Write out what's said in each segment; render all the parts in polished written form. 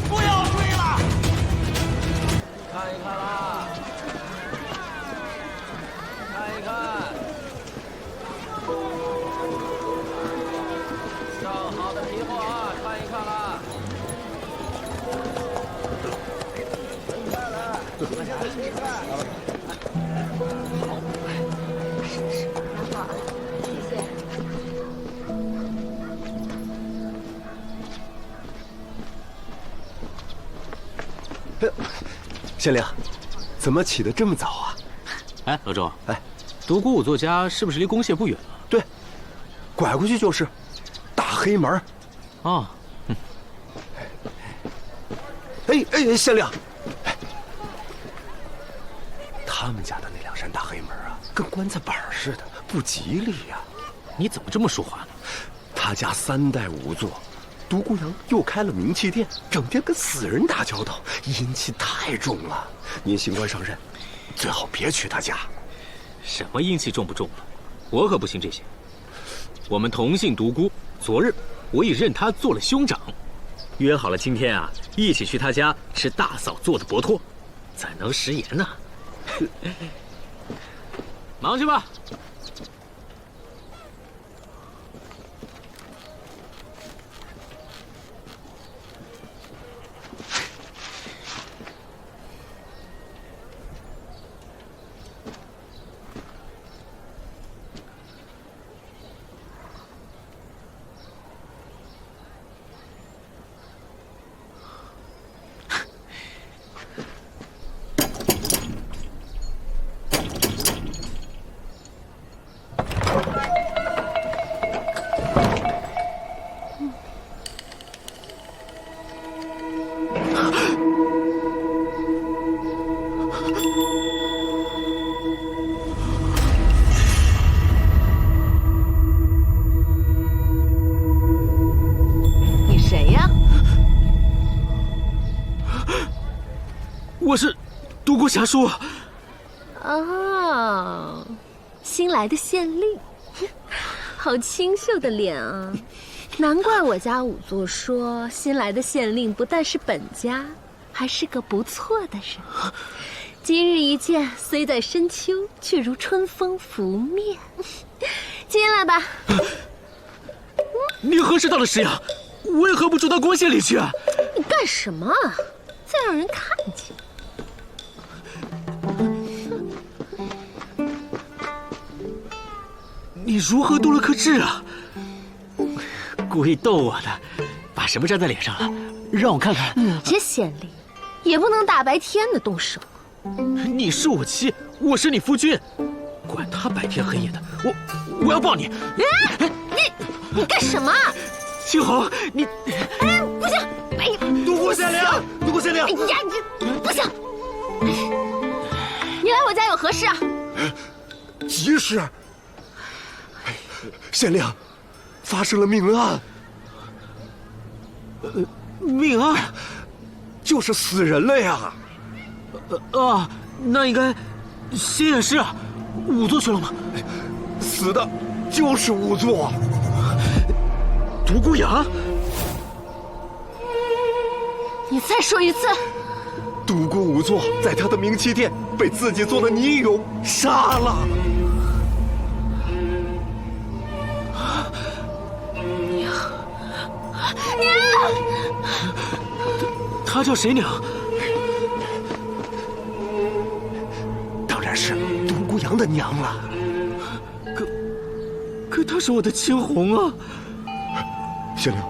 不要追了！看一看啦，看一看，上好的皮货啊，看一看啦。县令，怎么起得这么早啊？哎，老周，哎，独孤武作家是不是离公廨不远了？对，拐过去就是大黑门。哦，哎，县令，他们家的那两扇大黑门啊，跟棺材板似的，不吉利呀。你怎么这么说话呢？他家3代仵作，独孤阳又开了名器店，整天跟死人打交道，阴气太重了。您新官上任，最好别去他家。什么阴气重不重了？我可不信这些。我们同姓独孤，昨日我已认他做了兄长，约好了今天啊，一起去他家吃大嫂做的薄托，怎能食言呢？忙去吧。我是独孤侠叔。哦，新来的县令，好清秀的脸啊！难怪我家仵作说，新来的县令不但是本家，还是个不错的人。今日一见，虽在深秋，却如春风拂面。进来吧。你何时到了石阳？为何不住到郭县里去啊？你干什么啊？再让人看见。你如何多了颗痣啊？故意逗我的，把什么粘在脸上了？让我看看。你这县令，也不能大白天的动手。你是我妻，我是你夫君，管他白天黑夜的，我要抱你。你干什么？青红，你不行！哎，独孤县令，独孤县令！哎呀，你不行！你来我家有何事啊？急事！县令，发生了命案。命案？就是死人了呀！那应该先验尸啊。仵作去了吗？死的就是仵作。独孤阳，你再说一次。独孤仵作在他的名器店被自己做的泥俑杀了。娘，他叫谁娘？当然是独孤阳的娘了。可她是我的青红啊！县令，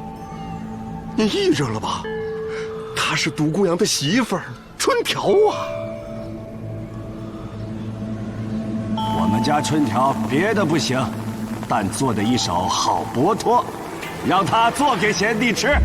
你癔着了吧？她是独孤阳的媳妇儿春条啊。我们家春条别的不行，但做的一手好薄托，让他做给贤弟吃。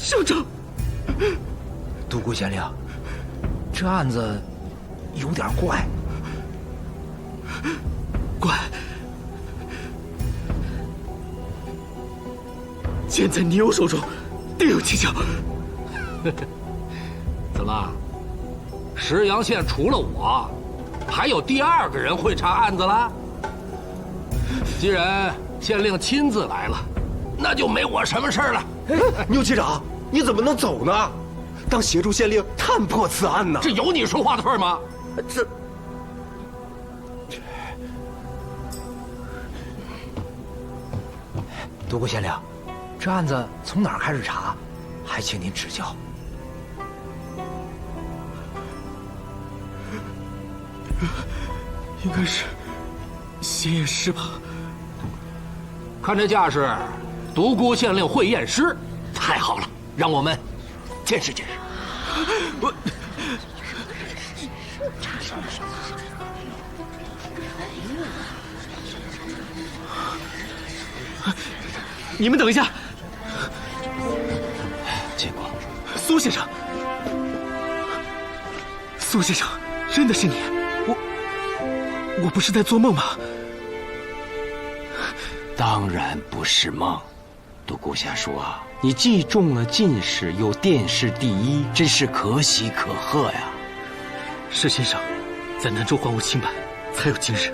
省长，独孤县令，这案子有点怪。怪，剑在你我手中，定有蹊跷。怎么？石阳县除了我，还有第2个人会查案子了？既然县令亲自来了，那就没我什么事儿了。牛局长，你怎么能走呢？当协助县令探破此案呢？这有你说话的份儿吗？这独孤县令，这案子从哪儿开始查，还请您指教。应该是先验尸吧。看这架势，独孤县令会验尸，太好了，让我们见识见识。你们等一下，结果，苏先生，苏先生，真的是你？我不是在做梦吧？当然不是梦，独孤下属啊，你既中了进士，又殿试第1，真是可喜可贺呀！是先生，在南州还我清白，才有今日。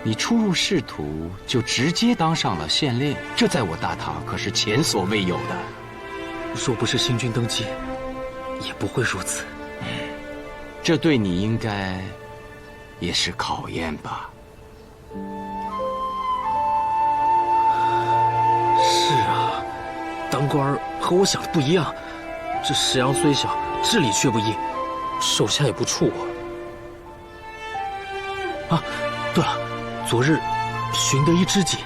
你初入仕途就直接当上了县令，这在我大唐可是前所未有的。若不是新君登基，也不会如此。这对你应该也是考验吧？是啊，当官和我想的不一样。这石阳虽小，治理却不易，手下也不怵我。啊，对了，昨日寻得一知己，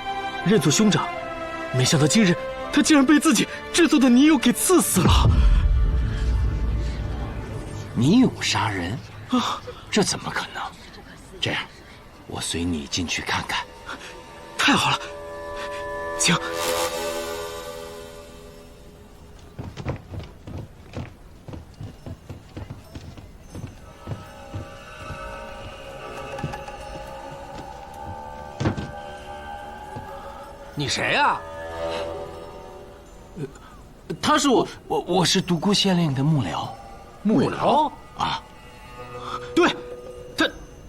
认作兄长，没想到今日他竟然被自己制作的女友给刺死了。你有杀人啊？这怎么可能？这样，我随你进去看看。太好了，请。你谁呀？他是我是独孤县令的幕僚。幕僚啊？对，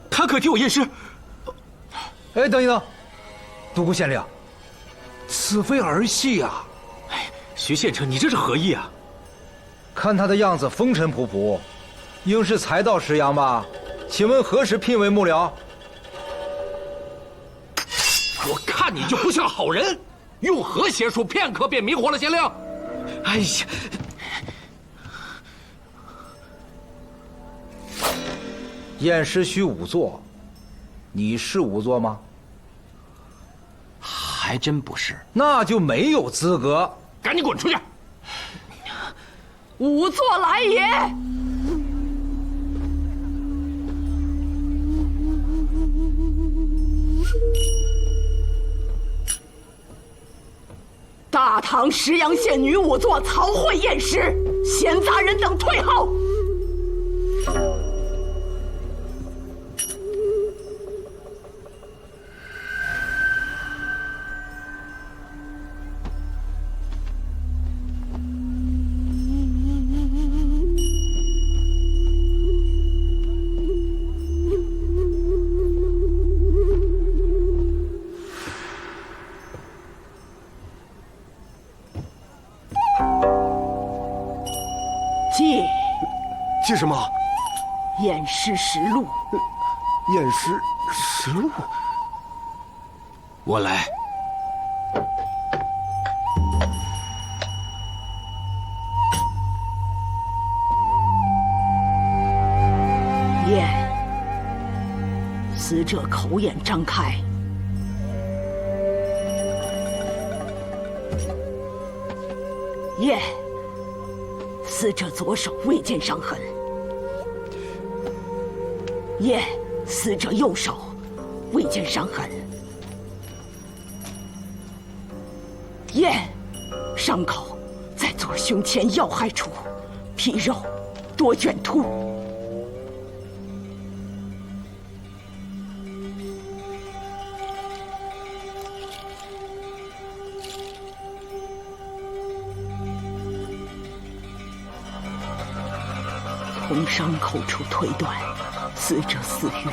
他可替我验尸。哎，等一等，独孤县令，此非儿戏啊！哎，徐县丞，你这是何意啊？看他的样子风尘仆仆，应是才到石阳吧？请问何时聘为幕僚？我看你就不像好人，用何邪术片刻便迷惑了县令？哎呀，验尸需仵作，你是仵作吗？还真不是。那就没有资格。赶紧滚出去！仵作来也！大唐石阳县女仵作曹慧验尸，闲杂人等退后。记什么？验尸实录。验尸实录。我来。验。死者口眼张开。验。死者左手未见伤痕。验，死者右手未见伤痕。验，伤口在左胸前要害处，皮肉多卷突。从伤口处推断，死者死于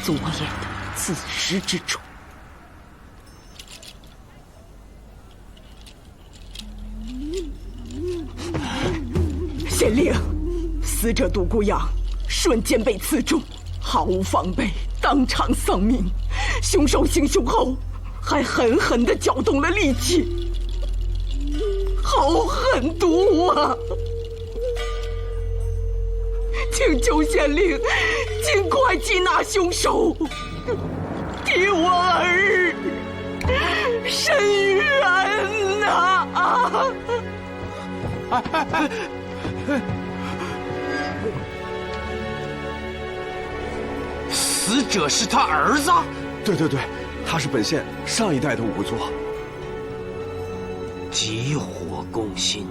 左眼的自食之中。县令，死者独孤阳瞬间被刺中，毫无防备，当场丧命。凶手行凶后，还狠狠地搅动了利器，好狠毒啊！请求县令尽快缉拿凶手，替我儿伸冤呐！死者是他儿子？对对对，他是本县上一代的仵作。急火攻心，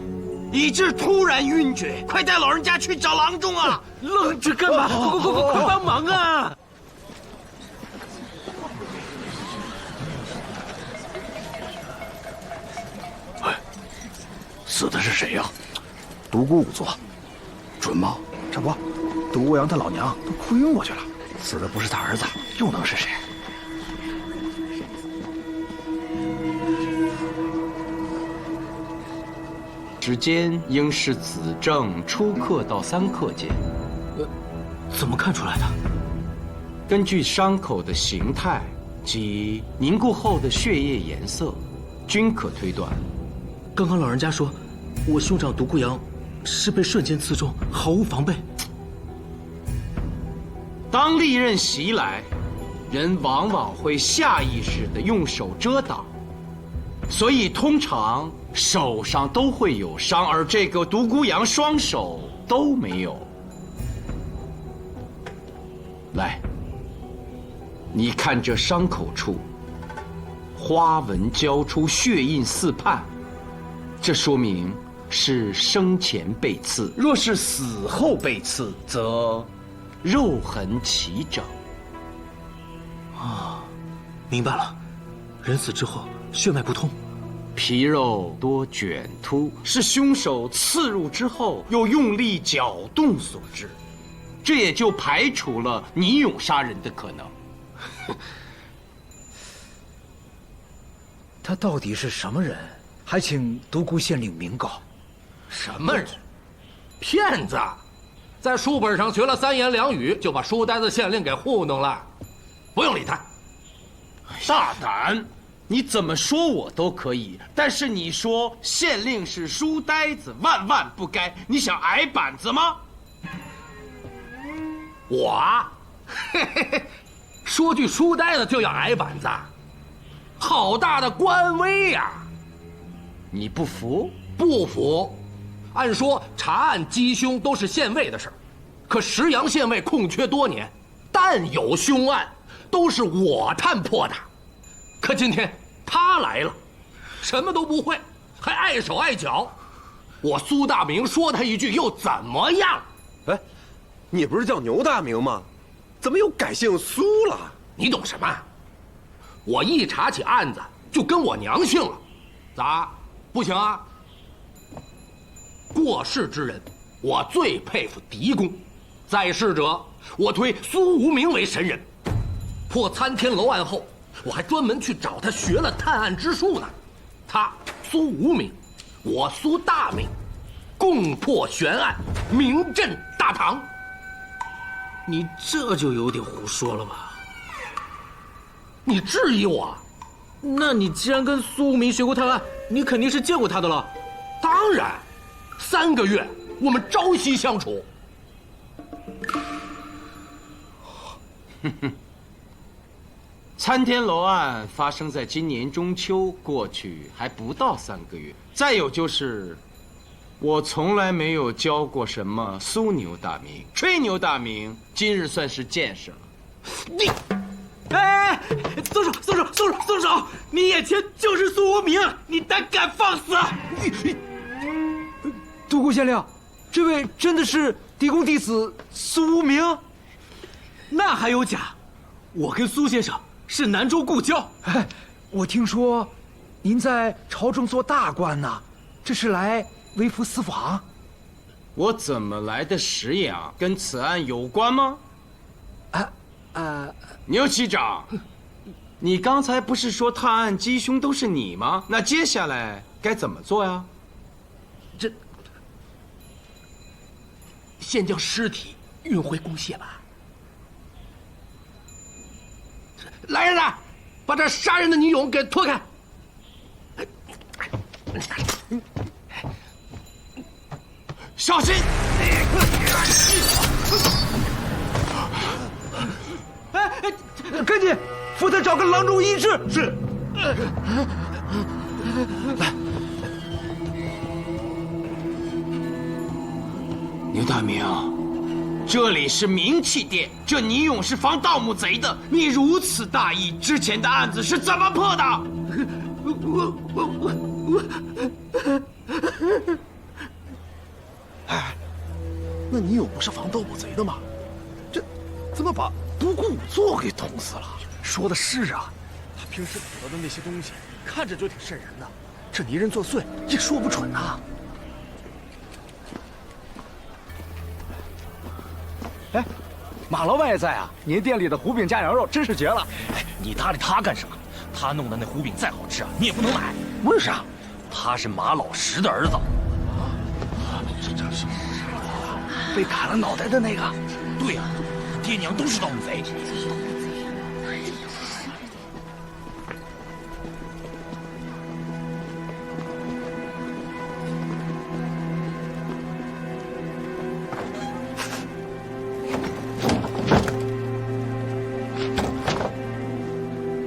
以致突然晕厥，快带老人家去找郎中啊！愣着干嘛？快帮忙啊！死的是谁呀？独孤仵作，准吗？长官，独孤阳他老娘都哭晕过去了，死的不是他儿子，又能是谁？时间应是子正初刻到3刻间。怎么看出来的？根据伤口的形态及凝固后的血液颜色，均可推断。刚刚老人家说，我兄长独孤阳是被瞬间刺中，毫无防备。当利刃袭来，人往往会下意识地用手遮挡，所以通常手上都会有伤，而这个独孤阳双手都没有。来，你看这伤口处，花纹交出，血印四判，这说明是生前被刺；若是死后被刺，则肉痕齐整。啊，明白了，人死之后血脉不通，皮肉多卷突，是凶手刺入之后又用力搅动所致，这也就排除了拟勇杀人的可能。他到底是什么人？还请独孤县令明告。什么人？骗子！在书本上学了3言2语，就把书呆子县令给糊弄了。不用理他。大胆！你怎么说我都可以，但是你说县令是书呆子，万万不该。你想挨板子吗？我啊，说句书呆子就要挨板子，好大的官威呀！你不服？不服。按说查案缉凶都是县尉的事儿，可石阳县尉空缺多年，但有凶案都是我探破的。可今天他来了，什么都不会，还碍手碍脚。我苏大明说他一句又怎么样？哎，你不是叫牛大明吗？怎么又改姓苏了？你懂什么？我一查起案子就跟我娘姓了，咋不行啊？过世之人，我最佩服狄公；在世者，我推苏无名为神人。破参天楼案后，我还专门去找他学了探案之术呢。他苏无名，我苏大名，共破悬案，名震大唐。你这就有点胡说了吧？你质疑我？那你既然跟苏无名学过探案，你肯定是见过他的了。当然，3个月我们朝夕相处。参天楼案发生在今年中秋，过去还不到3个月。再有就是，我从来没有教过什么苏牛大名、吹牛大名，今日算是见识了。你，哎，松手，松手，松手，松手！你眼前就是苏无名，你胆敢放肆！独孤县令，这位真的是狄公弟子苏无名？那还有假？我跟苏先生是南州故交。哎，我听说您在朝中做大官呢，这是来微服私访？我怎么来的石阳跟此案有关吗？牛旗长，你刚才不是说探案缉凶都是你吗？那接下来该怎么做呀？先将尸体运回宫械吧。来人呐，把这杀人的女勇给拖开！小心！赶紧扶他找个郎中医治。是。来，牛大明，这里是冥器店，这倪勇是防盗墓贼的。你如此大意，之前的案子是怎么破的？哎，那你有不是防盗墓贼的吗？这怎么把独孤五座给捅死了？说的是啊，他平时捕到的那些东西看着就挺瘆人的，这泥人作祟也说不准呐。哎，马老板也在啊！您店里的胡饼加羊肉真是绝了。哎，你搭理他干什么？他弄的那胡饼再好吃啊，你也不能买。为啥？他是马老十的儿子。这是被砍了脑袋的那个？对呀，爹娘都是盗墓贼。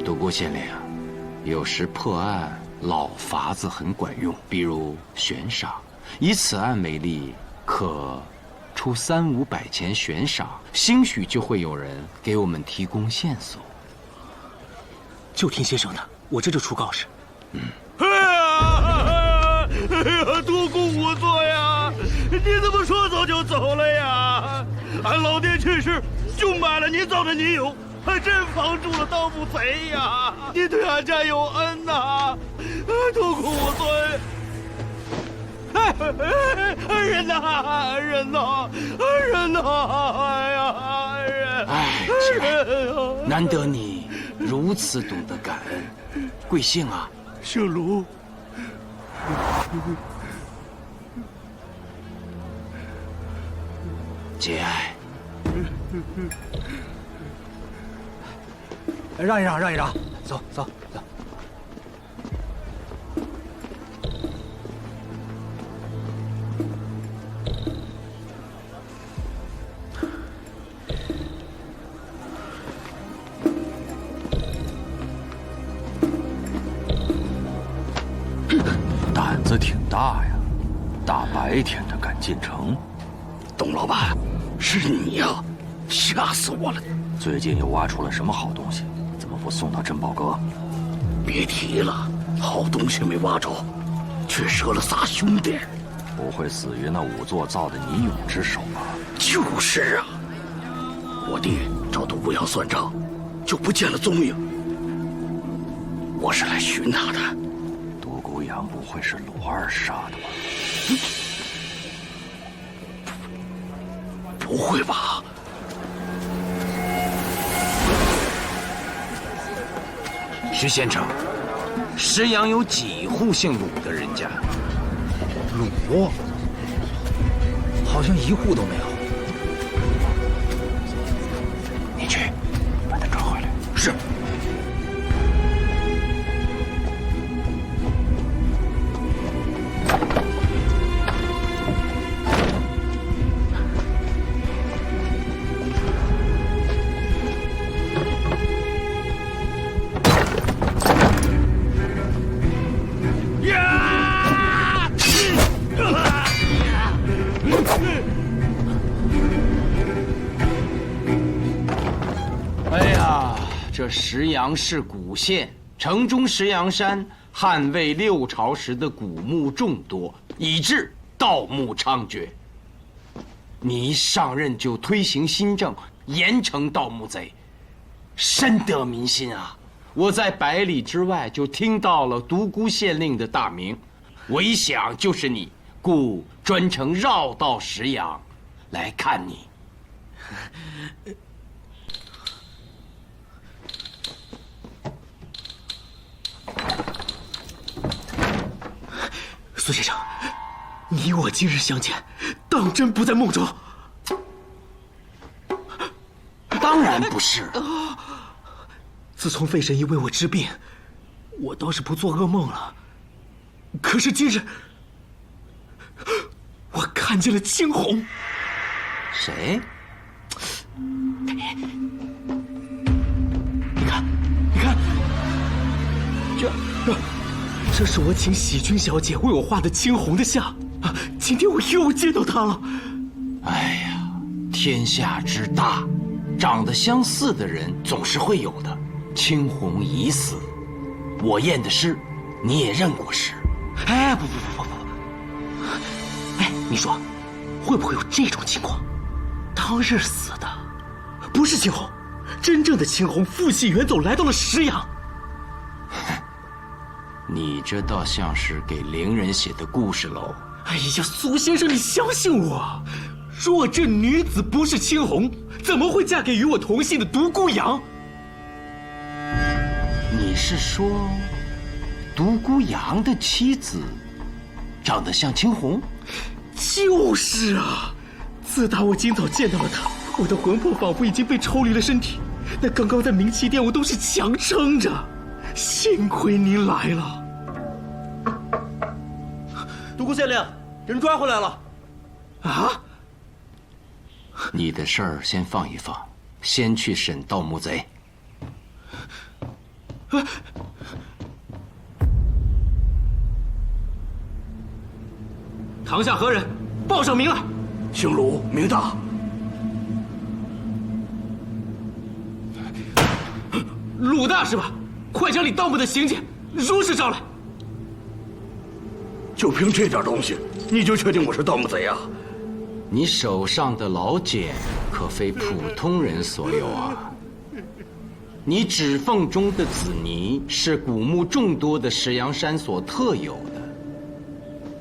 独孤县令，有时破案老法子很管用，比如悬赏。以此案为例，可出300-500钱悬赏，兴许就会有人给我们提供线索。就听先生的，我这就出告示。哎呀，独孤五座呀，你怎么说走就走了呀？俺老爹去世就买了你造的泥俑，还真防住了盗墓贼呀！你对俺家有恩呐，独孤五座。恩人呐，恩人呐，恩人呐！哎呀，恩人！哎，姐，难得你如此懂得感恩，贵姓啊？姓卢。节哀。让一让，让一让，走走走。胆子挺大呀，大白天的敢进城。董老板，是你呀，吓死我了！最近又挖出了什么好东西？怎么不送到珍宝阁？别提了，好东西没挖着，却折了仨兄弟。不会死于那仵作造的倪勇之手吧？就是啊，我弟找独孤阳算账，就不见了踪影。我是来寻他的。独孤阳不会是鲁二杀的吧？不会吧？徐县城，石阳有几户姓鲁的人家？鲁，好像一户都没有。你去，把他抓回来。是。这石阳是古县，城中石阳山，汉魏六朝时的古墓众多，以致盗墓猖獗。你一上任就推行新政，严惩盗墓贼，深得民心啊！我在百里之外就听到了独孤县令的大名，我一想就是你，故专程绕道石阳来看你。苏先生，你我今日相见，当真不在梦中？当然不是。自从费神医为我治病，我倒是不做噩梦了。可是今日，我看见了青红。谁？你看，这是我请喜君小姐为我画的青红的像啊！今天我又见到她了。哎呀，天下之大，长得相似的人总是会有的。青红已死，我验的尸，你也认过尸。哎，不！哎，你说，会不会有这种情况？当日死的不是青红，真正的青红负气远走，来到了石阳。你这倒像是给伶人写的故事喽。哎呀，苏先生，你相信我，若这女子不是青红，怎么会嫁给与我同姓的独孤阳？你是说，独孤阳的妻子长得像青红？就是啊！自打我今早见到了她，我的魂魄仿佛已经被抽离了身体。那刚刚在明启殿，我都是强撑着。幸亏您来了。独孤县令，人抓回来了。啊？你的事儿先放一放，先去审盗墓贼。堂下何人？报上名来。姓鲁，名大。鲁大是吧？快将你盗墓的行径如实招来。就凭这点东西，你就确定我是盗墓贼啊？你手上的老茧可非普通人所有啊！你指缝中的紫泥是古墓众多的石阳山所特有的，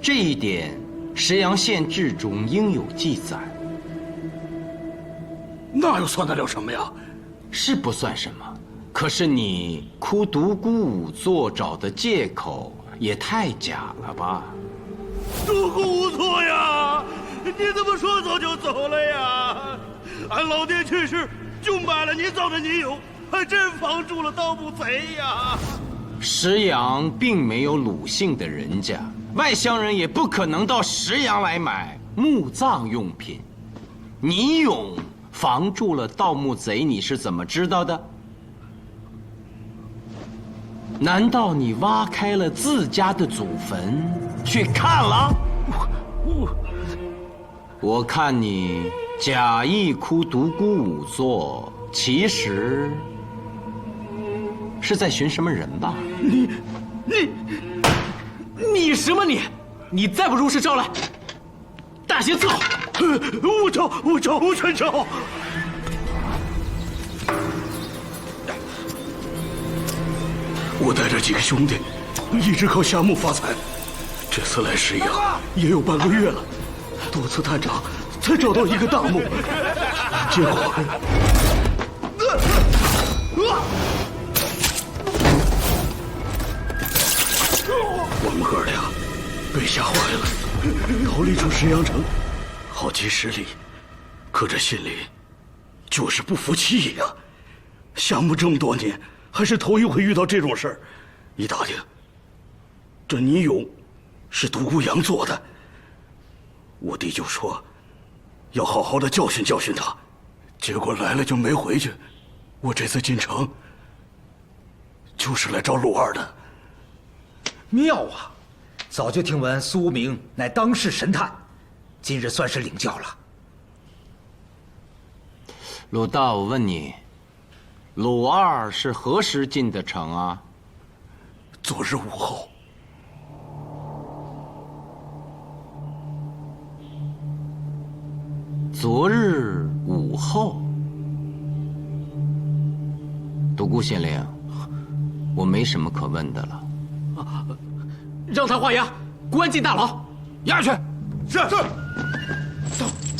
这一点石阳县志中应有记载。那又算得了什么呀？是不算什么，可是你哭独孤五座找的借口也太假了吧？独孤无错呀！你怎么说走就走了呀？俺老爹去世，就买了你造的泥俑，还真防住了盗墓贼呀！石阳并没有鲁姓的人家，外乡人也不可能到石阳来买墓葬用品。泥俑防住了盗墓贼，你是怎么知道的？难道你挖开了自家的祖坟去看了？我看你假意哭独孤五座，其实是在寻什么人吧？你什么你？你再不如实招来，大刑伺候！我全招！我带着几个兄弟，一直靠下墓发财。这次来石阳也有半个月了，多次探查才找到一个大墓，结果我们哥俩被吓坏了，逃离出石阳城好几十里，可这心里就是不服气呀。下墓这么多年，还是头一回遇到这种事儿。一打听，这泥俑是独孤阳做的。我弟就说要好好的教训教训他，结果来了就没回去。我这次进城就是来找鲁二的。妙啊！早就听闻苏无名乃当世神探，今日算是领教了。鲁大，我问你，鲁二是何时进的城啊？昨日午后。昨日午后，独孤县令，我没什么可问的了。让他画押，关进大牢。押去。是。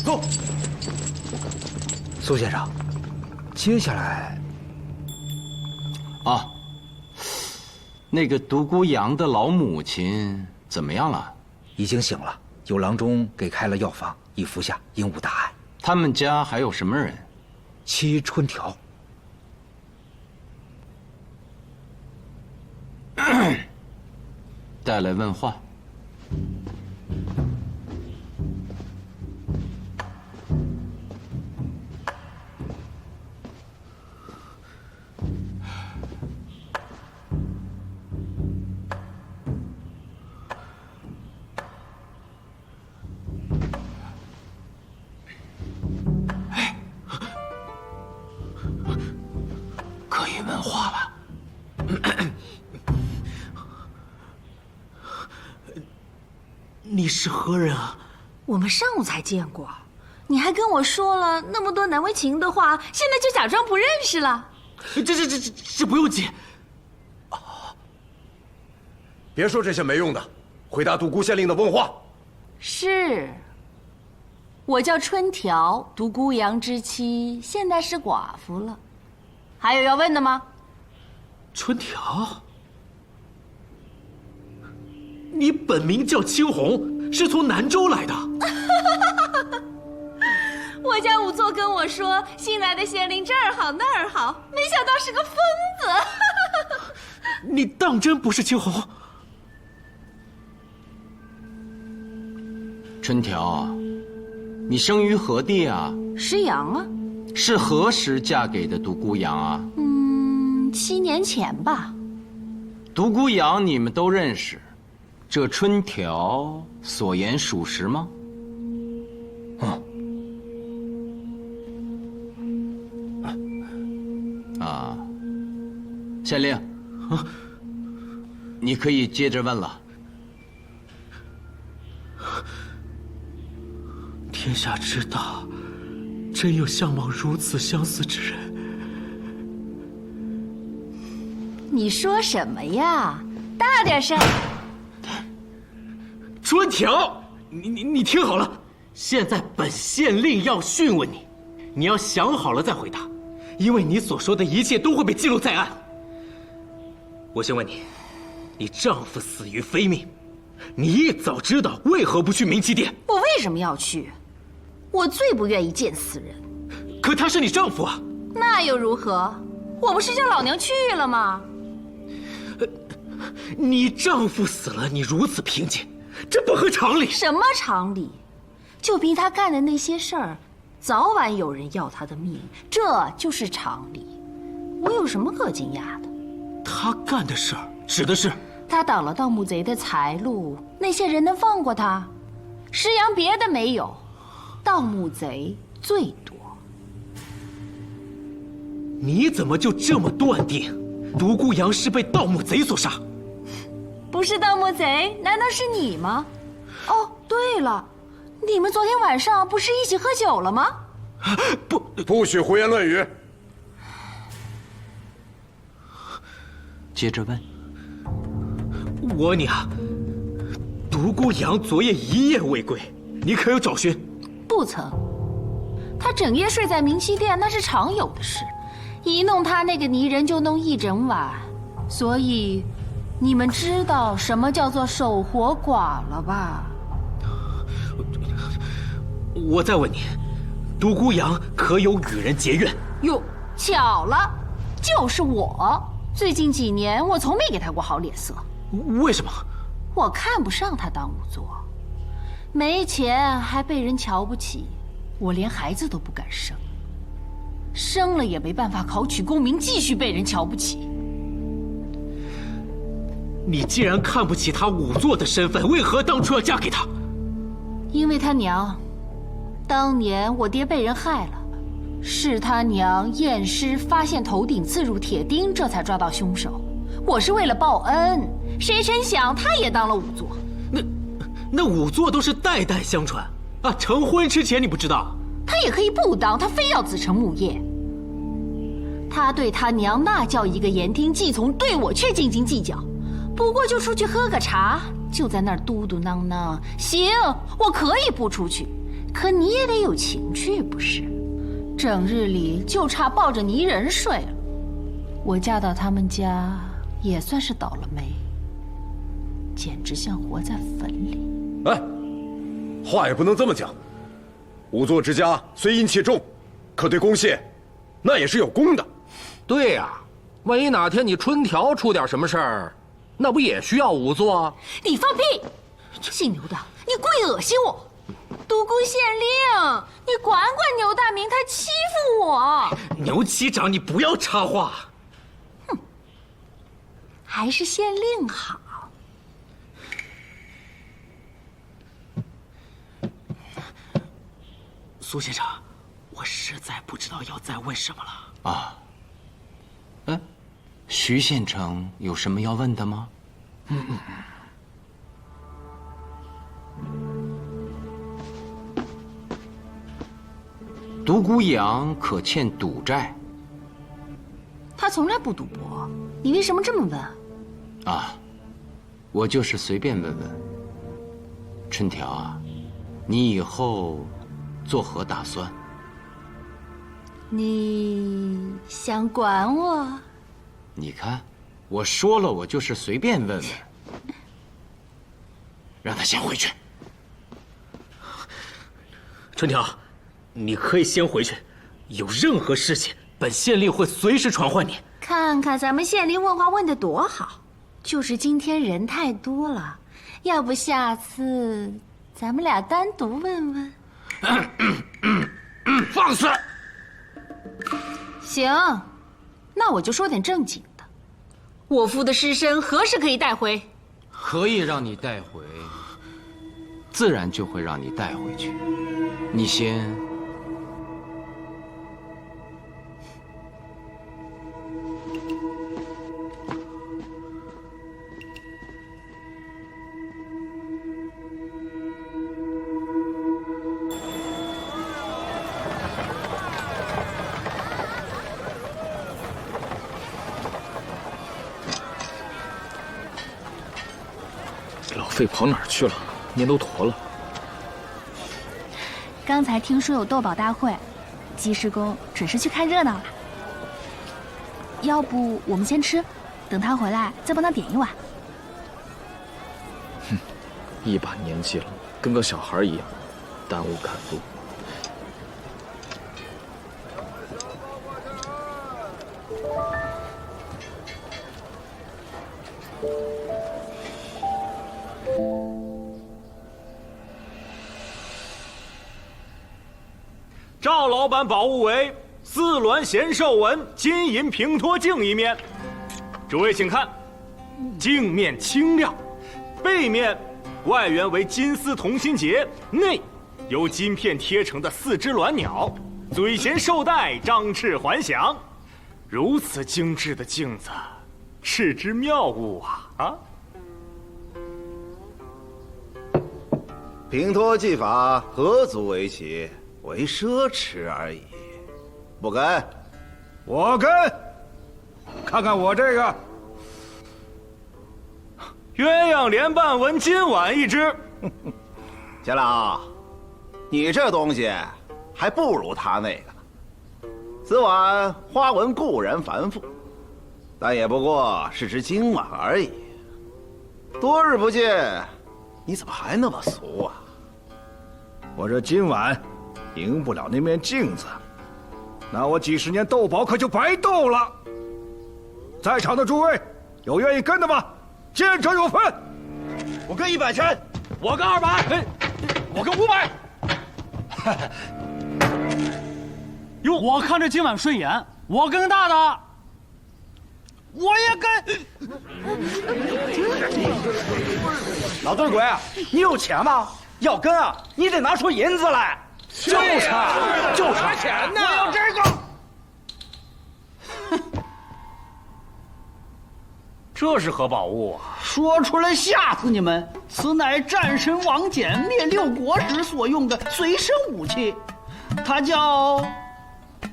走。苏先生，接下来啊，那个独孤阳的老母亲怎么样了？已经醒了，有郎中给开了药方，已服下，应无大碍。他们家还有什么人？妻春条。带来问话。可以问话了。你是何人啊？我们上午才见过，你还跟我说了那么多难为情的话，现在就假装不认识了。这不用急。别说这些没用的，回答独孤县令的问话。是，我叫春条，独孤阳之妻，现在是寡妇了。还有要问的吗？春条，你本名叫青红，是从南州来的。我家仵作跟我说，新来的县令这儿好那儿好，没想到是个疯子。你当真不是青红？春条，你生于何地啊？石阳啊。是何时嫁给的独孤阳啊？7年前吧。独孤阳你们都认识，这春条所言属实吗？啊，县令，你可以接着问了。天下之大，真有相貌如此相似之人。你说什么呀？大点声！春条，你听好了，现在本县令要讯问你，你要想好了再回答，因为你所说的一切都会被记录在案。我先问你，你丈夫死于非命，你一早知道为何不去明七殿？我为什么要去？我最不愿意见死人。可他是你丈夫啊！那又如何？我不是叫老娘去了吗？你丈夫死了，你如此平静，这不合常理。什么常理？就凭他干的那些事儿，早晚有人要他的命，这就是常理。我有什么可惊讶的？他干的事儿指的是他挡了盗墓贼的财路，那些人能放过他？石阳别的没有，盗墓贼最多。你怎么就这么断定独孤阳是被盗墓贼所杀？不是盗墓贼，难道是你吗？哦，对了，你们昨天晚上不是一起喝酒了吗？不许胡言乱语。接着问。我问你啊，独孤阳昨夜一夜未归，你可有找寻？不曾。他整夜睡在明七殿，那是常有的事。一弄他那个泥人就弄一整晚，所以你们知道什么叫做守活寡了吧？我再问你，独孤阳可有与人结怨？哟，巧了，就是我。最近几年我从没给他过好脸色。为什么？我看不上他当仵作，没钱还被人瞧不起，我连孩子都不敢生。生了也没办法考取功名，继续被人瞧不起。你既然看不起他仵作的身份，为何当初要嫁给他？因为他娘，当年我爹被人害了，是他娘验尸发现头顶刺入铁钉，这才抓到凶手。我是为了报恩，谁成想他也当了仵作。那仵作都是代代相传啊，成婚之前你不知道？他也可以不当，他非要子承母业。他对他娘那叫一个言听计从，对我却斤斤计较。不过就出去喝个茶，就在那儿嘟嘟囔囔。行，我可以不出去，可你也得有情趣，不是？整日里就差抱着泥人睡了。我嫁到他们家也算是倒了霉，简直像活在坟里。哎，话也不能这么讲。仵作之家虽阴气重，可对公谢，那也是有功的。对呀，万一哪天你春条出点什么事儿，那不也需要仵作？你放屁！姓牛的，你故意恶心我！独孤县令，你管管牛大明，他欺负我！牛旗长，你不要插话。哼，还是县令好。苏先生，我实在不知道要再问什么了。啊，徐县城有什么要问的吗？独孤养可欠赌债。他从来不赌博，你为什么这么问？啊，我就是随便问问。春条啊，你以后作何打算？你想管我？你看，我说了，我就是随便问问。让他先回去。春条，你可以先回去，有任何事情，本县令会随时传唤你。看看咱们县令问话问得多好，就是今天人太多了，要不下次咱们俩单独问问？放肆！行，那我就说点正经的。我父的尸身何时可以带回？可以让你带回，自然就会让你带回去。你先。老费跑哪儿去了？年都驼了。刚才听说有斗宝大会，鸡师公准是去看热闹了。要不我们先吃，等他回来再帮他点一碗。哼，一把年纪了，跟个小孩一样，耽误赶路。赵老板宝物为4鸾贤寿纹金银平托镜一面，诸位请看，镜面清亮，背面外缘为金丝同心结，内由金片贴成的4只鸾鸟，嘴衔绶带，张翅环翔。如此精致的镜子，是之妙物啊！平托技法何足为奇？为奢侈而已，不跟，我跟。看看我这个鸳鸯莲瓣纹金碗一只。钱老，你这东西还不如他那个呢。此碗花纹固然繁复，但也不过是只金碗而已。多日不见，你怎么还那么俗啊？我这今晚赢不了那面镜子，那我几十年斗宝可就白斗了。在场的诸位，有愿意跟的吗？见者有份。我跟100钱，我跟200，我跟500。哟，我看着今晚顺眼，我跟大的。我也跟。老醉鬼，你有钱吗？要跟啊，你得拿出银子来。就是钱呢！我要这个。这是何宝物啊？说出来吓死你们！此乃战神王翦灭6国时所用的随身武器，它叫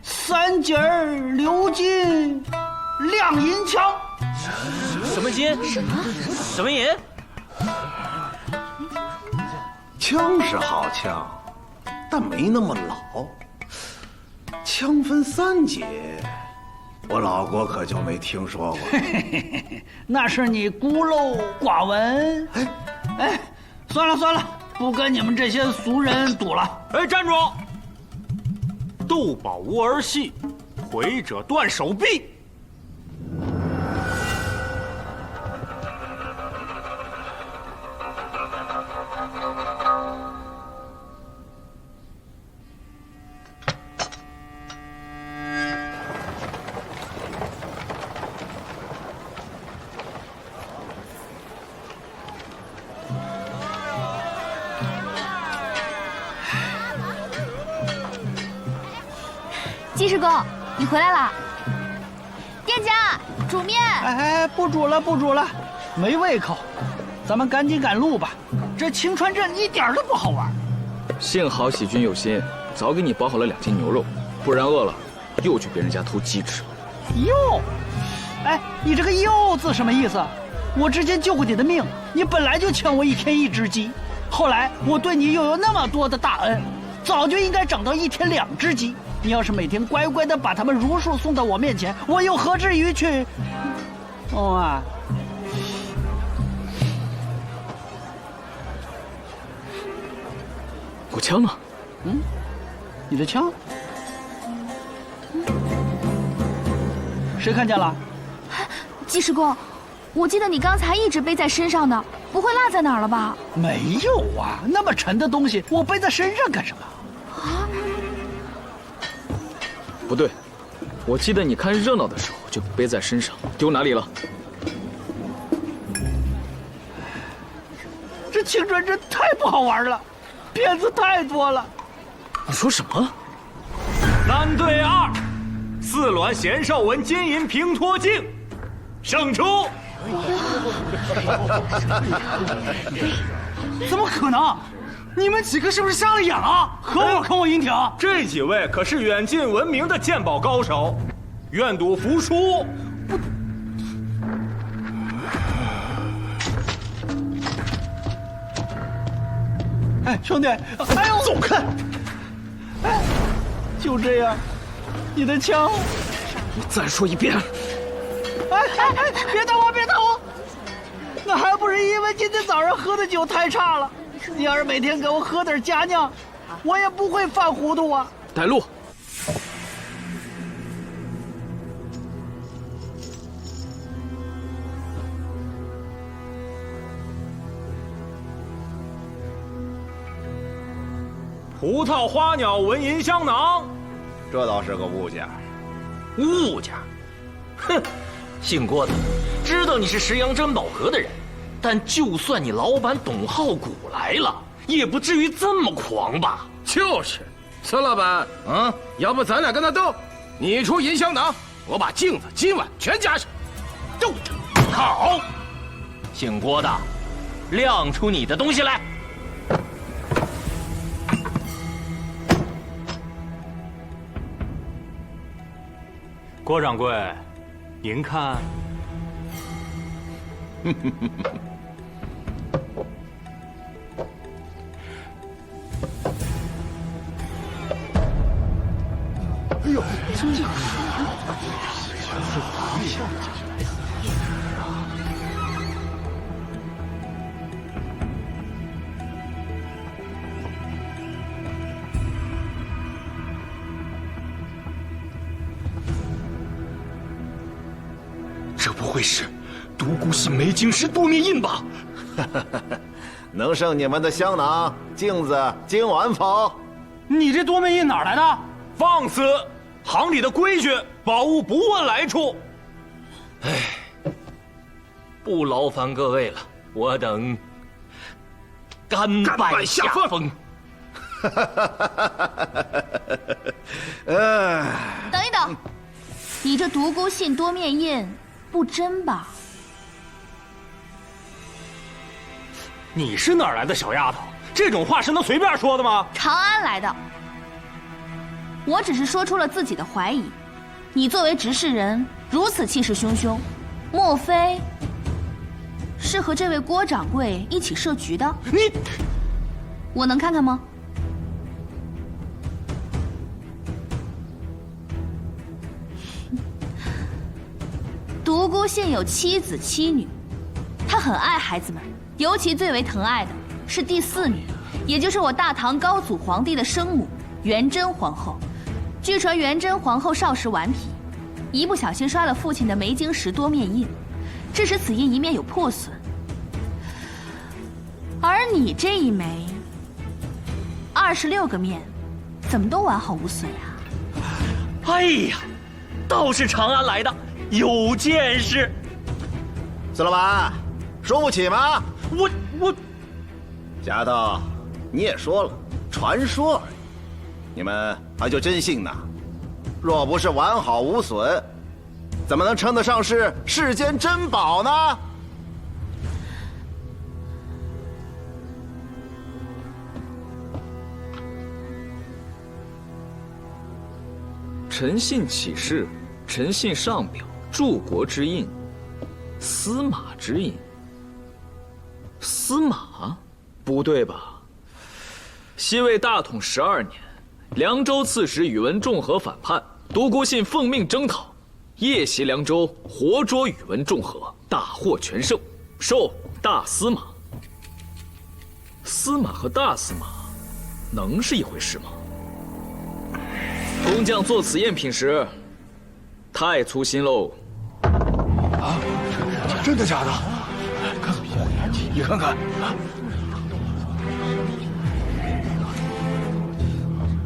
三节鎏金亮银枪。什么金？什么银？枪是好枪，但没那么老。枪分3节，我老国可就没听说过。那是你孤陋寡闻。哎，算了，不跟你们这些俗人赌了。哎，站住！斗宝无儿戏，毁者断手臂。鸡师公，你回来了。店家，煮面。哎，不煮了，没胃口。咱们赶紧赶路吧，这青川镇一点都不好玩。幸好喜君有心，早给你包好了2斤牛肉，不然饿了又去别人家偷鸡吃。哟，哎，你这个又字什么意思？我之前救过你的命，你本来就欠我1天1只鸡，后来我对你又有那么多的大恩，早就应该涨到1天2只鸡。你要是每天乖乖的把他们如数送到我面前，我又何至于去？哦啊！我枪呢？你的枪？谁看见了？鸡师公，我记得你刚才一直背在身上呢，不会落在哪儿了吧？没有啊，那么沉的东西我背在身上干什么？啊？不对，我记得你看热闹的时候就背在身上，丢哪里了？这青川镇太不好玩了，骗子太多了。你说什么？3对2，四鸾贤寿纹金银平托镜，胜出。怎么可能？你们几个是不是瞎了眼了？坑我银挺！这几位可是远近闻名的鉴宝高手，愿赌服输。哎，兄弟，哎呦，走开！哎，就这样，你的枪，你再说一遍！哎，别打我，别打我！那还不是因为今天早上喝的酒太差了。你要是每天给我喝点佳酿，我也不会犯糊涂啊。带路。葡萄花鸟纹银香囊，这倒是个物件。物件？哼，姓郭的，知道你是石阳珍宝阁的人。但就算你老板董浩古来了，也不至于这么狂吧？就是，孙老板，要不咱俩跟他斗，你出银香囊，我把镜子、今晚全加上。斗着，好，姓郭的，亮出你的东西来。郭掌柜，您看。哎呦，真是！这不会是独孤信梅晶石多面印吧？能胜你们的香囊、镜子、金碗否？你这多面印哪来的？放肆！行里的规矩，宝物不问来处。哎，不劳烦各位了，我等甘拜下风。等一等，你这独孤信多面印不真吧？你是哪儿来的小丫头？这种话是能随便说的吗？长安来的。我只是说出了自己的怀疑。你作为执事人，如此气势汹汹，莫非是和这位郭掌柜一起设局的？你，我能看看吗？独孤信有7子7女，他很爱孩子们，尤其最为疼爱的是第4女，也就是我大唐高祖皇帝的生母元贞皇后。据传元贞皇后少时顽皮，一不小心摔了父亲的梅晶石多面印，致使此印一面有破损。而你这一枚26个面，怎么都完好无损啊？哎呀，倒是长安来的，有见识。司老板，输不起吗？我，丫头，你也说了，传说而已，你们还就真信呐？若不是完好无损，怎么能称得上是世间珍宝呢？臣信启事，臣信上表，柱国之印，司马之印。司马？不对吧？西魏大统12年，凉州刺史宇文仲和反叛，独孤信奉命征讨，夜袭凉州，活捉宇文仲和，大获全胜，授大司马。司马和大司马，能是一回事吗？工匠做此赝品时，太粗心喽！啊，真的假的？你看看，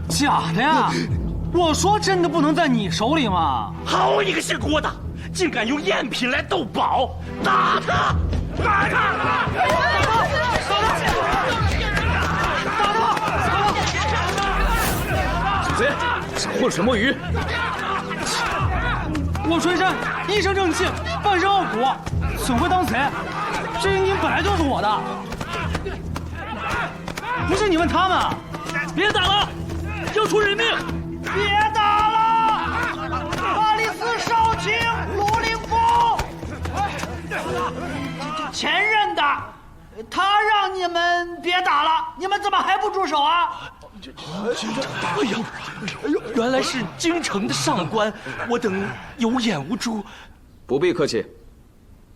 假的呀！我说真的不能在你手里吗？好你个姓郭的，竟敢用赝品来斗宝，打他！打他！小贼，少混水摸鱼！我春山一生正气，半生傲骨，损坏当贼，这银本来就是我的。不信你问他们。别打了，要出人命！别打了！巴里斯少卿卢凌风，前任的，他让你们别打了，你们怎么还不住手啊？哎呀，原来是京城的上官，我等有眼无珠。不必客气，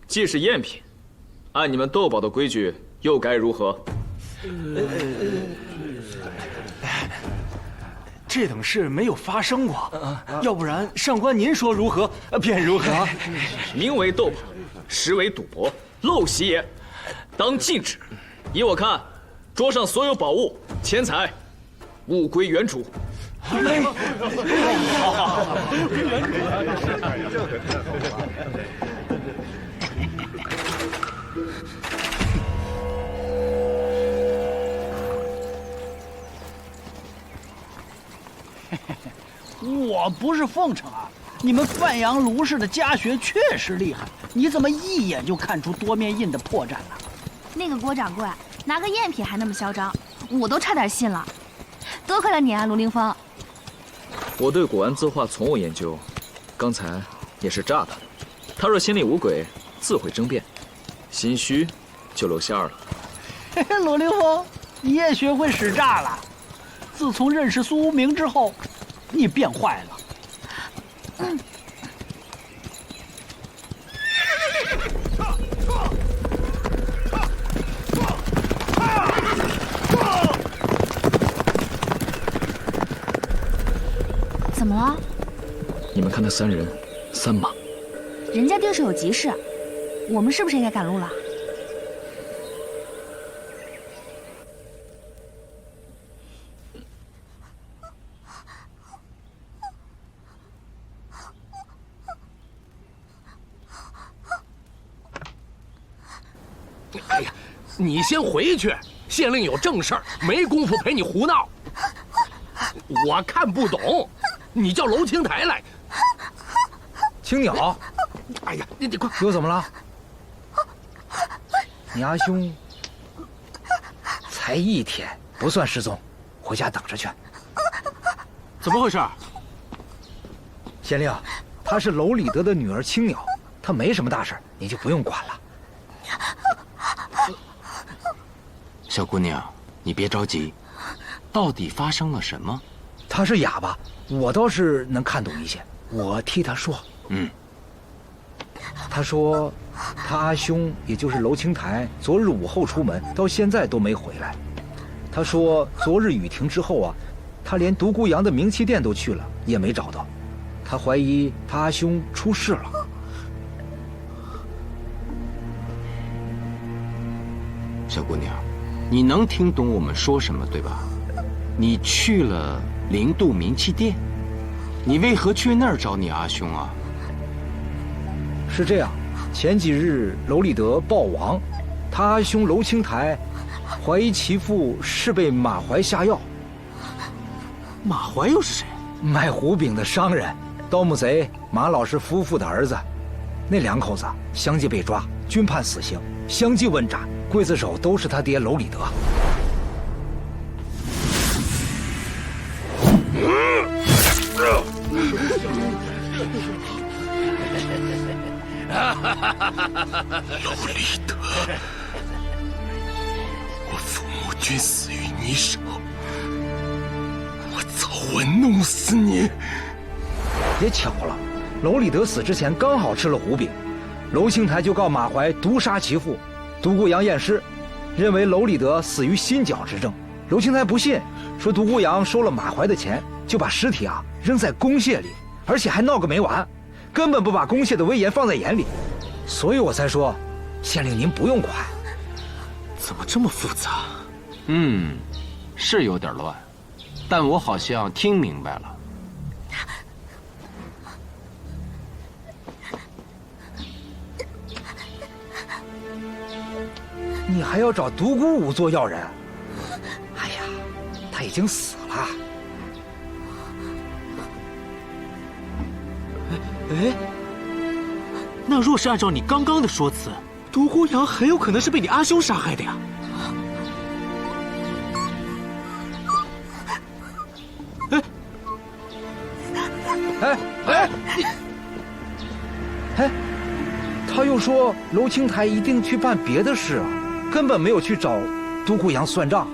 既是赝品，按你们斗宝的规矩，又该如何？这等事没有发生过，要不然上官您说如何便如何。名为斗宝，实为赌博，陋习也，当禁止。依我看，桌上所有宝物、钱财，物归原主。我不是奉承啊，你们范阳卢氏的家学确实厉害，你怎么一眼就看出多面印的破绽了？那个郭掌柜拿个赝品还那么嚣张，我都差点信了。多亏了你啊，卢凌风。我对古玩字画从无研究，刚才也是诈他的。他若心里无鬼，自会争辩；心虚，就露馅了。卢凌风，你也学会使诈了。自从认识苏无名之后，你变坏了。怎么了？你们看那3人，3马。人家定是有急事，我们是不是应该赶路了？哎呀，你先回去，县令有正事儿，没工夫陪你胡闹。我看不懂，你叫楼青台来。青鸟，哎呀，你快！又怎么了？你阿兄才1天，不算失踪，回家等着去。怎么回事？县令，她是娄礼德的女儿青鸟，她没什么大事，你就不用管了。小姑娘，你别着急，到底发生了什么？她是哑巴，我倒是能看懂一些，我替她说。她说，她阿兄也就是娄青台，昨日午后出门，到现在都没回来。她说，昨日雨停之后啊，她连独孤阳的名器店都去了，也没找到。她怀疑她阿兄出事了。小姑娘，你能听懂我们说什么对吧？你去了灵渡名器店，你为何去那儿找你阿兄啊？是这样，前几日娄礼德暴亡，他阿兄娄青台怀疑其父是被马怀下药。马怀又是谁？卖胡饼的商人，盗墓贼马老师夫妇的儿子。那两口子相继被抓，均判死刑，相继问斩，刽子手都是他爹娄礼德。娄礼德，我父母均死于你手，我早晚弄死你！也巧了，娄礼德死之前刚好吃了胡饼，娄青台就告马怀毒杀其父。独孤阳验尸，认为娄礼德死于心绞之症。娄青台不信，说独孤阳收了马怀的钱，就把尸体扔在公廨里，而且还闹个没完，根本不把公廨的威严放在眼里。所以我才说，县令您不用管。怎么这么复杂？是有点乱，但我好像听明白了。你还要找独孤武做要人？哎呀，他已经死了。哎，那若是按照你刚刚的说辞，独孤阳很有可能是被你阿兄杀害的呀。他又说娄青台一定去办别的事啊，根本没有去找独孤阳算账。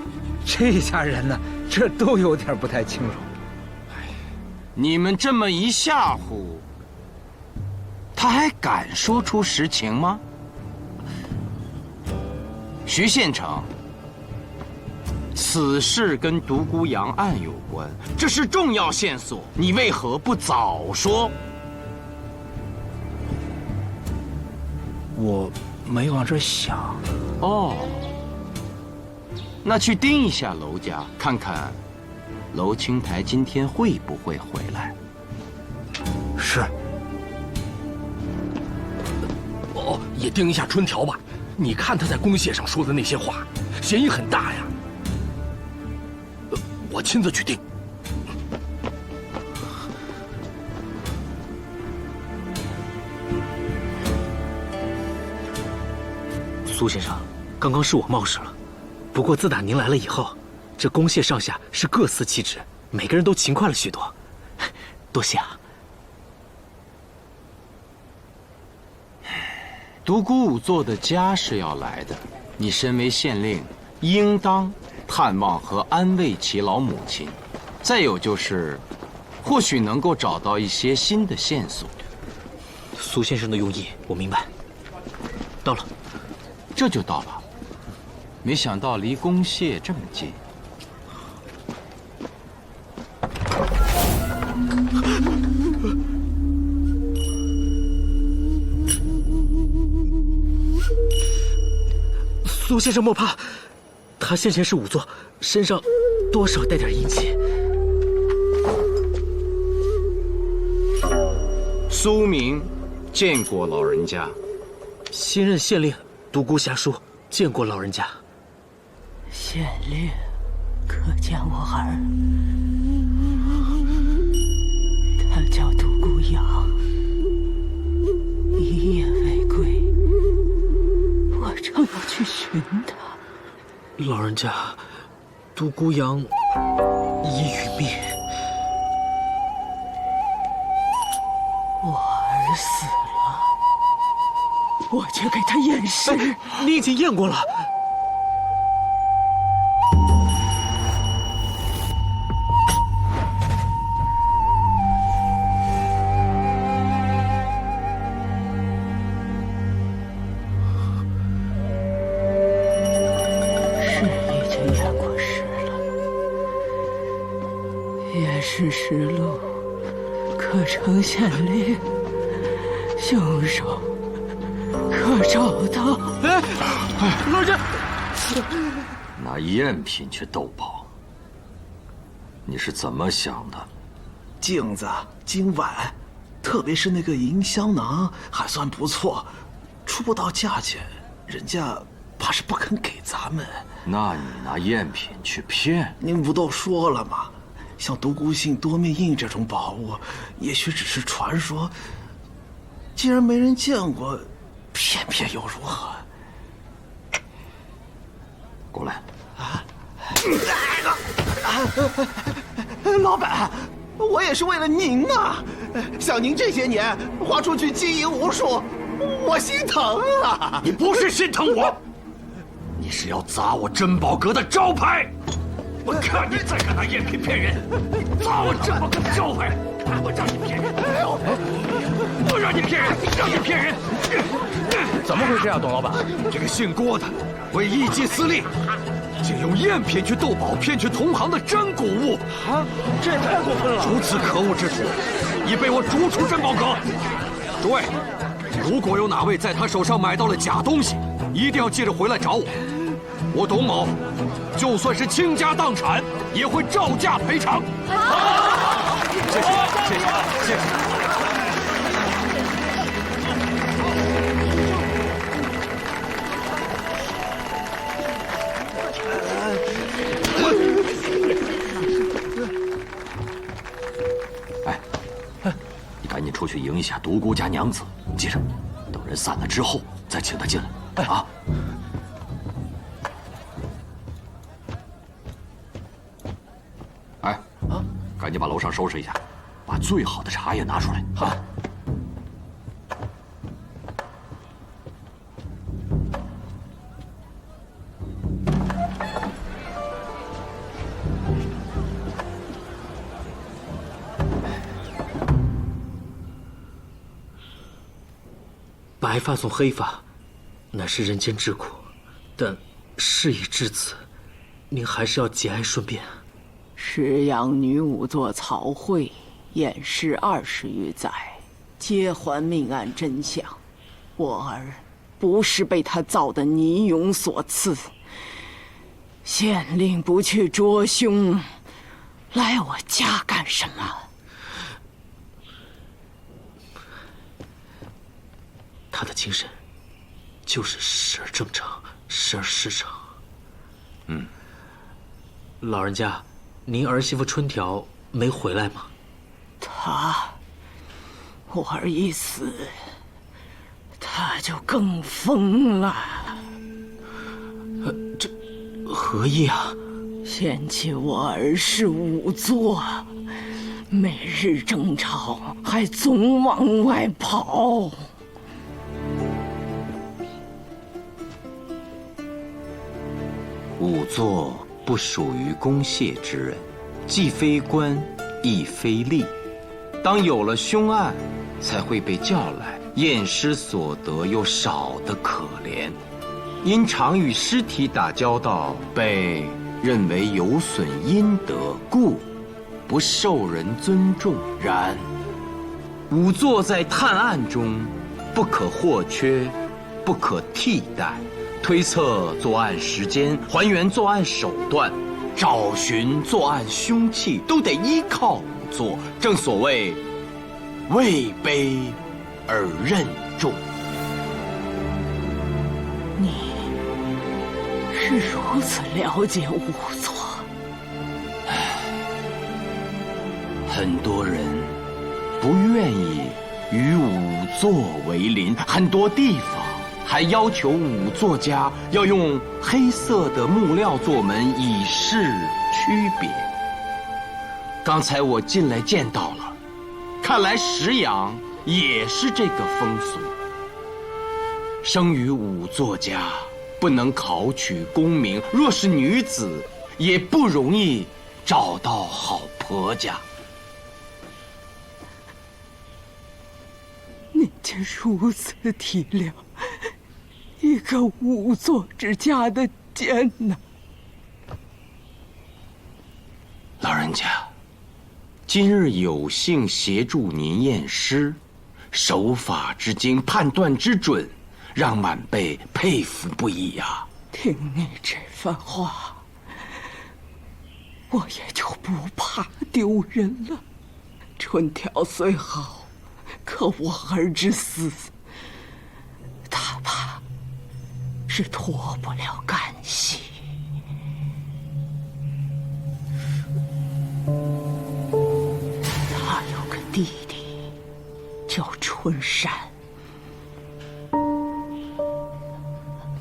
这家人呢，这都有点不太清楚。你们这么一吓唬，他还敢说出实情吗？徐县城，此事跟独孤阳案有关，这是重要线索，你为何不早说？我没往这想。哦，那去盯一下娄家，看看娄青台今天会不会回来。是。哦，也盯一下春条吧。你看他在公廨上说的那些话，嫌疑很大呀。我亲自去盯。苏先生，刚刚是我冒失了。不过自打您来了以后，这公廨上下是各司其职，每个人都勤快了许多，多谢啊。独孤武做的家是要来的，你身为县令，应当探望和安慰其老母亲。再有就是，或许能够找到一些新的线索。苏先生的用意我明白。到了。这就到了，没想到离公廨这么近。苏先生莫怕，他先前是仵作，身上多少带点阴气。苏明见过老人家。新任县令独孤侠叔见过老人家。县令，可见我儿，他叫独孤阳，一夜未归，我正要去寻他。老人家，独孤阳已殒命。死了，我去给他验尸。你已经验过了。是实录，可成县令，凶手可找到。老人，拿赝品去斗宝，你是怎么想的？镜子、金碗，特别是那个银香囊，还算不错，出不到价钱，人家怕是不肯给咱们。那你拿赝品去骗？您不都说了吗？像独孤信多面印这种宝物，也许只是传说。既然没人见过，骗骗又如何？过来。老板，我也是为了您啊！像您这些年花出去金银无数，我心疼啊！你不是心疼我，你是要砸我珍宝阁的招牌！我看你再敢拿赝品骗人，砸我珍宝阁的招牌！我让你骗人！我让你骗人！让你骗人！怎么回事啊，董老板？这个姓郭的为一己私利，竟用赝品去斗宝，骗取同行的真古物。啊，这也太过分了！如此可恶之处，已被我逐出珍宝阁。诸位，如果有哪位在他手上买到了假东西，一定要记着回来找我。我董某，就算是倾家荡产，也会照价赔偿。谢谢，谢谢，谢谢。哎，你赶紧出去迎一下独孤家娘子，记着，等人散了之后再请她进来。啊。哎，赶紧把楼上收拾一下，把最好的茶叶拿出来。好。白发送黑发，乃是人间之苦，但事已至此，您还是要节哀顺变。石阳女仵作曹慧掩尸20余载，皆还命案真相。我儿不是被他造的泥俑所赐。县令不去捉凶，来我家干什么？他的精神就是时而正常，时而失常。老人家，您儿媳妇春条没回来吗？我儿一死，他就更疯了。这何意啊？嫌弃我儿是仵作，每日争吵，还总往外跑。仵作不属于公谢之人，既非官，亦非吏。当有了凶案，才会被叫来，验尸所得又少得可怜。因常与尸体打交道，被认为有损阴德，故不受人尊重。然仵作在探案中不可或缺，不可替代。推测作案时间，还原作案手段，找寻作案凶器，都得依靠仵作。正所谓位卑而任重。你是如此了解仵作？很多人不愿意与仵作为邻，很多地方还要求仵作家要用黑色的木料做门，以示区别。刚才我进来见到了，看来石阳也是这个风俗。生于武作家，不能考取功名，若是女子，也不容易找到好婆家。你竟如此体谅一个武作之家的艰难。老人家，今日有幸协助您验尸，守法之精，判断之准，让晚辈佩服不已呀。听你这番话，我也就不怕丢人了。春条虽好，可我儿之死，他怕是脱不了干系。他有个弟弟叫春山，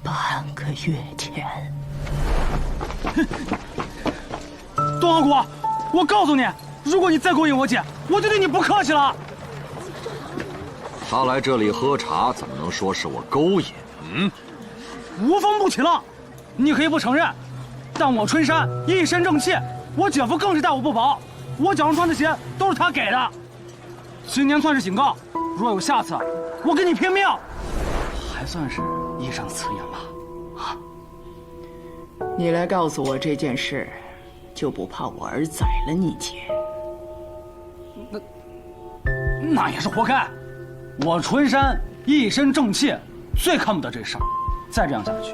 半个月前。东皇谷，我告诉你，如果你再勾引我姐，我就对你不客气了。他来这里喝茶，怎么能说是我勾引？无风不起浪，你可以不承认，但我春山一身正气，我姐夫更是待我不薄。我脚上穿的鞋都是他给的。今年算是警告，若有下次，我跟你拼命。还算是义正辞严吧。你来告诉我这件事，就不怕我儿宰了你姐？那也是活该。我春山一身正气，最看不得这事儿。再这样下去，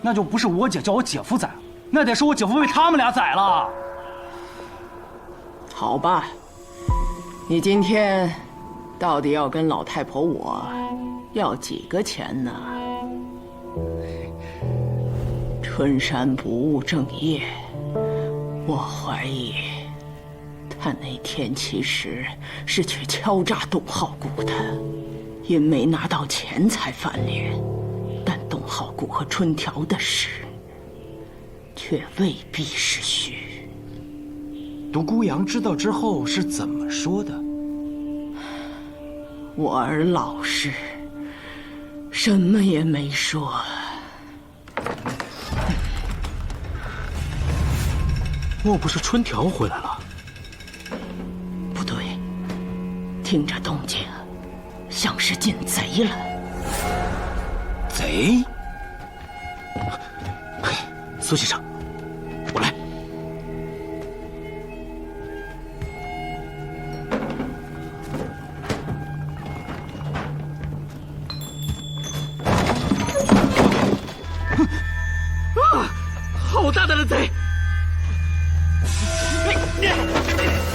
那就不是我姐叫我姐夫宰，那得是我姐夫被他们俩宰了。好吧，你今天到底要跟老太婆我要几个钱呢？春山不务正业，我怀疑他那天其实是去敲诈董浩谷的，因没拿到钱才翻脸。但董浩谷和春条的事，却未必是虚。独孤阳知道之后是怎么说的？我儿老实，什么也没说。莫不是春条回来了？不对，听着动静，像是进贼了。贼？苏先生，我来。好大胆的贼！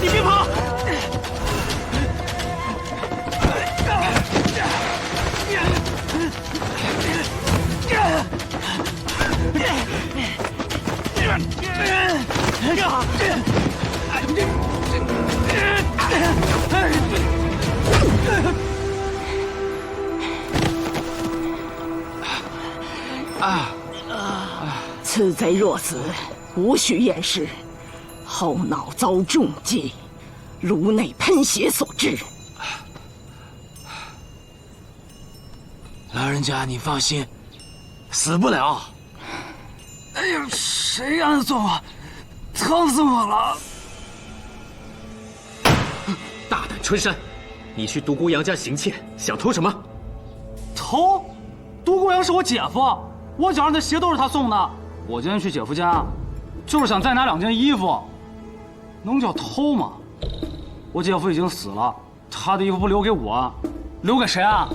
你别跑！此贼若死，无需验尸，后脑遭重击，颅内喷血所致。老人家，你放心，死不了。哎呀，谁让他做我？疼死我了！大胆春山，你去独孤阳家行窃，想偷什么？偷？独孤阳是我姐夫，我脚上的鞋都是他送的。我今天去姐夫家，就是想再拿2件衣服，能叫偷吗？我姐夫已经死了，他的衣服不留给我，留给谁啊？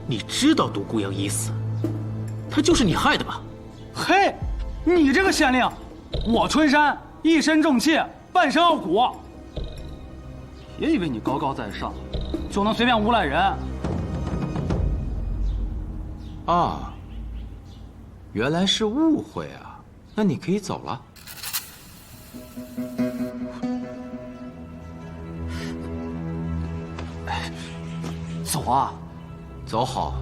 你知道独孤阳已死，他就是你害的吧？嘿，你这个县令，我春山一身正气，半身傲骨，别以为你高高在上，就能随便诬赖人。啊，原来是误会啊！那你可以走了。走啊！走好。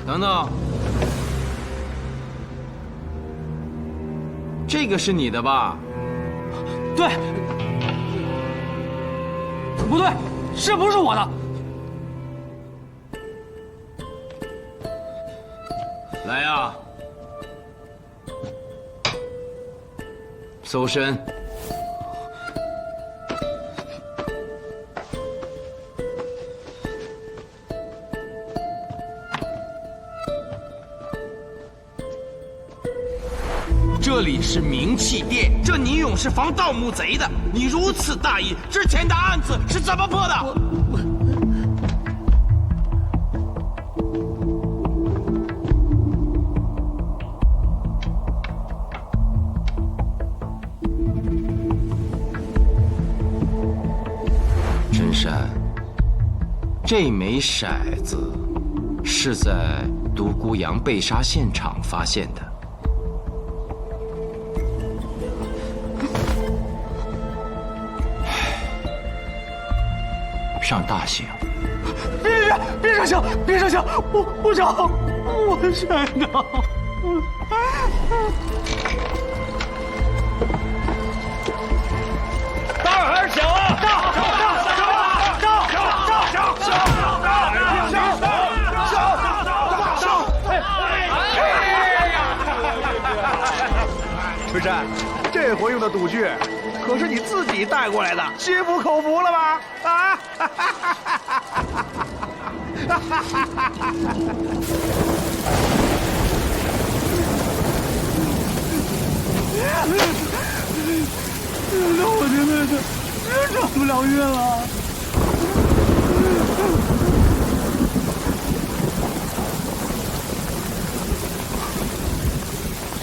等等，这个是你的吧？对，不对，这不是我的。来啊！搜身。这里是冥器殿，这泥俑是防盗墓贼的。你如此大意，之前的案子是怎么破的？陈山，这枚骰子是在独孤阳被杀现场发现的。上大刑！别上刑！别上刑！我上！我上的。大还是小啊？大！春山，这回用的赌具可是你自己带过来的，心服口服了吧？啊！那我现在是转不了运了。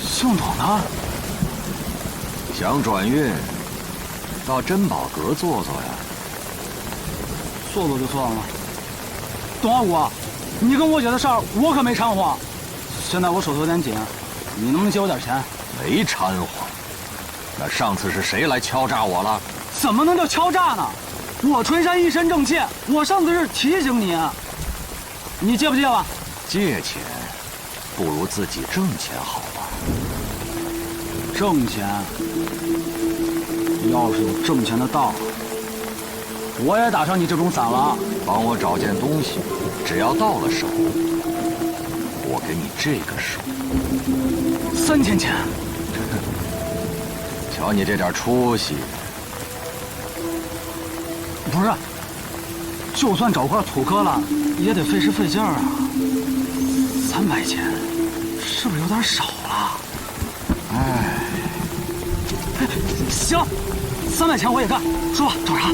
姓董呢？想转运，到珍宝阁坐坐呀。坐坐就算了。董二姑，你跟我姐的事儿我可没掺和。现在我手头有点紧，你能不能借我点钱？没掺和。那上次是谁来敲诈我了？怎么能叫敲诈呢？我春山一身正气，我上次是提醒你。你借不借吧？借钱，不如自己挣钱好吧？挣钱，要是有挣钱的道，我也打上你这种散了。帮我找件东西，只要到了手，我给你这个数3000钱。瞧你这点出息！不是，就算找块土坷了，也得费时费劲儿啊。300钱，是不是有点少了？哎，行，300钱我也干。说吧，多少？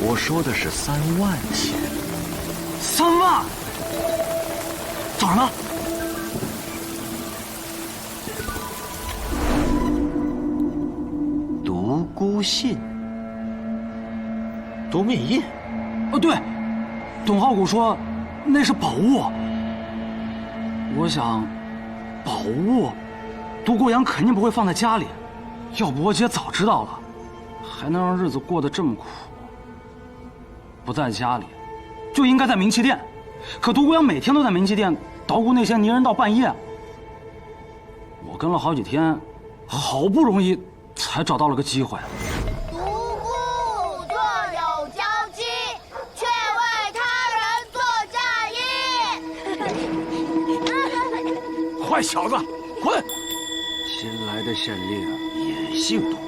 我说的是3万钱。3万？找什么？独孤信。独灭印？哦，对，董浩古说那是宝物。我想，宝物，独孤阳肯定不会放在家里。要不我姐早知道了，还能让日子过得这么苦。不在家里，就应该在冥器殿。可独孤阳每天都在冥器殿捣鼓那些泥人到半夜。我跟了好几天，好不容易才找到了个机会。独孤若有交集，却为他人做嫁衣。坏小子，滚！新来的县令也姓独孤，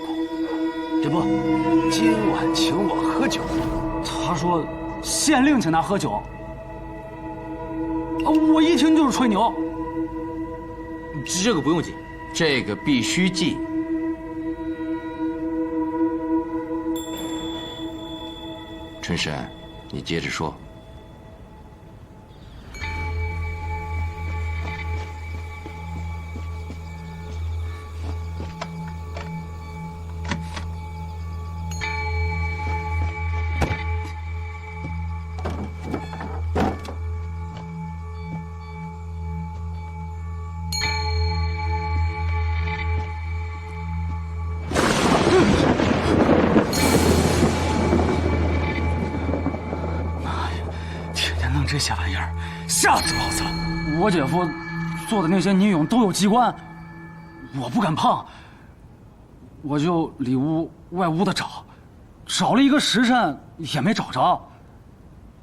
这不，今晚请我喝酒。他说县令请他喝酒。我一听就是吹牛。这个不用记，这个必须记。春山，你接着说。这些玩意儿，吓死老子了！我姐夫做的那些泥俑都有机关，我不敢碰。我就里屋外屋的找，找了一个时辰也没找着。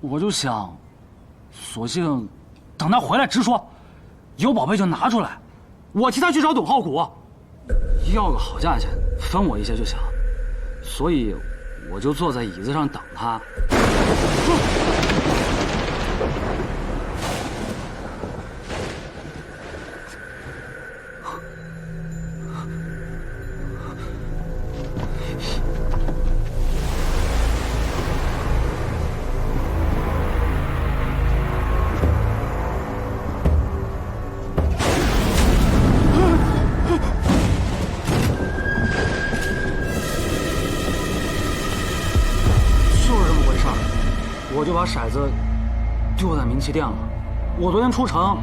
我就想，索性等他回来直说，有宝贝就拿出来，我替他去找董浩谷，要个好价钱，分我一些就行。所以我就坐在椅子上等他。我就把骰子丢在冥器店了。我昨天出城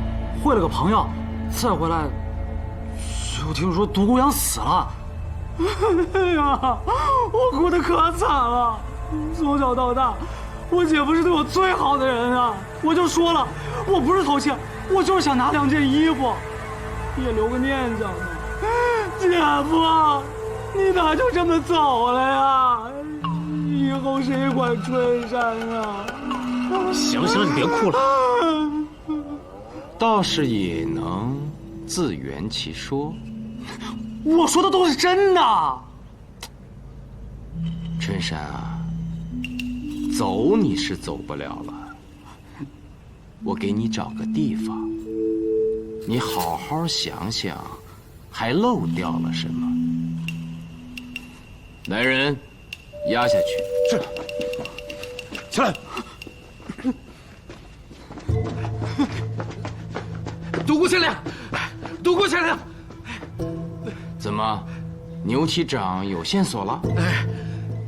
会了个朋友，再回来就听说独孤阳死了。哎呀，我哭得可惨了。从小到大，我姐夫是对我最好的人啊。我就说了，我不是偷窃，我就是想拿2件衣服，也留个念想嘛。姐夫，你咋就这么走了呀？以后谁管春山啊？行行了，你别哭了。倒是也能自圆其说。我说的都是真的。春山啊，走你是走不了了，我给你找个地方，你好好想想，还漏掉了什么？来人，压下去。是。起来。独孤县令，独孤县令，怎么，牛旗长有线索了？哎，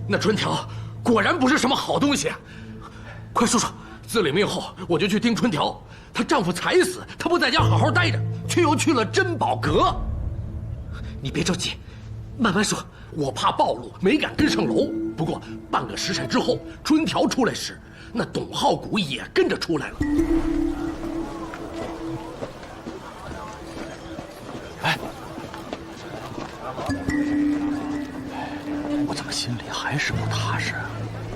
那春条果然不是什么好东西。快说说，自领命后，我就去盯春条，她丈夫才死，她不在家好好待着，却又去了珍宝阁。你别着急，慢慢说。我怕暴露，没敢跟上楼。不过半个时辰之后，春条出来时，那董浩谷也跟着出来了。哎，我怎么心里还是不踏实啊？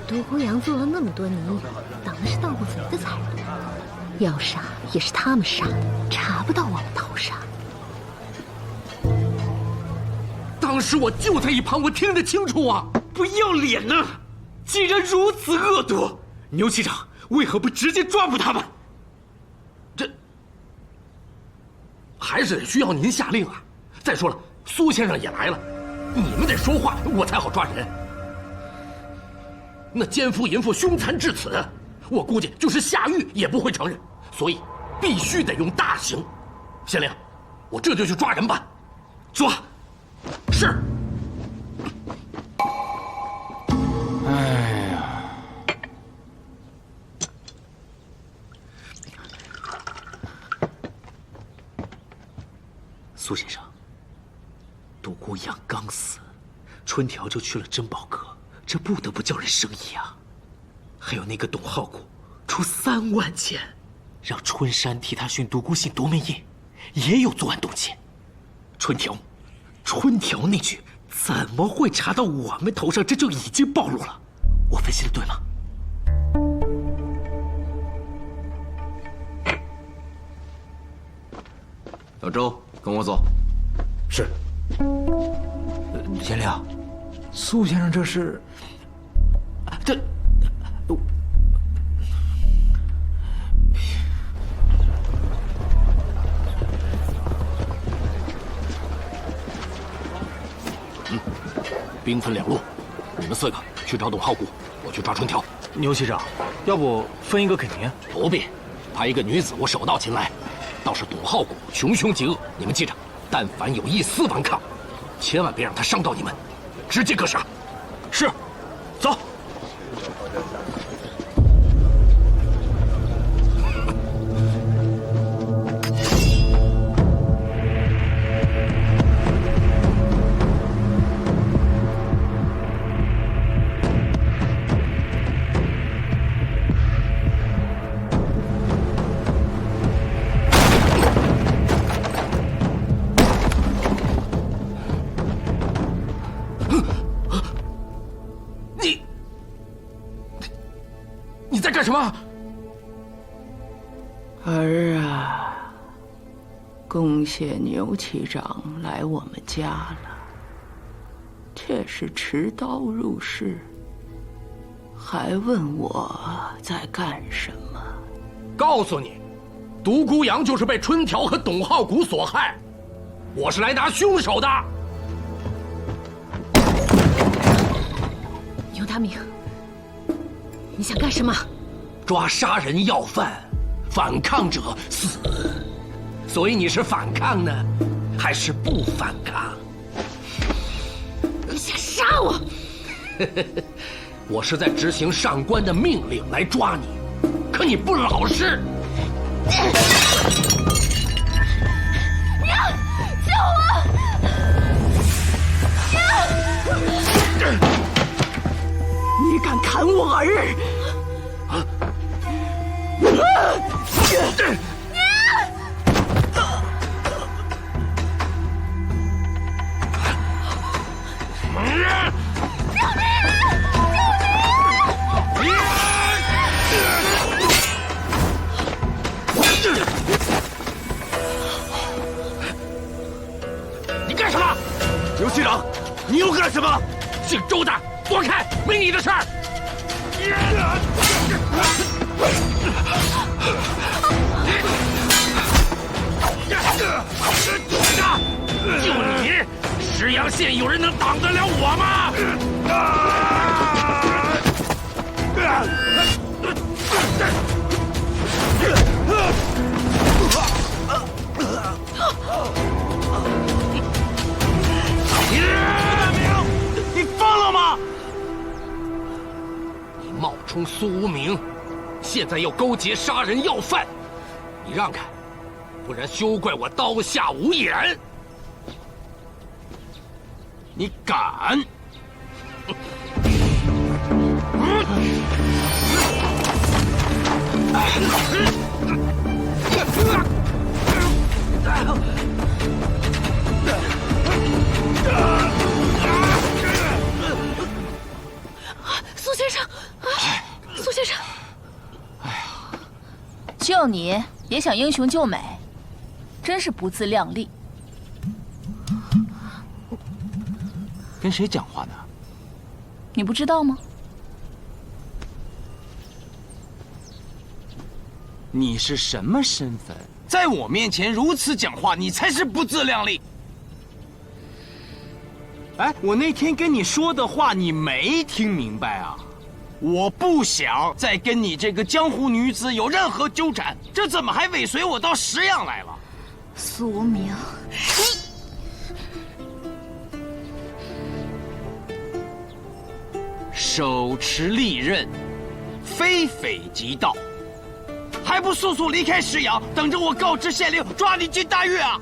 独孤阳做了那么多泥友，挡的是盗墓贼的财路，要杀也是他们杀的，查不到我们头上。当时我就在一旁，我听得清楚啊！不要脸呐！竟然如此恶毒！牛旗长为何不直接抓捕他们？这还是得需要您下令啊！再说了，苏先生也来了，你们得说话，我才好抓人。那奸夫淫妇凶残至此，我估计就是下狱也不会承认，所以必须得用大刑。县令，我这就去抓人办。抓。是。哎呀，苏先生，独孤阳刚死，春条就去了珍宝阁，这不得不叫人生疑啊。还有那个董浩谷，出3万钱，让春山替他寻独孤信夺门印，也有作案动机。春条那句怎么会查到我们头上？这就已经暴露了。我分析的对吗？老周，跟我走。是。县令，苏先生这是……这……兵分2路，你们4个去找董浩谷，我去抓春条。牛旗长，要不分一个给您？不必，派一个女子，我手到擒来。倒是董浩谷穷凶极恶，你们记着，但凡有一丝顽抗，千万别让他伤到你们，直接格杀。是，走。你在干什么？儿啊，恭谢牛骑长来我们家了，却是持刀入室，还问我在干什么。告诉你，独孤阳就是被春条和董浩谷所害，我是来拿凶手的。牛大明，你想干什么？抓杀人要犯，反抗者死。所以你是反抗呢，还是不反抗？你想杀我？我是在执行上官的命令来抓你，可你不老实。娘，救我！娘，你敢砍我儿？你干什么？刘区长，你又干什么？姓周的，躲开，没你的事儿。就你，石阳县有人能挡得了我吗？你疯了吗？你冒充苏无名，现在又勾结杀人要犯，你让开，不然休怪我刀下无眼。你敢！苏先生，苏先生，就你也想英雄救美，真是不自量力。跟谁讲话呢？你不知道吗？你是什么身份？在我面前如此讲话，你才是不自量力！哎，我那天跟你说的话，你没听明白啊？我不想再跟你这个江湖女子有任何纠缠，这怎么还尾随我到石阳来了？苏无名，手持利刃，非匪即盗，还不速速离开石阳，等着我告知县令抓你进大狱啊！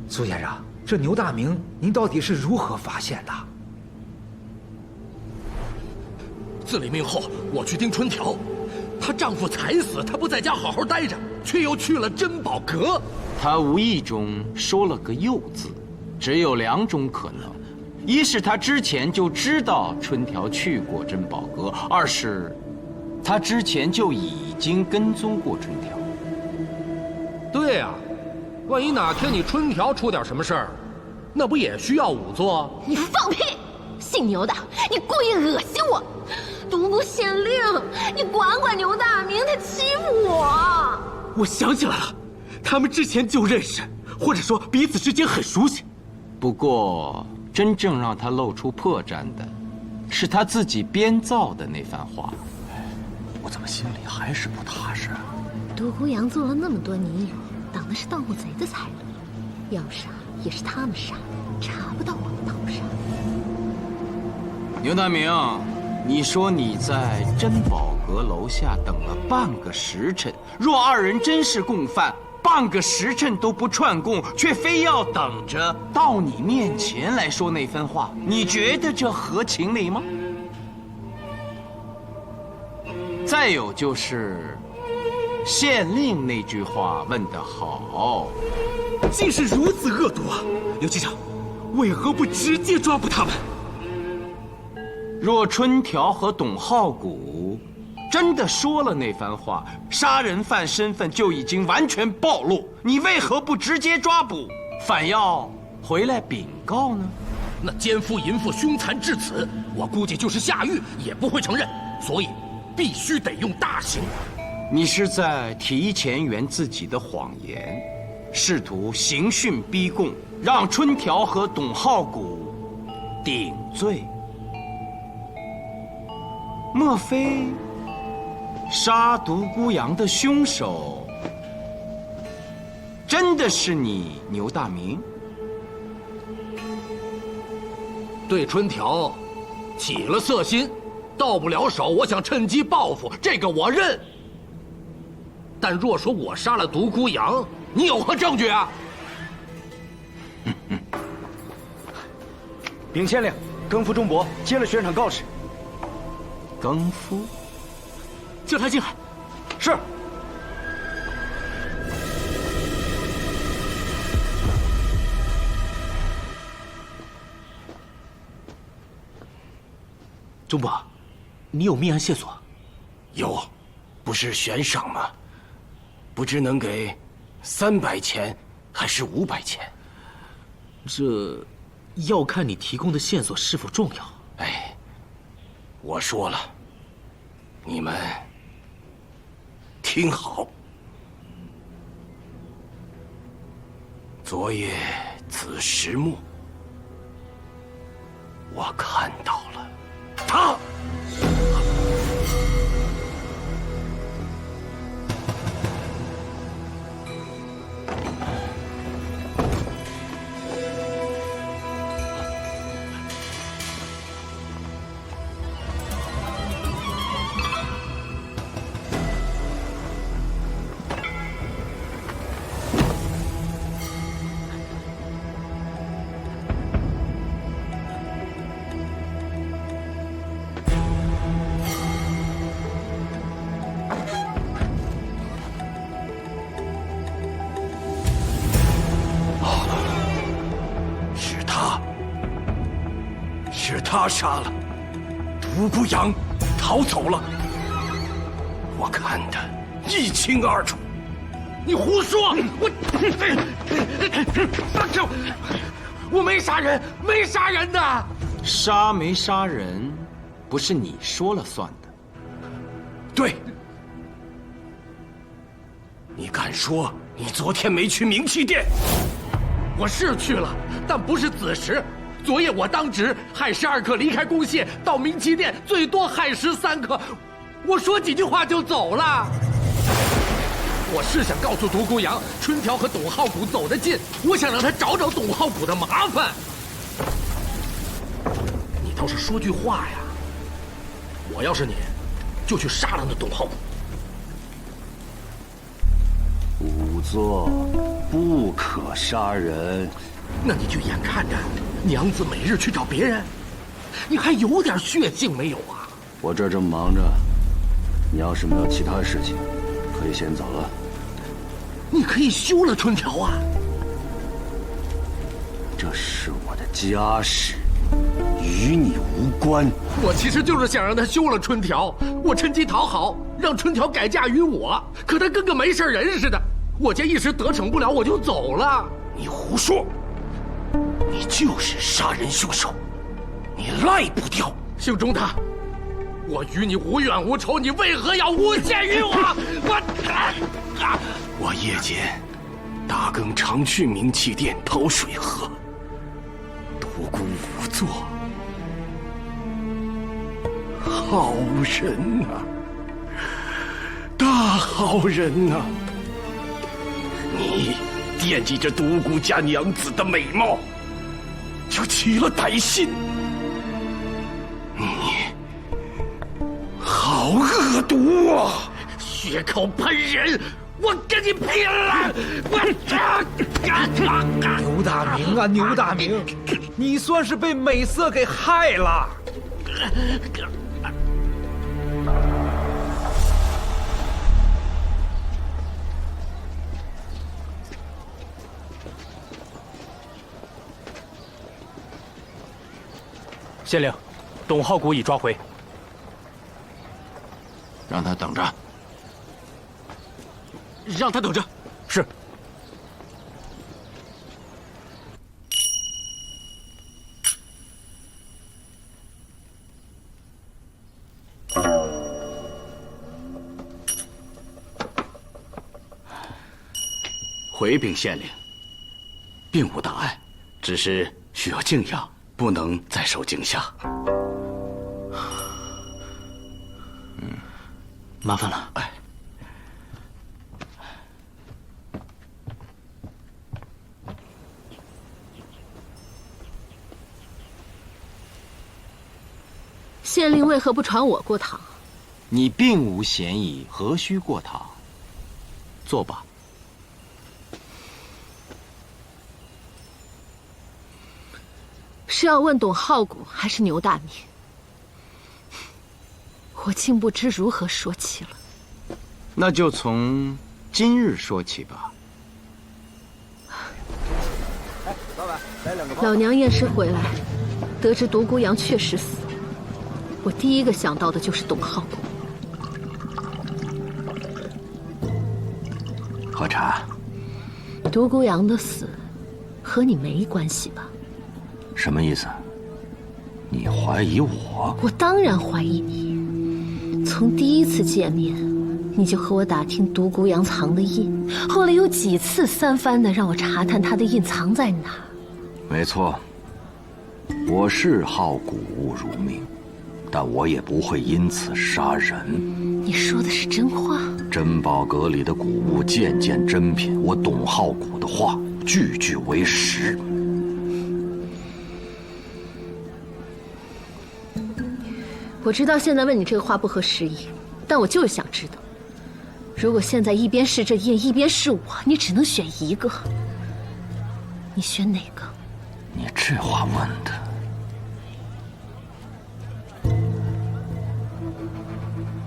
苏先生，这牛大明您到底是如何发现的？自立命后，我去盯春条，她丈夫才死，她不在家好好待着，却又去了珍宝阁。他无意中说了个“又”字，只有两种可能：一是他之前就知道春条去过珍宝阁；二是他之前就已经跟踪过春条。对呀，万一哪天你春条出点什么事儿，那不也需要仵作？你放屁！姓牛的，你故意恶心我！独孤县令，你管管牛大明，他欺负我！我想起来了，他们之前就认识，或者说彼此之间很熟悉。不过，真正让他露出破绽的，是他自己编造的那番话。我怎么心里还是不踏实啊？独孤阳做了那么多女友，挡的是盗墓贼的财路，要杀也是他们杀，查不到我们头上。牛大明，你说你在珍宝阁楼下等了半个时辰，若二人真是共犯，半个时辰都不串供，却非要等着到你面前来说那番话，你觉得这合情理吗？再有就是县令那句话问得好，竟是如此恶毒啊！刘机长，为何不直接抓捕他们？若春条和董浩谷真的说了那番话，杀人犯身份就已经完全暴露，你为何不直接抓捕，反要回来禀告呢？那奸夫淫妇凶残至此，我估计就是下狱也不会承认，所以必须得用大刑。你是在提前圆自己的谎言，试图刑讯逼供，让春条和董浩谷顶罪。莫非杀独孤阳的凶手真的是你，牛大明？对春条起了色心，到不了手，我想趁机报复，这个我认。但若说我杀了独孤阳，你有何证据啊？禀县令，更夫钟伯接了悬赏告示。更夫，叫他进来。是。钟伯，你有命案线索？有，不是悬赏吗？不知能给300钱还是500钱？这要看你提供的线索是否重要。哎，我说了，你们听好。昨夜子时末，我看到了他。他杀了独孤阳，逃走了。我看得一清二楚。你胡说！放手！我没杀人，没杀人的。杀没杀人，不是你说了算的。对。你敢说你昨天没去冥器殿？我是去了，但不是子时。昨夜我当值亥时2刻离开宫廨，到冥器殿最多亥时3刻，我说几句话就走了。我是想告诉独孤阳，春条和董浩谷走得近，我想让他找找董浩谷的麻烦。你倒是说句话呀！我要是你，就去杀了那董浩谷。仵作不可杀人。那你就眼看着娘子每日去找别人，你还有点血性没有啊？我这正忙着，你要是没有其他事情，可以先走了。你可以休了春条啊。这是我的家事，与你无关。我其实就是想让他休了春条，我趁机讨好，让春条改嫁于我。可他跟个没事人似的，我见一时得逞不了，我就走了。你胡说！你就是杀人凶手，你赖不掉。姓钟的，我与你无怨无仇，你为何要诬陷于我？我夜间大更常去冥器殿讨水喝，独孤仵作，好人啊，大好人呐！你惦记着独孤家娘子的美貌，就起了歹心。你好恶毒啊！血口喷人，我跟你拼了！牛大明啊，牛大明，你算是被美色给害了。县令，董浩谷已抓回。让他等着。让他等着。是。回禀县令，并无大碍，只是需要静养，不能再受惊吓。麻烦了。哎，县令为何不传我过堂？你并无嫌疑，何须过堂？坐吧。是要问董浩谷还是牛大明？我竟不知如何说起了。那就从今日说起吧。老娘验尸回来，得知独孤阳确实死了，我第一个想到的就是董浩谷。喝茶。独孤阳的死和你没关系吧？什么意思？你怀疑我？我当然怀疑你。从第一次见面，你就和我打听独孤阳藏的印，后来有几次三番的让我查探他的印藏在哪。没错，我是好古物如命，但我也不会因此杀人。你说的是真话？珍宝阁里的古物件件珍品，我董浩古的话句句为实。我知道现在问你这个话不合时宜，但我就是想知道，如果现在一边是这印，一边是我，你只能选一个，你选哪个？你这话问的，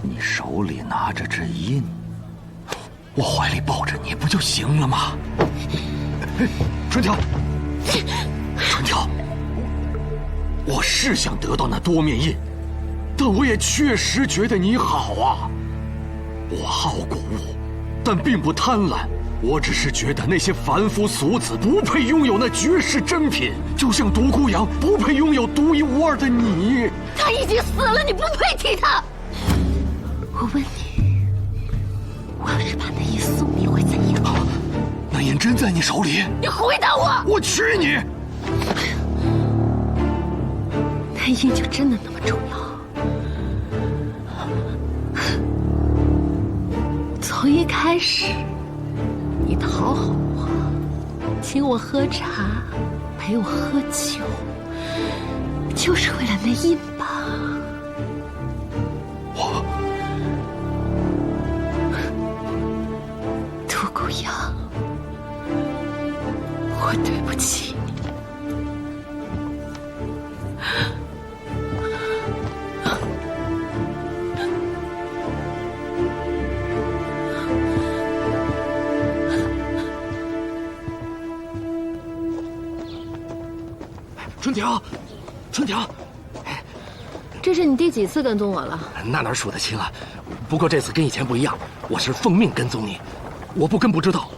你手里拿着这印，我怀里抱着你不就行了吗？春条，春条，我是想得到那多面印。但我也确实觉得你好啊！我好古物，但并不贪婪。我只是觉得那些凡夫俗子不配拥有那绝世珍品，就像独孤阳不配拥有独一无二的你。他已经死了，你不配提他。我问你，我要是把那印送你，会怎样？那印真在你手里？你回答我！我娶你！那印就真的那么重要？从一开始，你讨好我，请我喝茶，陪我喝酒，就是为了那印吧？独孤阳，我对不起你。春条，春条，这是你第几次跟踪我了？那哪数得清啊？不过这次跟以前不一样，我是奉命跟踪你，我不跟不知道。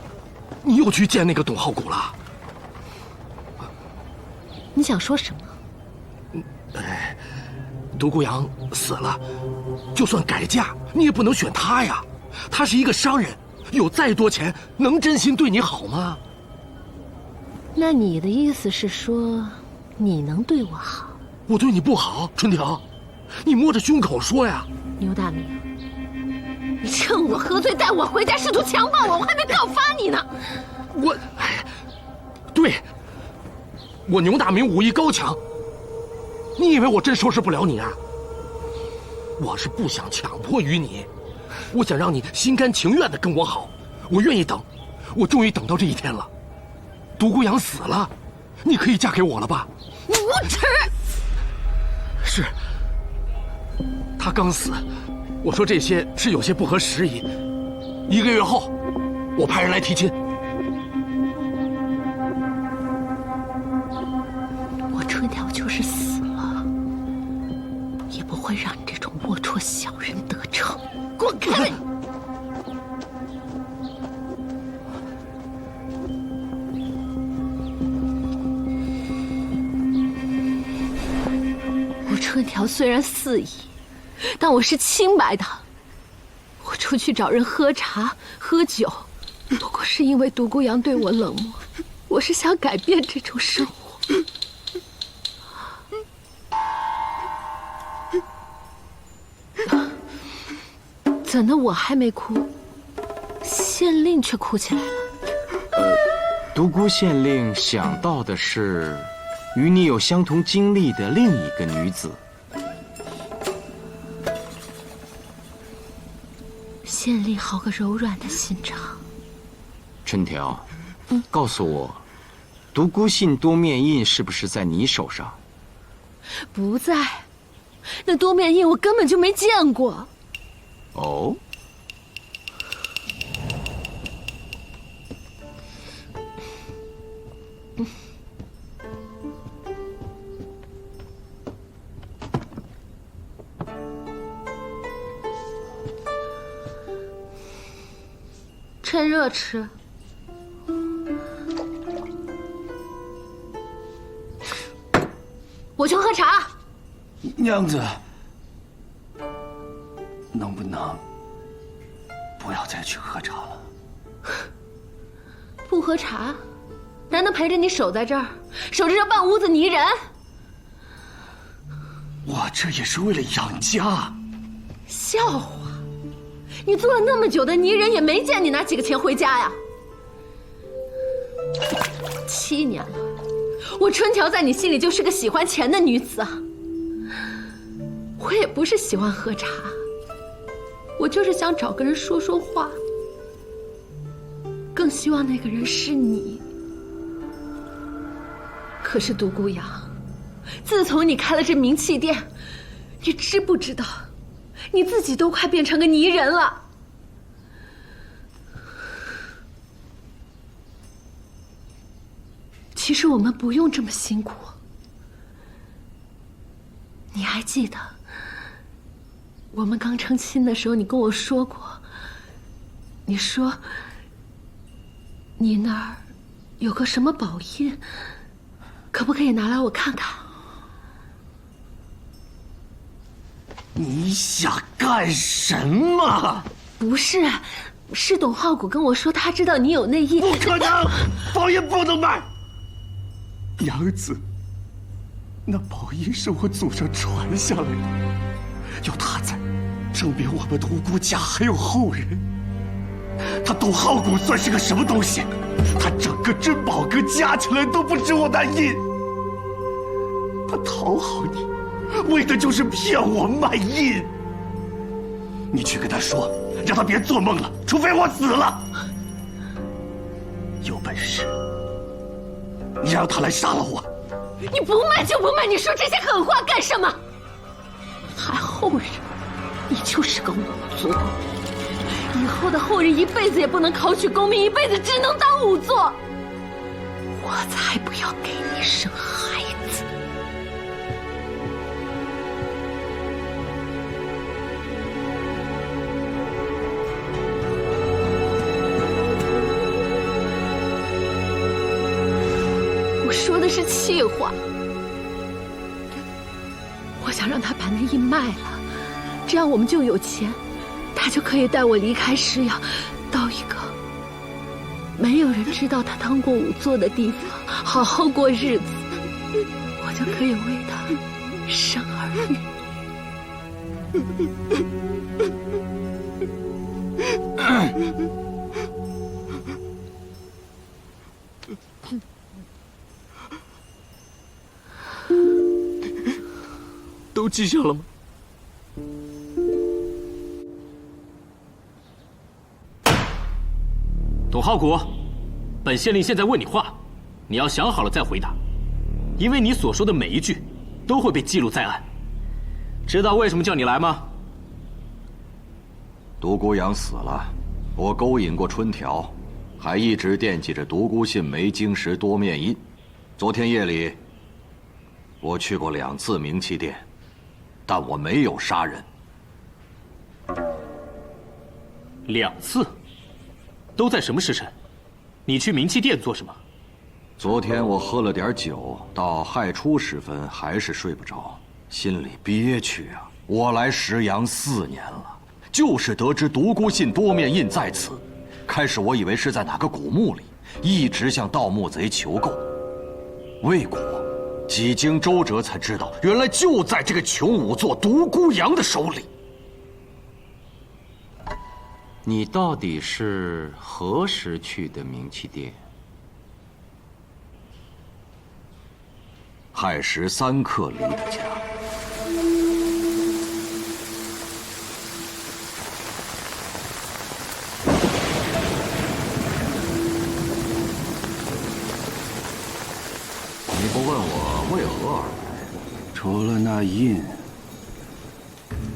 你又去见那个董浩谷了？你想说什么？独孤阳死了，就算改嫁，你也不能选他呀。他是一个商人，有再多钱，能真心对你好吗？那你的意思是说？你能对我好？我对你不好，春条，你摸着胸口说呀。牛大明，你趁我喝醉带我回家，试图强暴我，我还没告发你呢。对，我牛大明武艺高强，你以为我真收拾不了你啊？我是不想强迫于你，我想让你心甘情愿地跟我好，我愿意等，我终于等到这一天了。独孤阳死了，你可以嫁给我了吧？你无耻！是，他刚死，我说这些是有些不合时宜。1个月后，我派人来提亲。我春条就是死了，也不会让你这种龌龊小人得逞。滚开！我春条虽然肆意，但我是清白的。我出去找人喝茶喝酒，不过是因为独孤阳对我冷漠。我是想改变这种生活。怎的我还没哭，县令却哭起来了？独孤县令想到的是，与你有相同经历的另一个女子。县令好个柔软的心肠。春条，告诉我，独孤信多面印是不是在你手上？不在，那多面印我根本就没见过。哦。趁热吃。我去喝茶。娘子，能不能不要再去喝茶了？不喝茶，难道陪着你守在这儿，守着这半屋子泥人？我这也是为了养家。笑话！你做了那么久的泥人，也没见你拿几个钱回家呀。7年了，我春条在你心里就是个喜欢钱的女子啊。我也不是喜欢喝茶，我就是想找个人说说话，更希望那个人是你。可是独孤阳，自从你开了这名气店，你知不知道，你自己都快变成个泥人了。其实我们不用这么辛苦。你还记得我们刚成亲的时候，你跟我说过，你说你那儿有个什么宝印，可不可以拿来我看看？你想干什么？不是，是董浩谷跟我说，他知道你有内应。不可能，宝印不能卖。娘子，那宝印是我祖上传下来的，有它在，证明我们独孤家还有后人。他董浩谷算是个什么东西？他整个珍宝阁加起来都不值我那印。他讨好你，为的就是骗我卖印。你去跟他说，让他别做梦了，除非我死了。有本事，你让他来杀了我。你不卖就不卖，你说这些狠话干什么？还后人，你就是个仵作。以后的后人一辈子也不能考取功名，一辈子只能当仵作。我才不要给你生孩子。我说的是气话。我想让他把那印卖了，这样我们就有钱，他就可以带我离开石窑，到一个没有人知道他当过仵作的地方，好好过日子。我就可以为他生儿育。都记下了吗？董浩古，本县令现在问你话，你要想好了再回答，因为你所说的每一句都会被记录在案。知道为什么叫你来吗？独孤阳死了，我勾引过春条，还一直惦记着独孤信梅晶石多面印。昨天夜里，我去过2次冥器殿，但我没有杀人。2次？都在什么时辰？你去冥器殿做什么？昨天我喝了点酒，到亥初时分还是睡不着，心里憋屈啊！我来石阳4年了，就是得知独孤信多面印在此。开始我以为是在哪个古墓里，一直向盗墓贼求购，未果，几经周折才知道，原来就在这个穷仵作独孤阳的手里。你到底是何时去的冥器殿？亥时3刻离的家。你不问我为何而来？除了那印，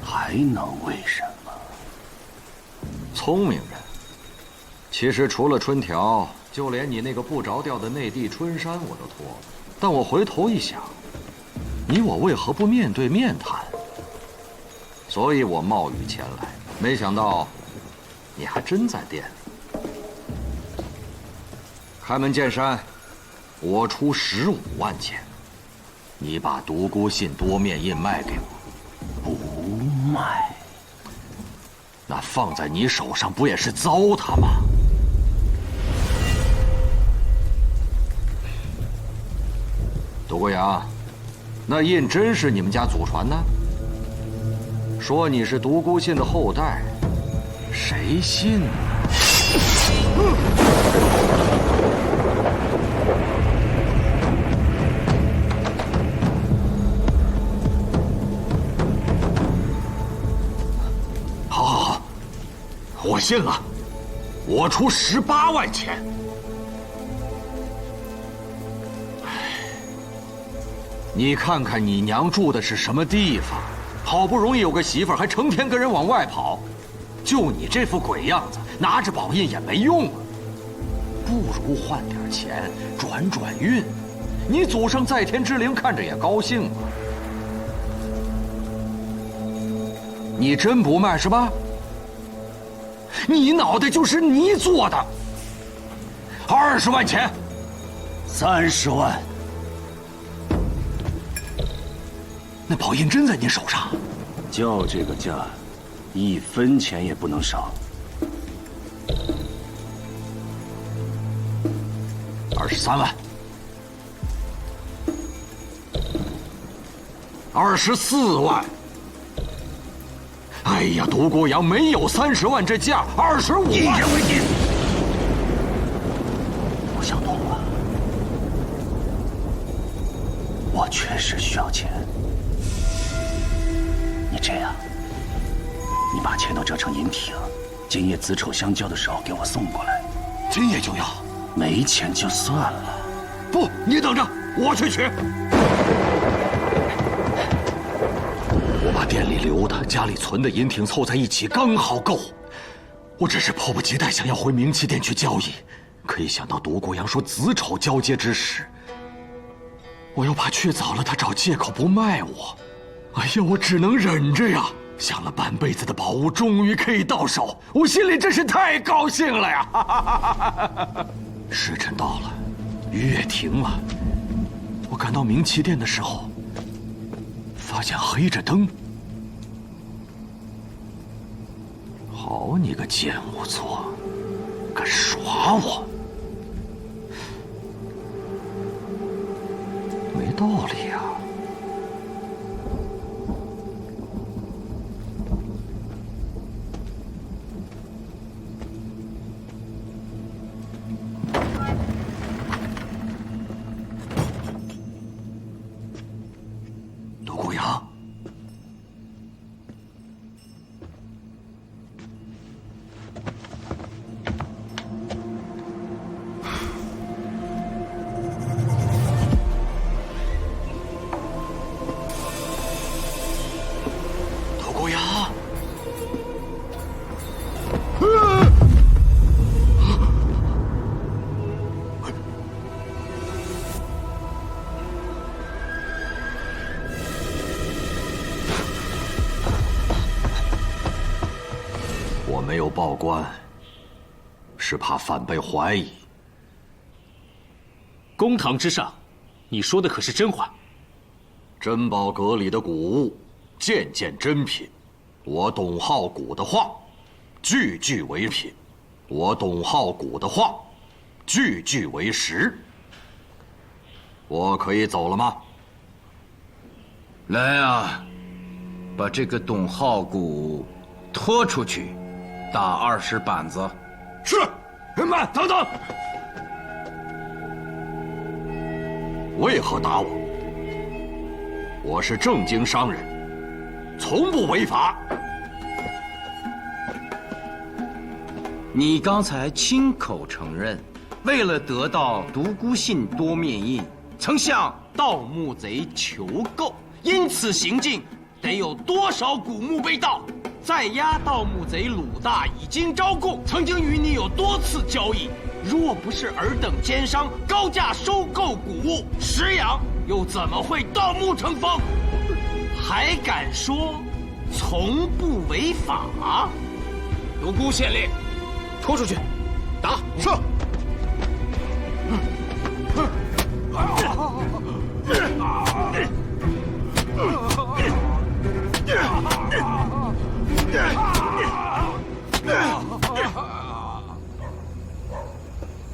还能为什么？聪明人，其实除了春条，就连你那个不着调的内弟春山我都脱了。但我回头一想，你我为何不面对面谈？所以我冒雨前来，没想到你还真在店里。开门见山，我出15万钱，你把独孤信多面印卖给我。不卖。那放在你手上不也是糟蹋吗？独孤阳，那印真是你们家祖传的？说你是独孤信的后代，谁信呢？好，好，好，我信了，我出18万钱。你看看你娘住的是什么地方，好不容易有个媳妇儿，还成天跟人往外跑，就你这副鬼样子，拿着宝印也没用啊。不如换点钱转转运，你祖上在天之灵看着也高兴啊。你真不卖是吧？你脑袋就是泥做的。20万钱，30万。那宝印真在你手上？叫这个价，1分钱也不能少。23万。24万。哎呀，独孤阳没有30万这价，25万。一言为定。我想通了，我确实需要钱。你这样，你把钱都折成银挺，今夜子丑相交的时候给我送过来。今夜就要？没钱就算了。不，你等着，我去取。我把店里留的、家里存的银挺凑在一起，刚好够。我只是迫不及待想要回冥器店去交易，可一想到独孤阳说子丑交接之时，我又怕去早了他找借口不卖我。哎呀，我只能忍着呀！想了半辈子的宝物终于可以到手，我心里真是太高兴了呀！时辰到了，雨也停了。我赶到冥器店的时候，发现黑着灯。好你个奸仵作，敢耍我！没道理呀！姑阳。我没有报官，是怕反被怀疑。公堂之上，你说的可是真话？珍宝阁里的古物，件件珍品。我董浩古的话，句句为品；我董浩古的话，句句为实。我可以走了吗？来啊，把这个董浩古拖出去，打20板子。是。人们等等。为何打我？我是正经商人，从不违法。你刚才亲口承认，为了得到独孤信多面印，曾向盗墓贼求购，因此行径得有多少古墓被盗？在押盗墓贼鲁大已经招供，曾经与你有多次交易。若不是尔等奸商高价收购古物，石阳又怎么会盗墓成风？还敢说从不违法？独孤县令，拖出去，打！是。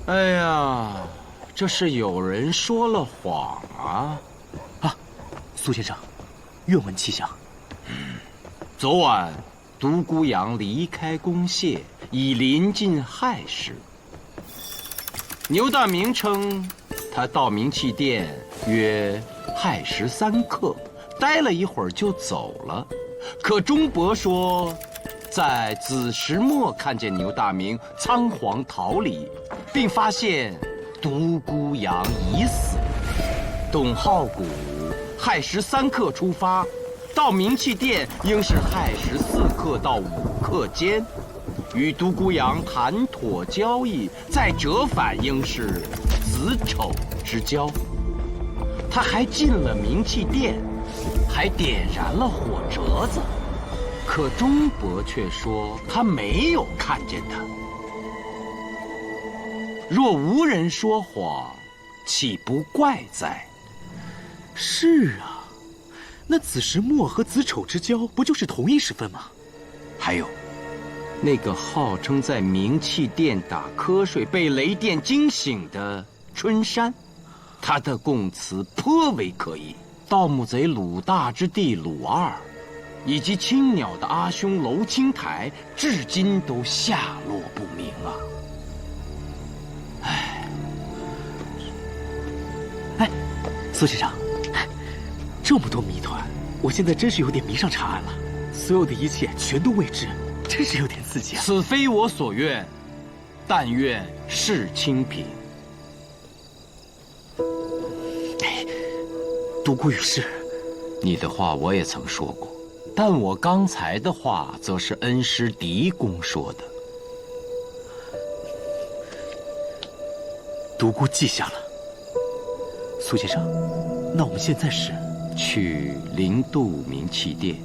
哎呀，这是有人说了谎啊！啊，苏先生，愿闻其详。昨晚独孤阳离开宫廨，已临近亥时。牛大明称他到明器殿约亥时3刻，待了一会儿就走了。可钟伯说，在子时末看见牛大明仓皇逃离，并发现独孤阳已死。董浩古亥时3刻出发，到明器殿应是亥时4刻到5刻间，与独孤阳谈妥交易，再折返应是子丑之交。他还进了明器殿，还点燃了火折子，可钟伯却说他没有看见他。若无人说谎，岂不怪哉？是啊，那子时末和子丑之交不就是同一时分吗？还有，那个号称在明器殿打瞌睡被雷电惊醒的春山，他的供词颇为可疑。盗墓贼鲁大之弟鲁二，以及青鸟的阿兄娄青台，至今都下落不明啊！哎，苏先生，这么多谜团，我现在真是有点迷上查案了。所有的一切全都未知，真是有点刺激啊！此非我所愿，但愿事清平。独孤与世，你的话我也曾说过，但我刚才的话则是恩师狄公说的。独孤记下了。苏先生，那我们现在是去灵渡明器殿。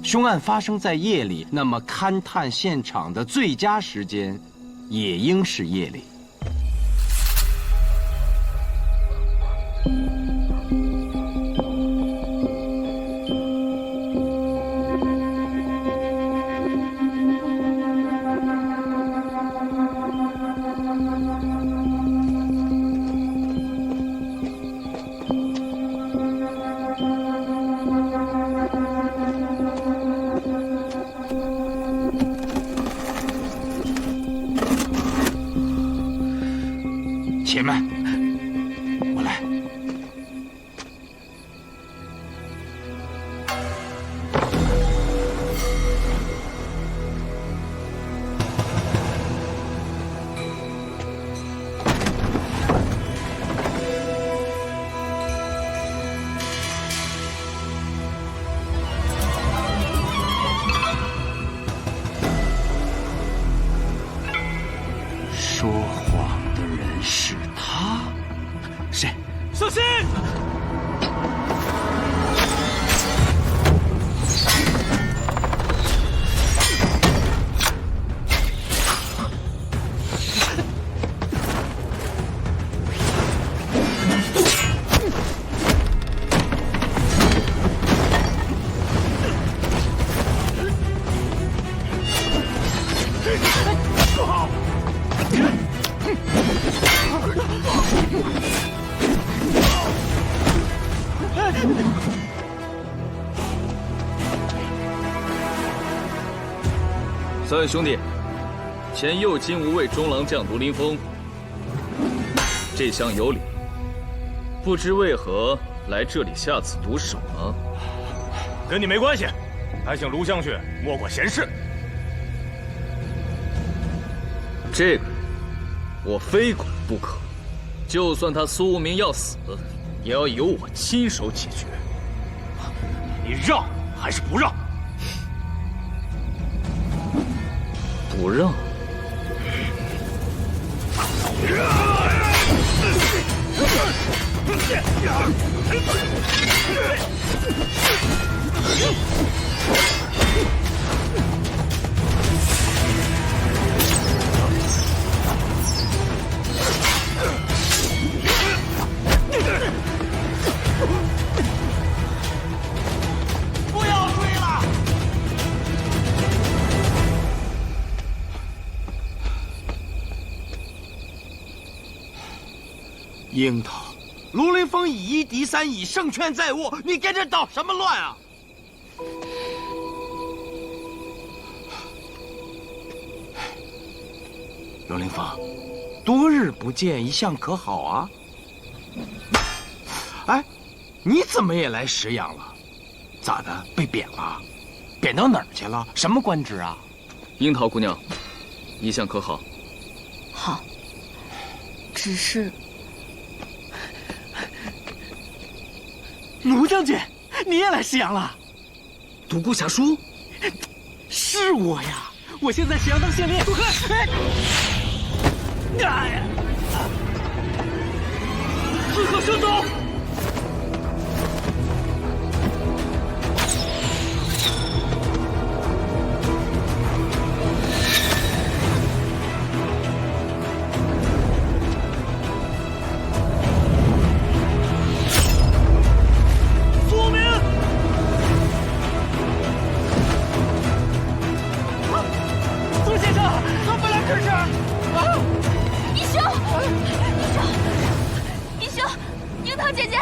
凶案发生在夜里，那么勘探现场的最佳时间也应是夜里。且慢，我来。三位兄弟，前右金吾卫中郎将卢林峰，这厢有礼，不知为何来这里下此毒手呢？跟你没关系，还请卢将军莫管闲事。这个我非管不可，就算他苏无名要死，也要由我亲手解决。你让还是不让？不让。不要追了！樱桃，卢林峰以1敌3，以胜券在握，你跟着捣什么乱啊？卢林峰，多日不见，一向可好啊？哎，你怎么也来石阳了？咋的？被贬了？贬到哪儿去了？什么官职啊？樱桃姑娘，一向可好？好，只是卢将军，你也来石阳了？独孤侠书，是我呀！我现在石阳当县令。哎呀！刺客升走！苏明，苏先生，怎么了这是？啊！一休，一休，樱桃姐姐。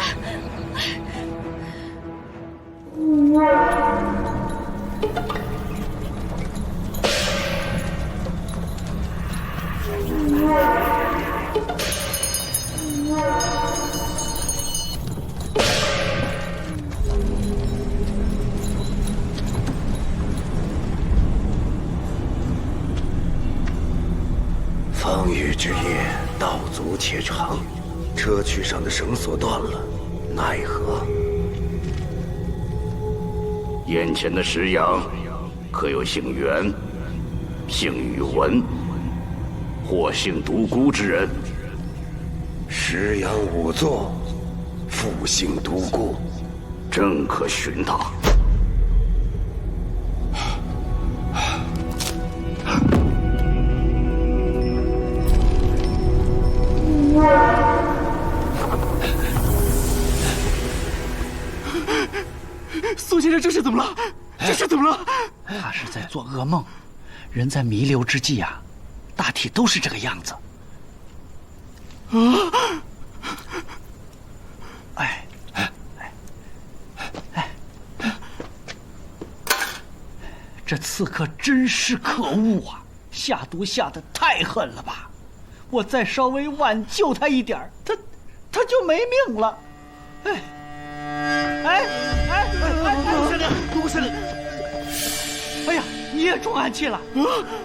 风雨之夜，道阻且长，车躯上的绳索断了，奈何？眼前的石阳，可有姓袁、姓宇文，或姓独孤之人？石阳仵作，复姓独孤，正可寻他。苏先生，这是怎么了？这是怎么了？他是在做噩梦。人在弥留之际啊，大体都是这个样子。啊！这刺客真是可恶啊！下毒下得太狠了吧！我再稍微挽救他一点，他就没命了。县令，独孤县令！哎呀，你也中暗器了？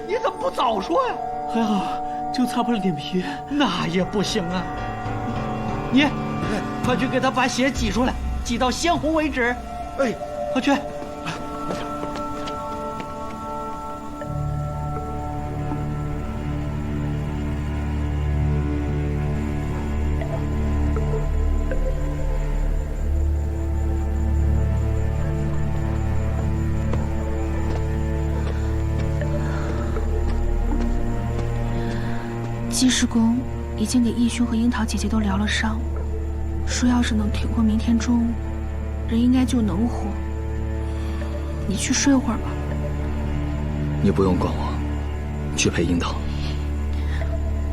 你怎么不早说呀？还好，就擦破了脸皮。那也不行啊！你快去给他把血挤出来，挤到鲜红为止。哎，快去！济世公已经给义兄和樱桃姐姐都疗了伤，说要是能挺过明天中午，人应该就能活。你去睡会儿吧。你不用管我，去陪樱桃。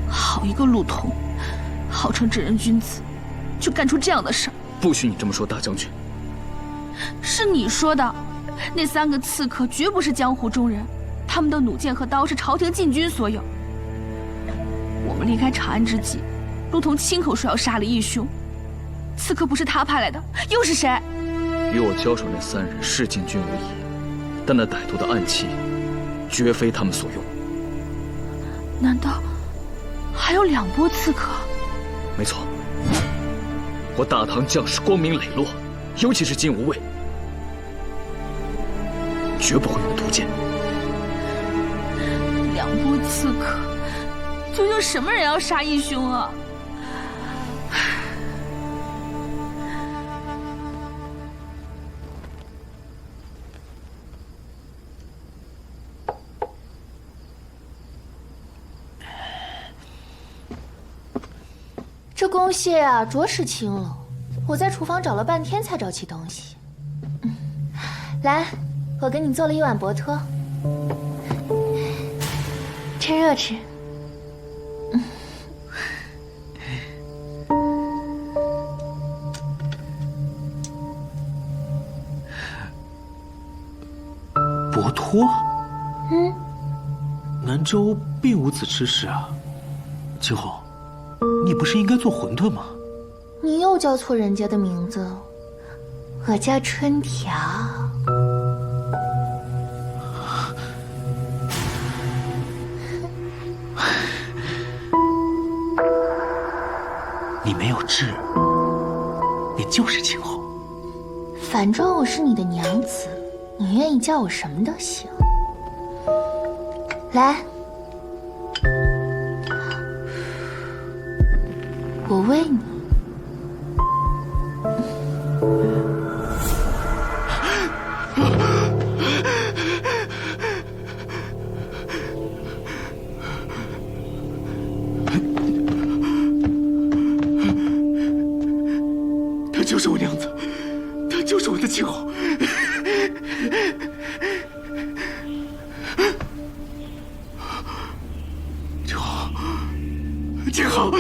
好一个陆童，号称正人君子，就干出这样的事儿。不许你这么说，大将军。是你说的，那3个刺客绝不是江湖中人，他们的弩箭和刀是朝廷禁军所有。我们离开长安之际，陆通亲口说要杀了义兄。刺客不是他派来的，又是谁？与我交手那3人是禁军无疑，但那歹毒的暗器，绝非他们所用。难道还有2波刺客？没错，我大唐将士光明磊落，尤其是金吾卫，绝不会用毒箭。 2波刺客，究竟什么人要杀义兄啊？这弓械啊，着实轻了。我在厨房找了半天才找齐东西。来，我给你做了一碗薄托，趁热吃。薄托？嗯，南州并无此吃食啊。青红，你不是应该做馄饨吗？你又叫错人家的名字，我叫春条。你没有痣，你就是青红。反正我是你的娘子，你愿意叫我什么都行。来，我喂你。她就是我娘子，她就是我的青红。青红，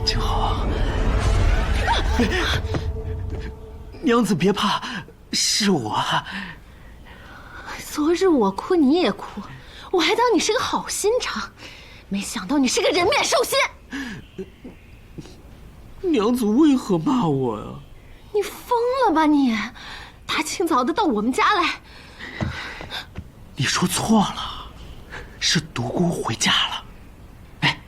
青红。 娘子别怕，是我。昨日我哭你也哭，我还当你是个好心肠，没想到你是个人面兽心。娘子为何骂我呀？你疯了吧你！大清早的到我们家来。你说错了，是独孤回家了。哎，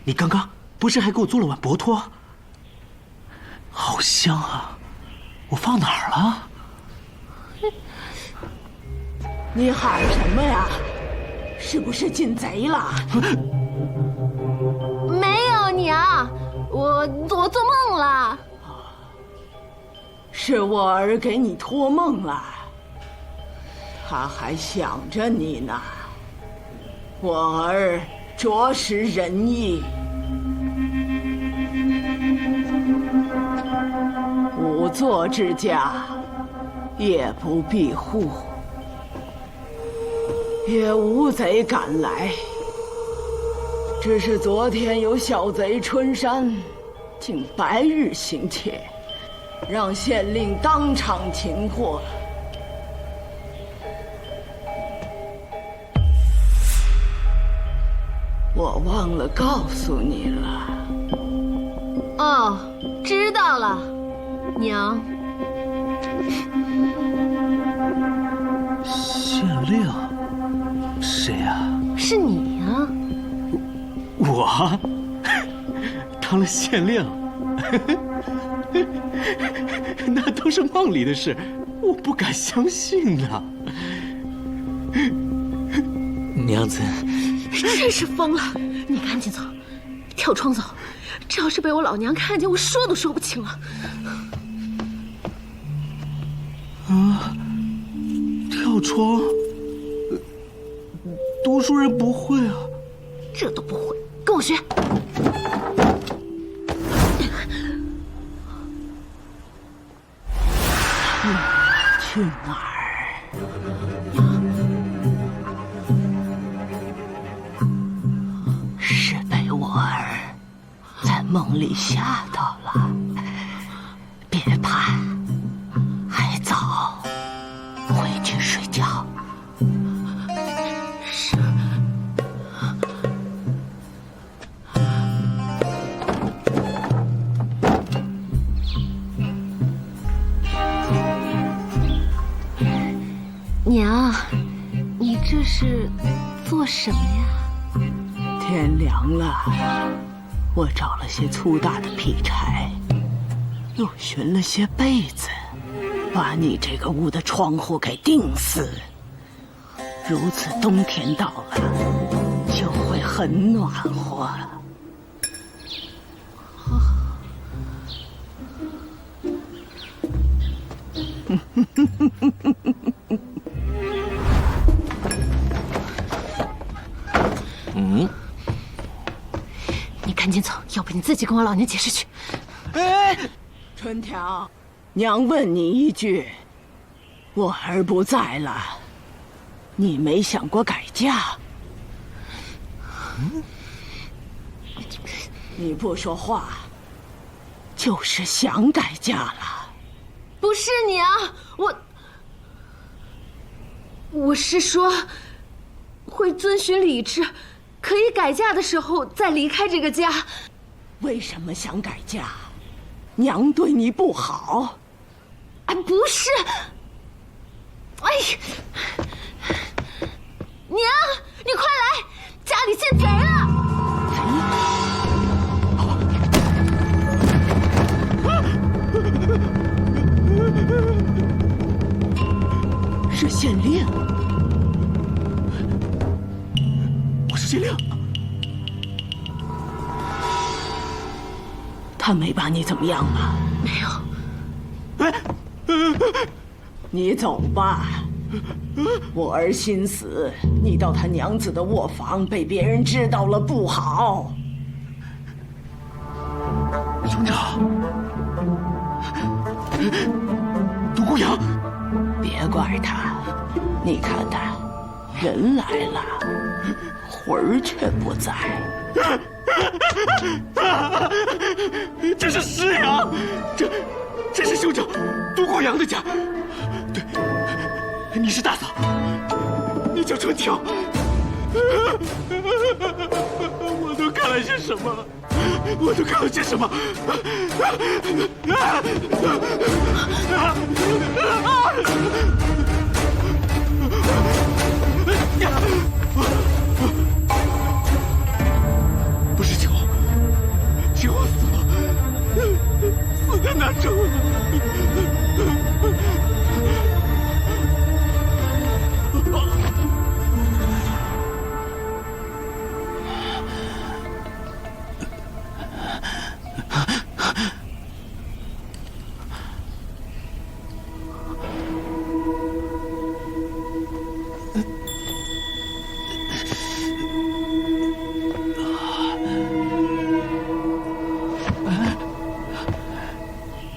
你刚刚不是还给我做了碗薄托？好香啊！ 我放哪儿了？你喊什么呀？是不是进贼了？没有娘，我做梦了。是我儿给你托梦了，他还想着你呢。我儿着实仁义。 仵作之家，夜不闭户，也无贼敢来。只是昨天有小贼春山，竟白日行窃，让县令当场擒获了。我忘了告诉你了。哦，知道了。 娘，县令，谁呀？是你呀！我当了县令，那都是梦里的事，我不敢相信呐。娘子，真是疯了！你赶紧走，跳窗走。这要是被我老娘看见，我说都说不清了。 啊！跳窗，读书人不会啊，这都不会，跟我学。梦里吓到了，别怕，还早，回去睡觉。是。娘，你这是做什么呀？天凉了，我找了些粗大的劈柴，又寻了些被子，把你这个屋的窗户给钉死。如此冬天到了，就会很暖和。你赶紧走，要不你自己跟我老娘解释去。哎，春条，娘问你一句，我儿不在了，你没想过改嫁？你不说话，就是想改嫁了。不是娘，我是说，会遵循礼制。可以改嫁的时候再离开这个家。为什么想改嫁？娘对你不好？哎，不是。哎，娘，你快来，家里进贼了！是县令。县令，他没把你怎么样吧？没有。哎，你走吧。我儿心死，你到他娘子的卧房被别人知道了不好。兄长，独孤阳，别怪他，你看他，人来了。魂儿却不在，这是师阳，这是兄长独孤阳的家。对，你是大嫂，你叫春条。我都干了些什么？我都干了些什么？不是秦红，秦红死了，死在南州了。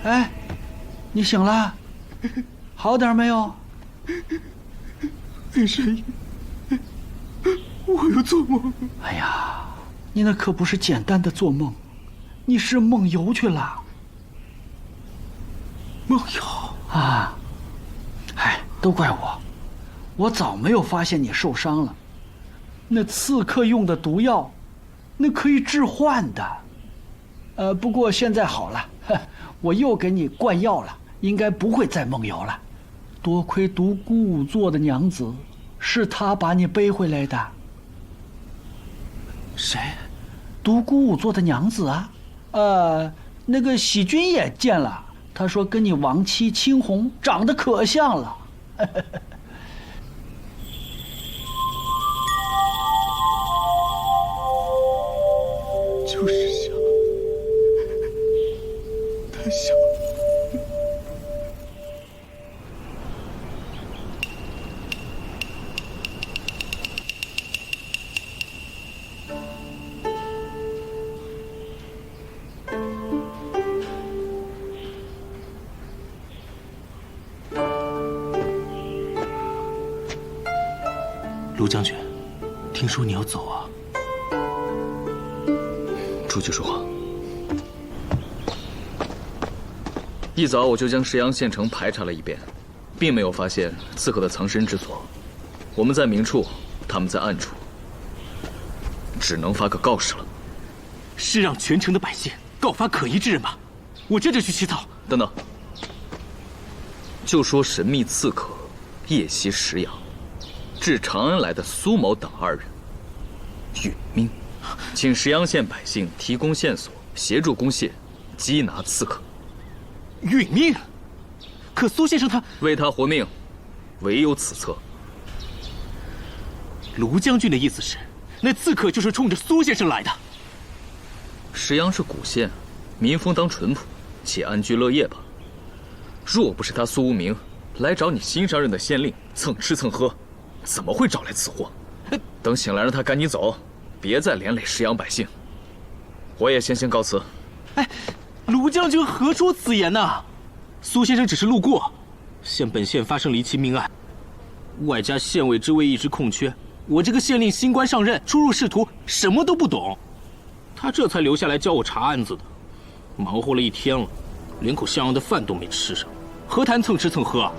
哎，你醒了？好点没有？没声音，我又做梦。哎呀，你那可不是简单的做梦，你是梦游去了。梦游啊！哎，都怪我早没有发现你受伤了。那刺客用的毒药，那可以致幻的。不过现在好了。我又给你灌药了，应该不会再梦游了。多亏独孤五座的娘子，是她把你背回来的。谁？独孤五座的娘子啊。那个喜君也见了，他说跟你亡妻青红长得可像了。就是像。太像了。卢将军，听说你要走啊？出去说话。一早我就将石阳县城排查了一遍，并没有发现刺客的藏身之所。我们在明处，他们在暗处，只能发个告示了。是让全城的百姓告发可疑之人吗？我这就去起草。等等，就说神秘刺客夜袭石阳，至长安来的苏某等2人，殒命，请石阳县百姓提供线索，协助攻陷，缉拿刺客。殒命？可苏先生他为他活命，唯有此策。卢将军的意思是，那刺客就是冲着苏先生来的。石阳是古县，民风当淳朴，且安居乐业吧。若不是他苏无名来找你新上任的县令蹭吃蹭喝，怎么会找来此祸？等醒来让他赶紧走，别再连累石阳百姓。我也先行告辞。哎，卢将军何出此言呢？苏先生只是路过，本县发生离奇命案，外加县委之位一直空缺，我这个县令新官上任，初入仕途，什么都不懂，他这才留下来教我查案子的。忙活了一天了，连口像样的饭都没吃上，何谈蹭吃蹭喝啊？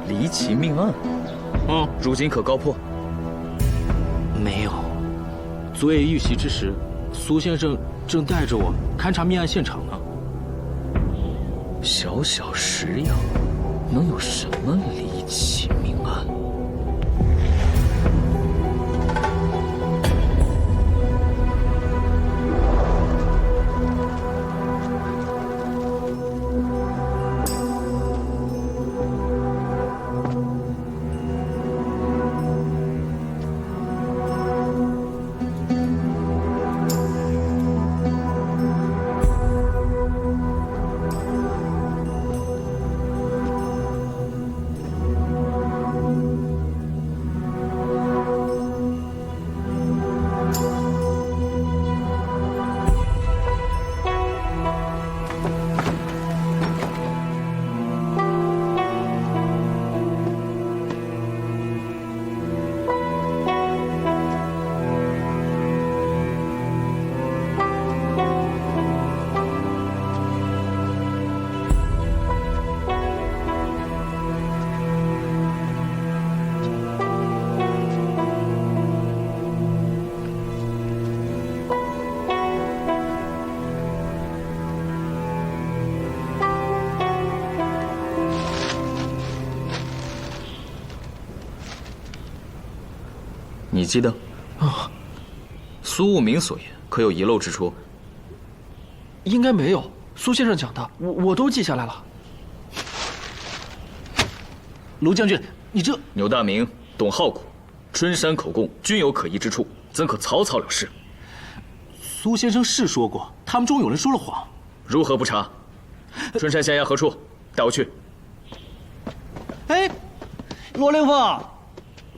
离奇命案，如今可告破？没有。昨夜遇袭之时，苏先生正带着我勘察命案现场呢。小小石阳，能有什么离奇命案？你记得？苏无名所言可有遗漏之处？应该没有，苏先生讲的我都记下来了。卢将军，你这……牛大明、董浩古、春山口供均有可疑之处，怎可草草了事？苏先生是说过，他们中有人说了谎。如何不查？春山县衙何处？带我去。哎，罗凌风，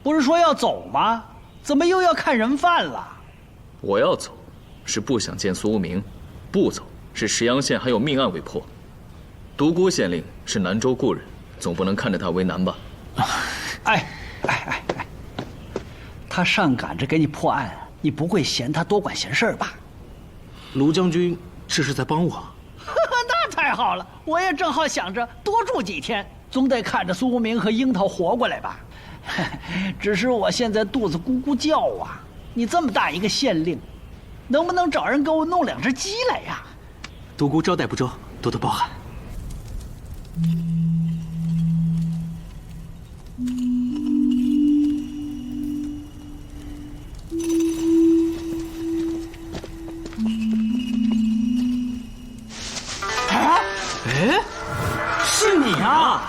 不是说要走吗？怎么又要看人犯了？我要走，是不想见苏无名；不走，是石阳县还有命案未破。独孤县令是南州故人，总不能看着他为难吧？哎，他上赶着给你破案，你不会嫌他多管闲事吧？卢将军这是在帮我。那太好了，我也正好想着多住几天，总得看着苏无名和樱桃活过来吧。只是我现在肚子咕咕叫啊！你这么大一个县令，能不能找人给我弄2只鸡来呀？独孤招待不周，多多包涵。哎，是你啊！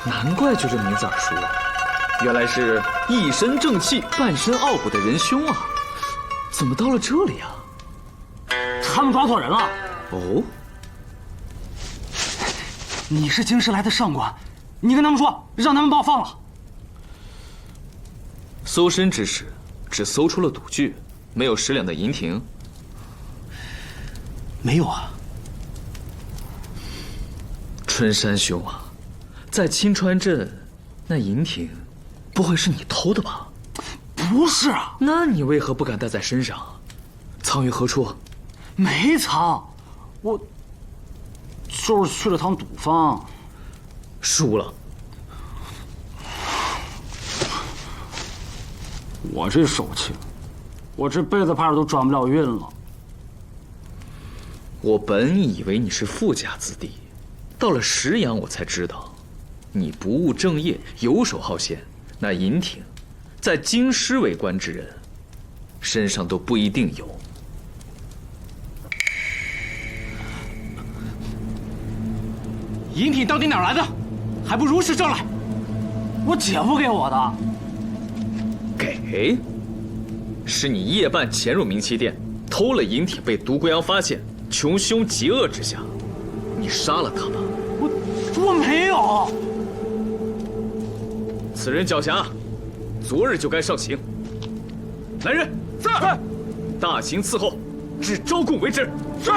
难怪就这名字耳熟啊，原来是一身正气、半身傲骨的仁兄啊！怎么到了这里啊？他们抓错人了。哦，你是京师来的上官，你跟他们说，让他们把我放了。搜身之时，只搜出了赌具，没有10两的银亭。没有啊。春山兄啊，在青川镇，那银亭，不会是你偷的吧？不是啊。那你为何不敢带在身上？藏于何处？没藏，就是去了趟赌坊，输了。我这手气，我这辈子怕是都转不了运了。我本以为你是富家子弟，到了石阳我才知道，你不务正业，游手好闲。那尹挺，在京师为官之人，身上都不一定有。银挺到底哪儿来的？还不如实招来！我姐夫给我的。给？是你夜半潜入明七殿，偷了银挺，被独孤阳发现，穷凶极恶之下，你杀了他吧？我没有。此人狡黠，昨日就该上刑。来人，是。大刑伺候，至招供为止。是。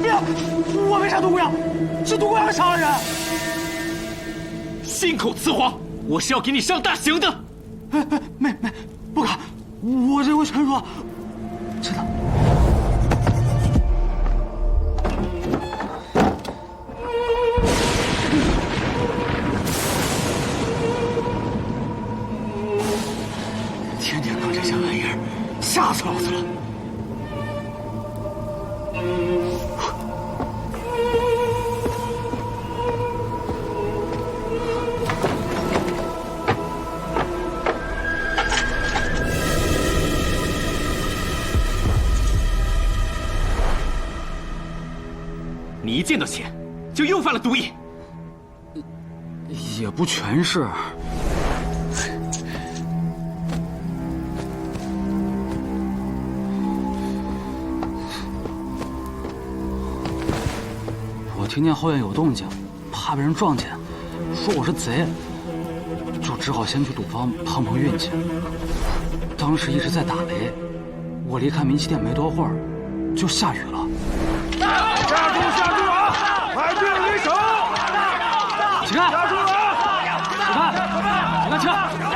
别！我没杀独孤阳，是独孤阳杀了人。信口雌黄，我是要给你上大刑的。没，不敢，我这回全说。真的。天天弄这些玩意儿，吓死老子了。你一见到钱，就又犯了毒瘾。也不全是。我听见后院有动静，怕被人撞见，说我是贼，就只好先去赌坊碰碰运气。当时一直在打雷，我离开明七殿没多会儿，就下雨了。下注啊！快去离手！起开！下注啊！起开！起开！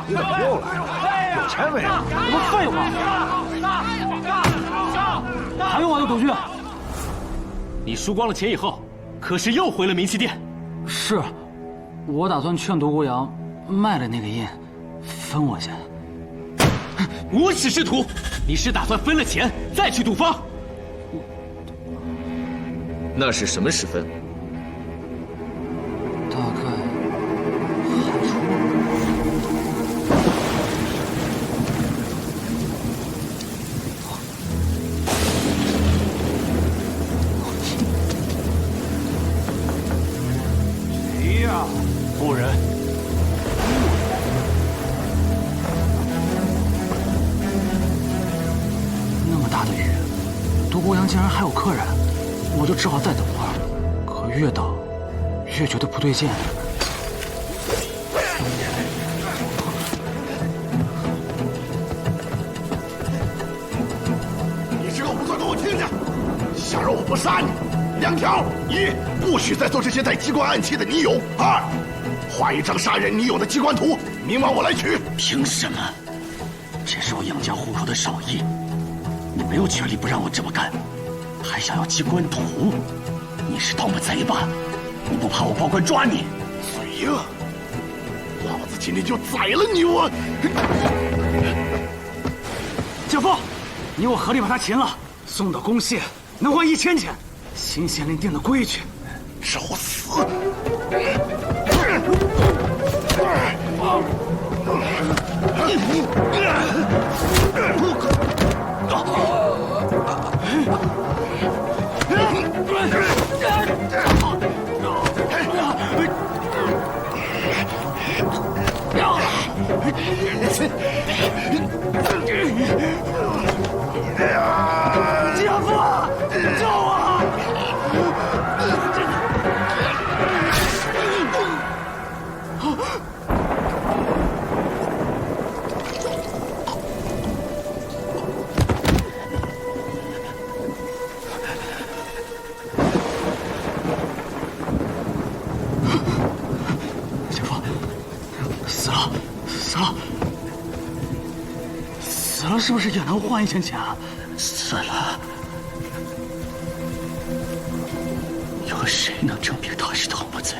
起开！又来，有钱没？这不废话！还有我的赌具。你输光了钱以后，可是又回了明七殿？是，我打算劝独孤阳卖了那个印，分我钱。无耻之徒！你是打算分了钱再去赌坊？那是什么时分？大概谁呀？夫人。那么大的雨，独孤阳竟然还有客人。我就只好再等会儿，可越等越觉得不对劲。你这个无错给我听着，想让我不杀你，2条：一，不许再做这些带机关暗器的泥俑；2，画一张杀人泥俑的机关图，明晚我来取。凭什么？这是我养家糊口的手艺，你没有权利不让我这么干。还想要机关图？你是盗墓贼吧？你不怕我报官抓你？嘴呀！老子今天就宰了你！我姐夫，你我合力把他擒了，送到宫谢，能换1000钱。新县令定的规矩，找死！姐夫，救我！姐夫，死了，死了，死了是不是也能换1000钱啊？死了，有谁能证明他是盗墓贼？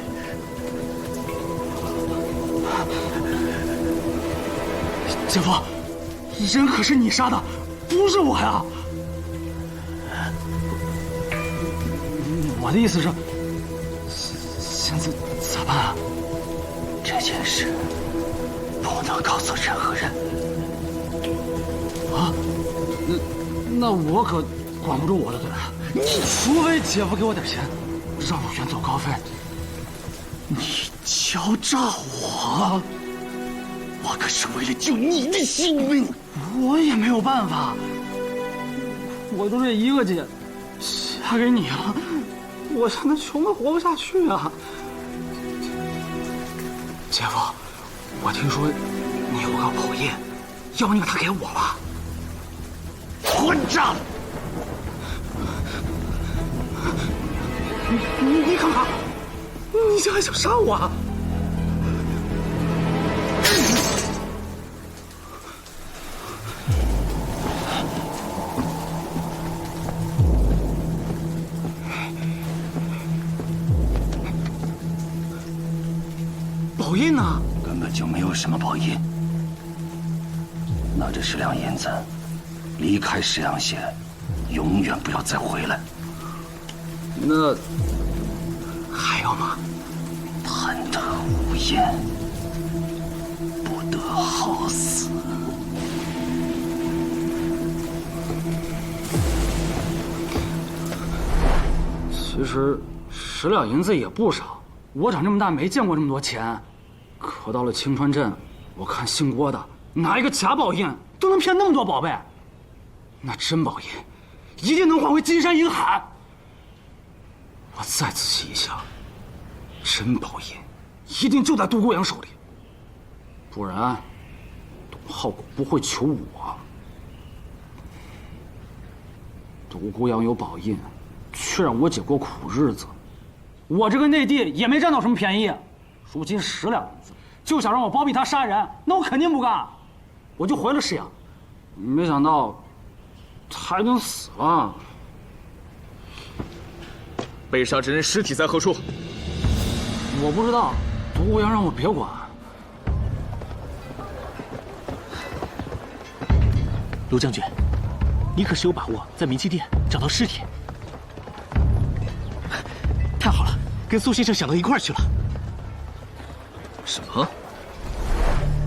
姐夫，人可是你杀的，不是我呀！我的意思是，现在咋办啊？这件事不能告诉任何人。啊？那我可管不住我的嘴啊！除非姐夫给我点钱，让我远走高飞。你敲诈我！我可是为了救你的性命，我也没有办法。我就这一个姐，嫁给你了，我现在穷得活不下去啊！姐夫，我听说你有个宝印，要不你把它给我吧？混账！你干嘛？你这还想杀我啊？宝印呢？根本就没有什么宝印。拿着10两银子，离开石阳县，永远不要再回来。那还有吗？贪得无厌，不得好死。其实10两银子也不少，我长这么大没见过这么多钱。可到了青川镇，我看姓郭的拿一个假宝印都能骗那么多宝贝，那真宝印一定能换回金山银海。我再仔细一想，真宝印一定就在独孤阳手里，不然董浩古不会求我。独孤阳有宝印，却让我姐过苦日子，我这个内地也没占到什么便宜。如今10两银子就想让我包庇他杀人，那我肯定不干。我就回了石阳，没想到他已经死了。被杀之人尸体在何处？我不知道，独孤阳让我别管。卢将军，你可是有把握在冥器殿找到尸体？太好了，跟苏先生想到一块儿去了。什么？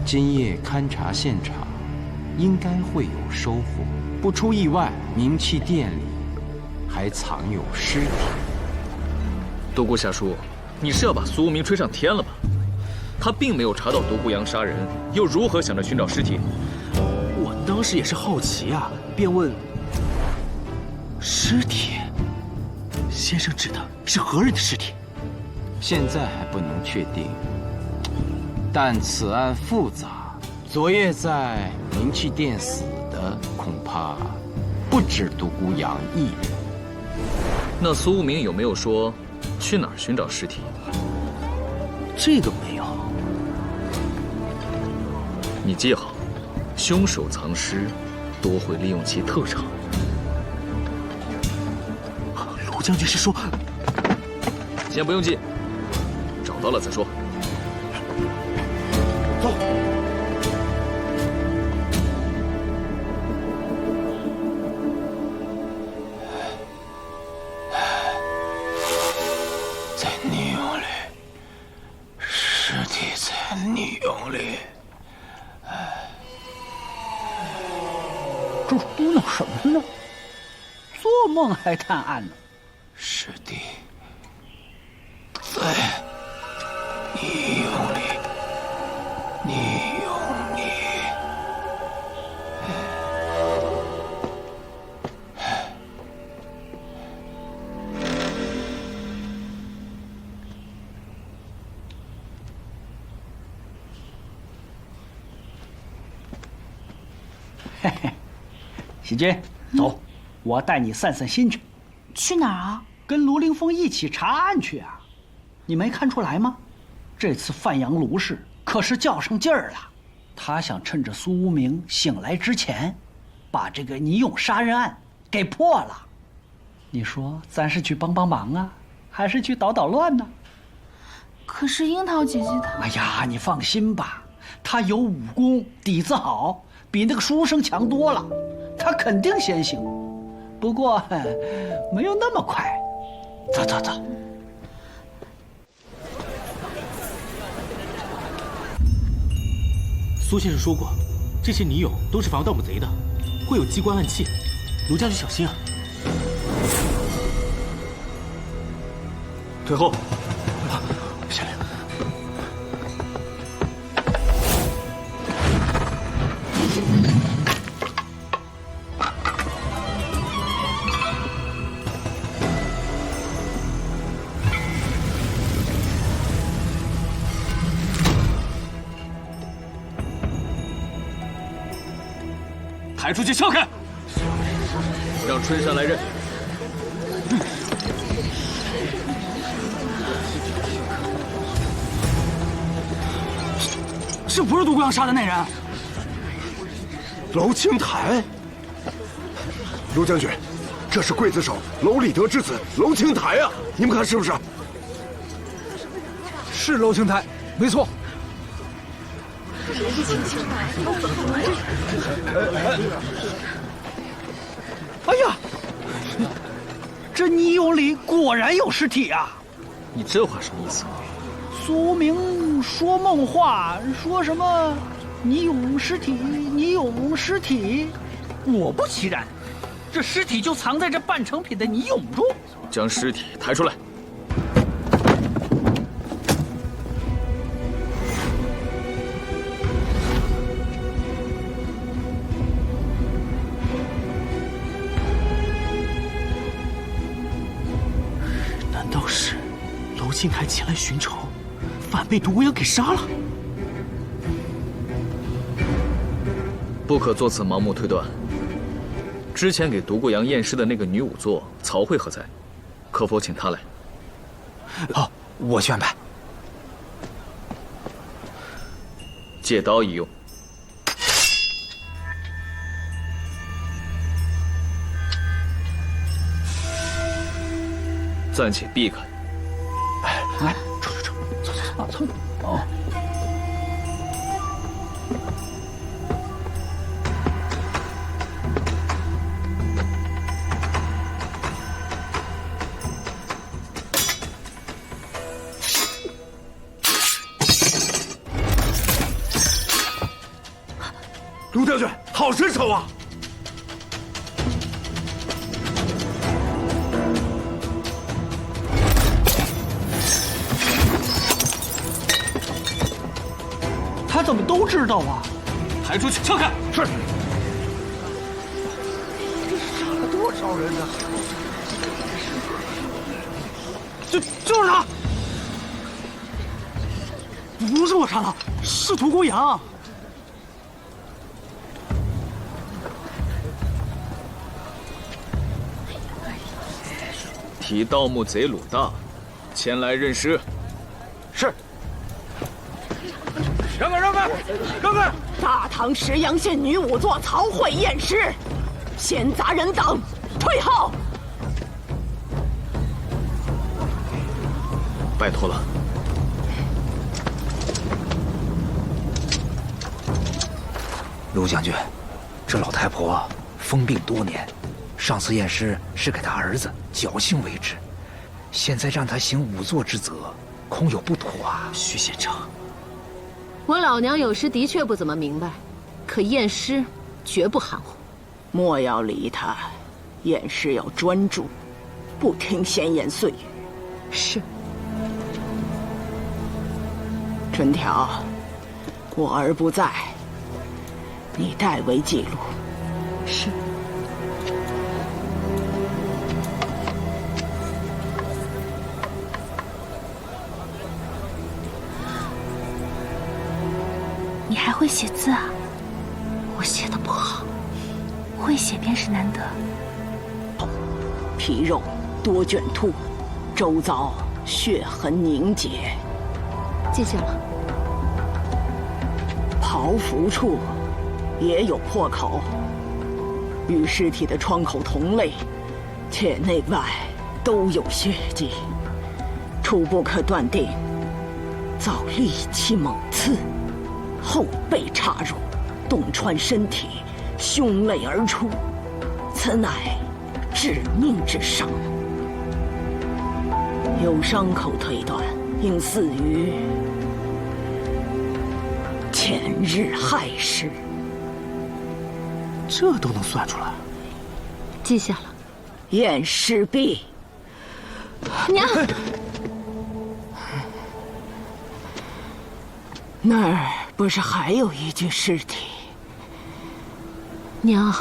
今夜勘察现场，应该会有收获。不出意外，冥器殿里还藏有尸体。独孤下书，你是要把苏无名吹上天了吧？他并没有查到独孤阳杀人，又如何想着寻找尸体？我当时也是好奇啊，便问：尸体？先生指的是何人的尸体？现在还不能确定，但此案复杂，昨夜在冥器殿死的恐怕不止独孤阳一人。那苏无名有没有说去哪儿寻找尸体？这个没有。你记好，凶手藏尸多会利用其特长。卢将军是说，先不用记，找到了再说。走。在泥俑里，尸体在泥俑里。这嘟囔什么呢？做梦还探案呢？尸体在泥俑里，泥俑里。嘿嘿，喜君，走，我带你散散心去。去哪儿啊？跟卢凌风一起查案去啊！你没看出来吗？这次范阳卢氏可是较上劲儿了。他想趁着苏无名醒来之前，把这个倪勇杀人案给破了。你说咱是去帮帮忙啊，还是去捣捣乱呢？可是樱桃姐姐她……哎呀，你放心吧，她有武功，底子好，比那个书生强多了，她肯定先行。不过没有那么快。走走走。苏先生说过，这些泥俑都是防盗墓贼的，会有机关暗器，卢将军小心啊！退后。县令，抬出去撬开，让春山来认。这不是独孤阳杀的那人？娄清台，卢将军，这是刽子手娄礼德之子娄清台啊！你们看是不是？是娄清台，没错。哎呀，这泥俑里果然有尸体啊！你这话什么意思？苏明说梦话，说什么泥俑尸体，泥俑尸体。果不其然，这尸体就藏在这半成品的泥俑中。将尸体抬出来。难道是娄清台前来寻仇，反被独孤阳给杀了？不可作此盲目推断。之前给独孤阳验尸的那个女仵作曹慧何在？可否请她来？好，我去安排。借刀一用。暂且避开。来，走，走。哦。卢将军，好身手啊！他怎么都知道啊？抬出去撬开。是。杀了多少人呢？就是他！不是我杀的，是独孤阳。提盗墓贼鲁大前来认尸。是。让开！让开！大唐石阳县女仵作曹慧验尸，闲杂人等退后。拜托了。卢将军，这老太婆疯病多年，上次验尸是给她儿子，侥幸为之，现在让她行仵作之责，恐有不妥啊。徐县长，我老娘有时的确不怎么明白，可验尸绝不含糊。莫要理他，验尸要专注，不听闲言碎语。是。春条，我儿不在，你代为记录。是。你还会写字啊？我写的不好，会写便是难得。皮肉多卷凸，周遭血痕凝结。记下了。袍服处也有破口，与尸体的创口同类，且内外都有血迹，初步可断定遭利器猛刺，后被插入，洞穿身体，胸肋而出，此乃致命之伤。由伤口推断，应死于前日亥时。这都能算出来？记下了。验尸毕。娘，那儿不是还有一具尸体？娘，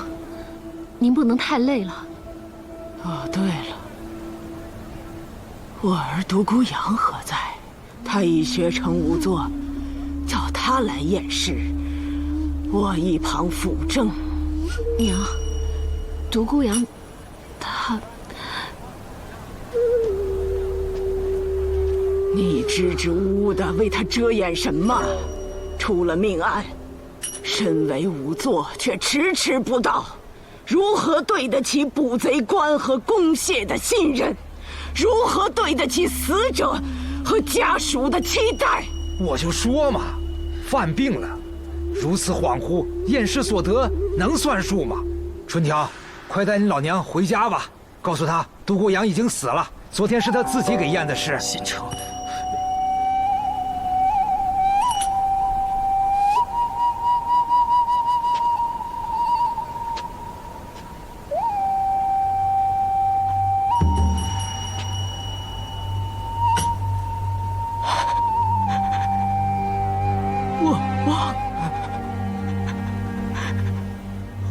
您不能太累了。哦，对了，我儿独孤阳何在？他已学成仵作，叫他来验尸，我一旁辅正。娘，独孤阳，他……你支支吾吾的为他遮掩什么？出了命案，身为仵作却迟迟不到，如何对得起捕贼官和公谢的信任？如何对得起死者和家属的期待？我就说嘛，犯病了，如此恍惚，验尸所得能算数吗？春条，快带你老娘回家吧，告诉她独孤阳已经死了，昨天是他自己给验的尸。县城。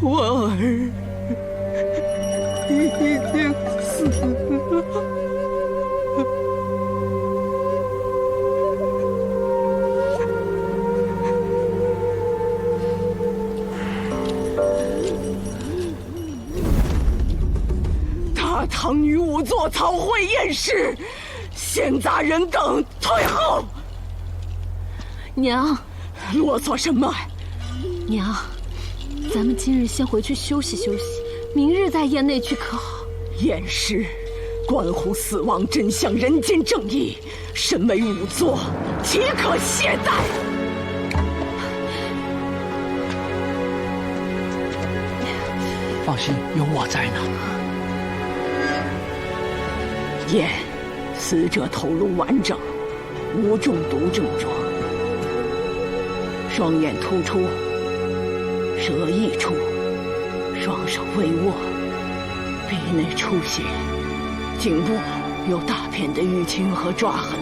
我儿已经死了。大唐女仵作曹慧验尸，闲杂人等退后。娘，啰嗦什么？娘，咱们今日先回去休息休息，明日再验那具可好？验尸关乎死亡真相、人间正义，身为仵作，岂可懈怠？放心，有我在呢。验死者头颅完整，无中毒症状，双眼突出，舌溢出，双手微握，鼻内出血，颈部有大片的淤青和抓痕，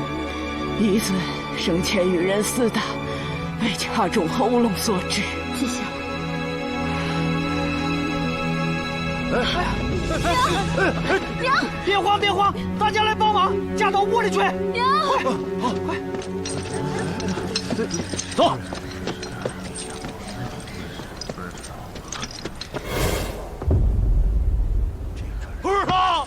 疑似生前与人厮打，被掐中喉咙所致。记下。娘，别慌别慌，大家来帮忙，架到屋里去。娘，快，走。儿郎，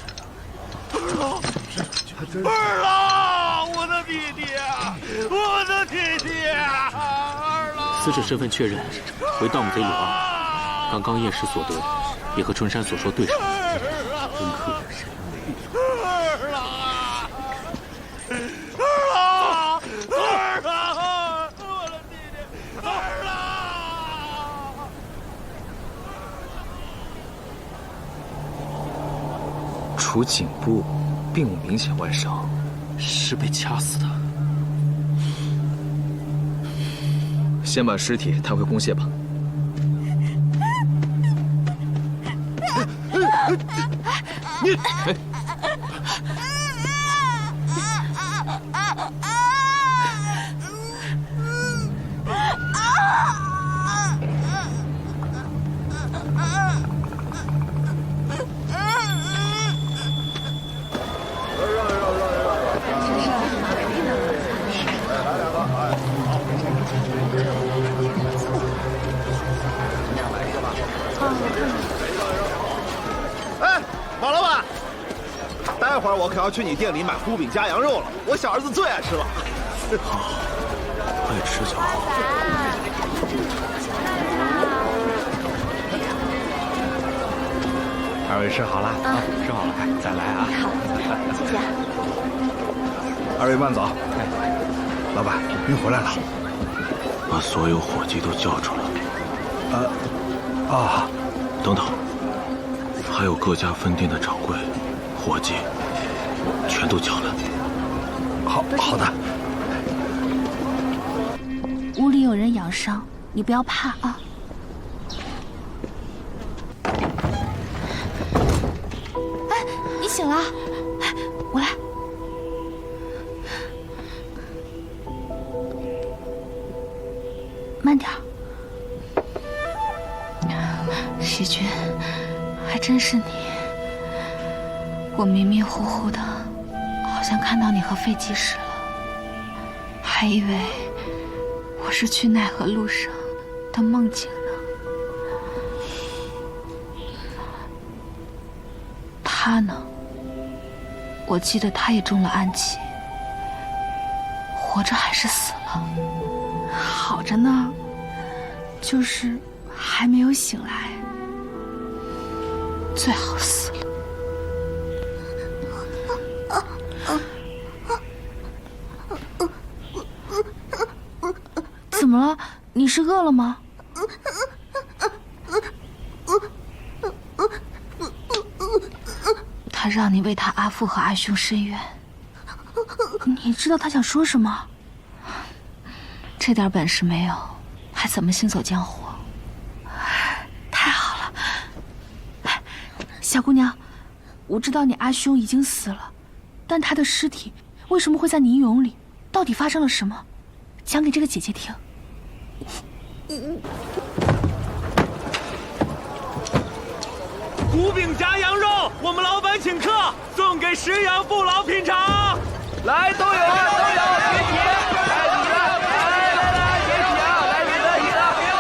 儿郎，我的弟弟啊，我的弟弟啊，儿郎。死者身份确认为盗墓贼鲁二，刚刚验尸所得也和春山所说对上，真可惜。儿郎啊，儿郎，儿郎，我的弟弟，儿郎。除颈部并无明显外伤，是被掐死的。先把尸体抬回公廨吧。你，哎，马老板，待会儿我可要去你店里买糊饼加羊肉了，我小儿子最爱吃了。好，爱吃就好。二位吃好了啊，吃好了，再来啊。好，谢谢。二位慢走。老板，您回来了。把所有伙计都叫出来。等等，还有各家分店的掌柜、伙计，全都叫来。好的。屋里有人养伤，你不要怕啊。哎，你醒了，哎，我来。慢点儿。细菌，还真是你。我迷迷糊糊的，好像看到你和费吉时了，还以为我是去奈何路上的梦境呢。他呢？我记得他也中了暗器，活着还是死了？好着呢，就是还没有醒来，最好死了。怎么了？你是饿了吗？他让你为他阿父和阿兄伸冤，你知道他想说什么？这点本事没有，还怎么行走江湖？太好了，小姑娘，我知道你阿兄已经死了，但他的尸体为什么会在泥俑里？到底发生了什么？讲给这个姐姐听。胡饼夹羊肉，我们老板请客，送给石阳父老品尝。来，都有，别提，来你了，来，别提啊，来你了，给我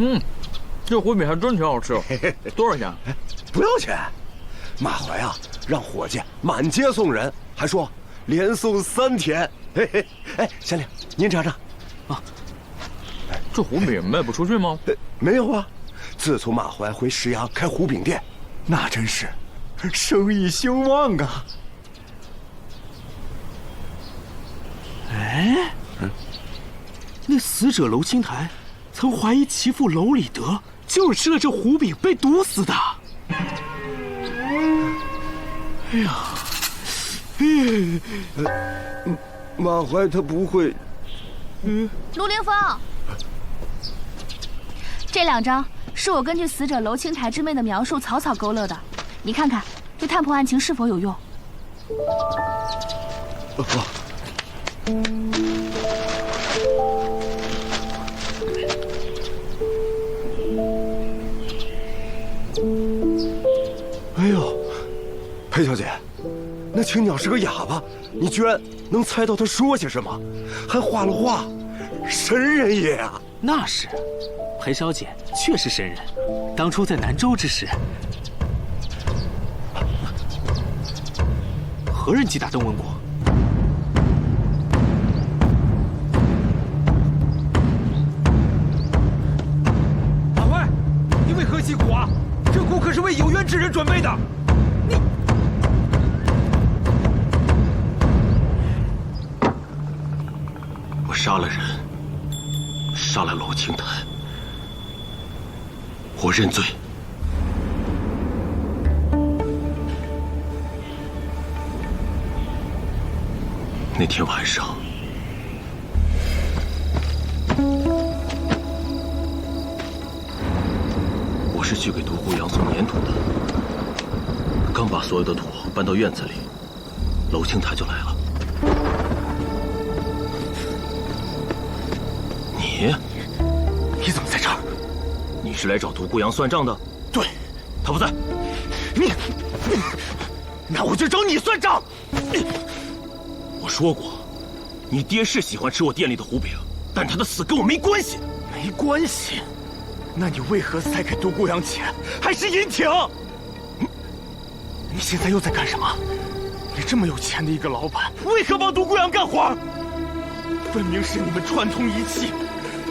一个。这胡饼还真挺好吃，多少钱？不要钱。马怀啊，让伙计满街送人，还说连送3天。嘿嘿，哎，县令，您尝尝。啊，这胡饼卖不出去吗？没有啊，自从马怀回石阳开胡饼店，那真是生意兴旺啊。哎，那死者娄青台曾怀疑其父娄礼德就是吃了这胡饼被毒死的。哎呀，马怀他不会。陆凌风，这2张是我根据死者娄青台之妹的描述草草勾勒的，你看看，对探破案情是否有用？哎呦，裴小姐，那青鸟是个哑巴，你居然能猜到他说些什么，还画了画，神人也啊！那是，裴小姐确是神人。当初在南州之时，何人击打邓文国？马怀，你为何击鼓啊？这鼓可是为有冤之人准备的。我杀了人，杀了娄青台，我认罪。那天晚上，我是去给独孤阳送粘土的，刚把所有的土搬到院子里，娄青台就来了。你怎么在这儿？你是来找独孤阳算账的？对，他不在。那我就找你算账。我说过，你爹是喜欢吃我店里的胡饼，但他的死跟我没关系。没关系？那你为何塞给独孤阳钱，还是银挺？你现在又在干什么？你这么有钱的一个老板，为何帮独孤阳干活？分明是你们串通一气。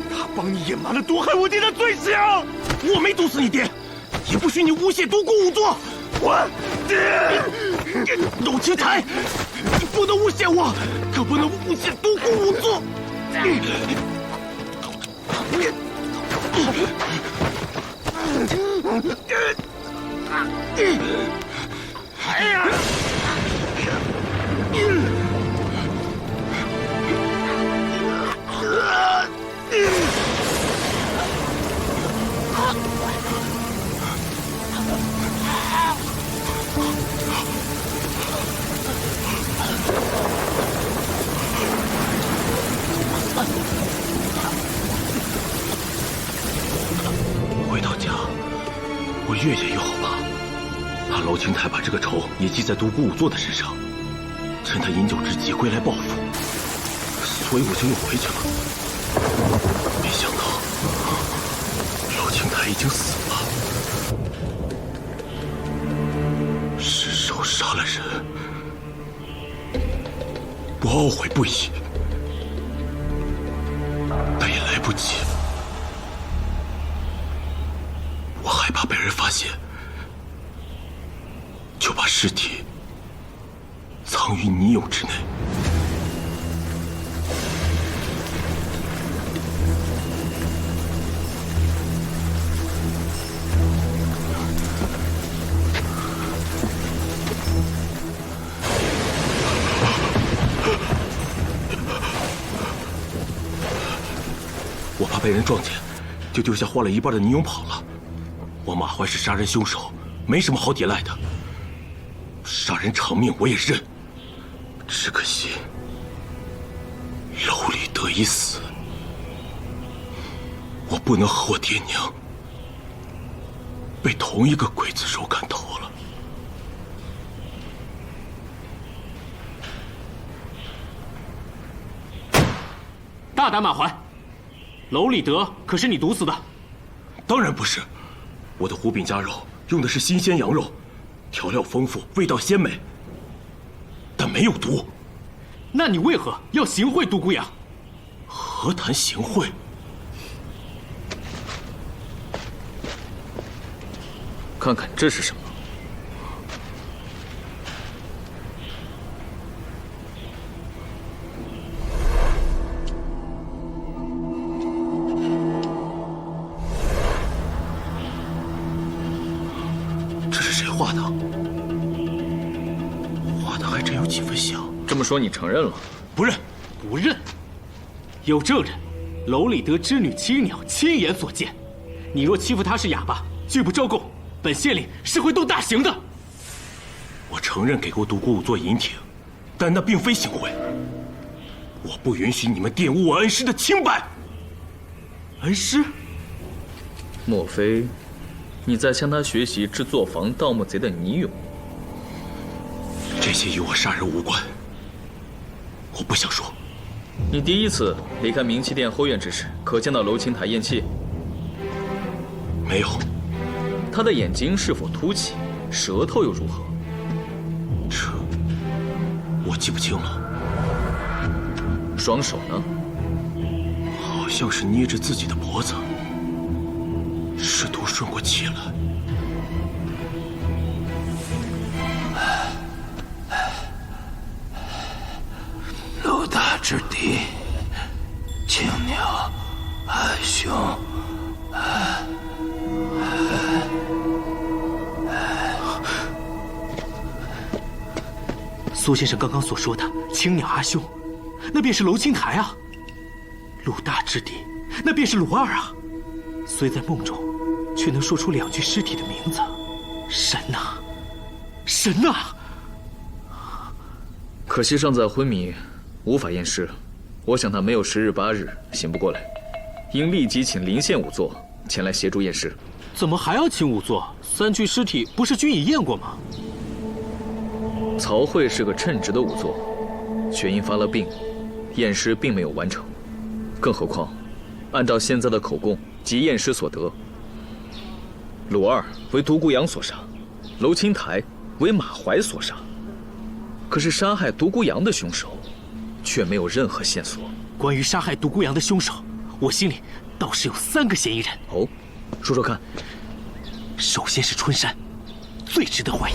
他帮你隐瞒了毒害我爹的罪行。我没毒死你爹，也不许你诬陷独孤仵作。我爹，陆青台，你不能诬陷我，可不能诬陷独孤仵作。哎呀！回到家，我越也越好怕，怕娄青台把这个仇也记在独孤仵作的身上，趁他饮酒之际归来报复，所以我就又回去了。没想到娄青台已经死了，失手杀了人，我懊悔不已，但也来不及。我害怕被人发现，就把尸体藏于泥俑之内。我怕被人撞见，就丢下换了一半的泥俑跑了。我马怀是杀人凶手，没什么好抵赖的。杀人偿命我也认，只可惜娄礼德已死，我不能和我爹娘被同一个刽子手砍头了。大胆马怀，娄礼德可是你毒死的？当然不是，我的虎饼夹肉用的是新鲜羊肉，调料丰富，味道鲜美，但没有毒。那你为何要行贿独孤阳？何谈行贿？看看这是什么？这是谁画的？画的还真有几分像。这么说你承认了？不认，不认。有证人，娄礼德织女青鸟亲眼所见。你若欺负他是哑巴，拒不招供，本县令是会动大刑的。我承认给过独孤仵作银挺，但那并非行贿。我不允许你们玷污我恩师的清白。恩师？莫非你在向他学习制作防盗墓贼的泥俑？这些与我杀人无关，我不想说。你第一次离开明气殿后院之时，可见到娄青台咽气？没有。他的眼睛是否凸起？舌头又如何？这我记不清了。双手呢？好像是捏着自己的脖子，试图顺过气来。娄大之弟，青鸟，暗兄，苏先生刚刚所说的青鸟阿兄，那便是娄青台啊。陆大之弟，那便是陆二啊。虽在梦中，却能说出2具尸体的名字，神呐，神呐！可惜尚在昏迷，无法验尸。我想他没有10日8日醒不过来，应立即请临县仵作前来协助验尸。怎么还要请仵作？3具尸体不是均已验过吗？曹慧是个称职的仵作，却因发了病，验尸并没有完成。更何况，按照现在的口供及验尸所得，鲁二为独孤阳所杀，娄青台为马怀所杀。可是杀害独孤阳的凶手，却没有任何线索。关于杀害独孤阳的凶手，我心里倒是有3个嫌疑人。哦，说说看。首先是春山，最值得怀疑。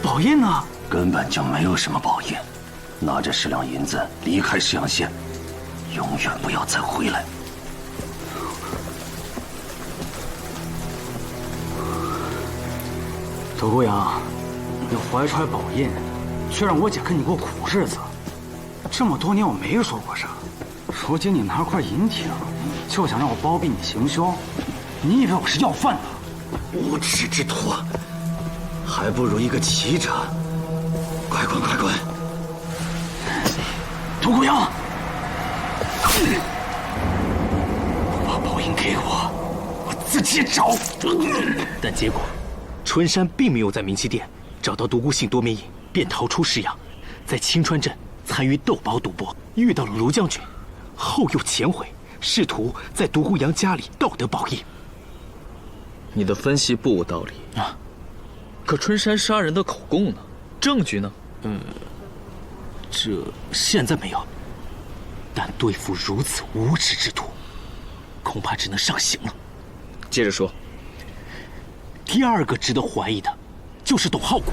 宝印呢？根本就没有什么宝印。拿着10两银子离开石阳县，永远不要再回来。独孤阳，你怀揣宝印，却让我姐跟你过苦日子。这么多年我没说过啥，如今你拿块银条，就想让我包庇你行凶，你以为我是要饭的？无耻之徒，还不如一个骑者。快滚，快滚！独孤阳，把宝印给我，我自己找。但结果，春山并没有在明七殿找到独孤信多面印，便逃出石阳，在青川镇参与斗宝赌博，遇到了卢将军，后又潜回，试图在独孤阳家里盗得宝印。你的分析不无道理啊，可春山杀人的口供呢？证据呢？这现在没有，但对付如此无耻之徒，恐怕只能上刑了。接着说。第2个值得怀疑的，就是董浩谷。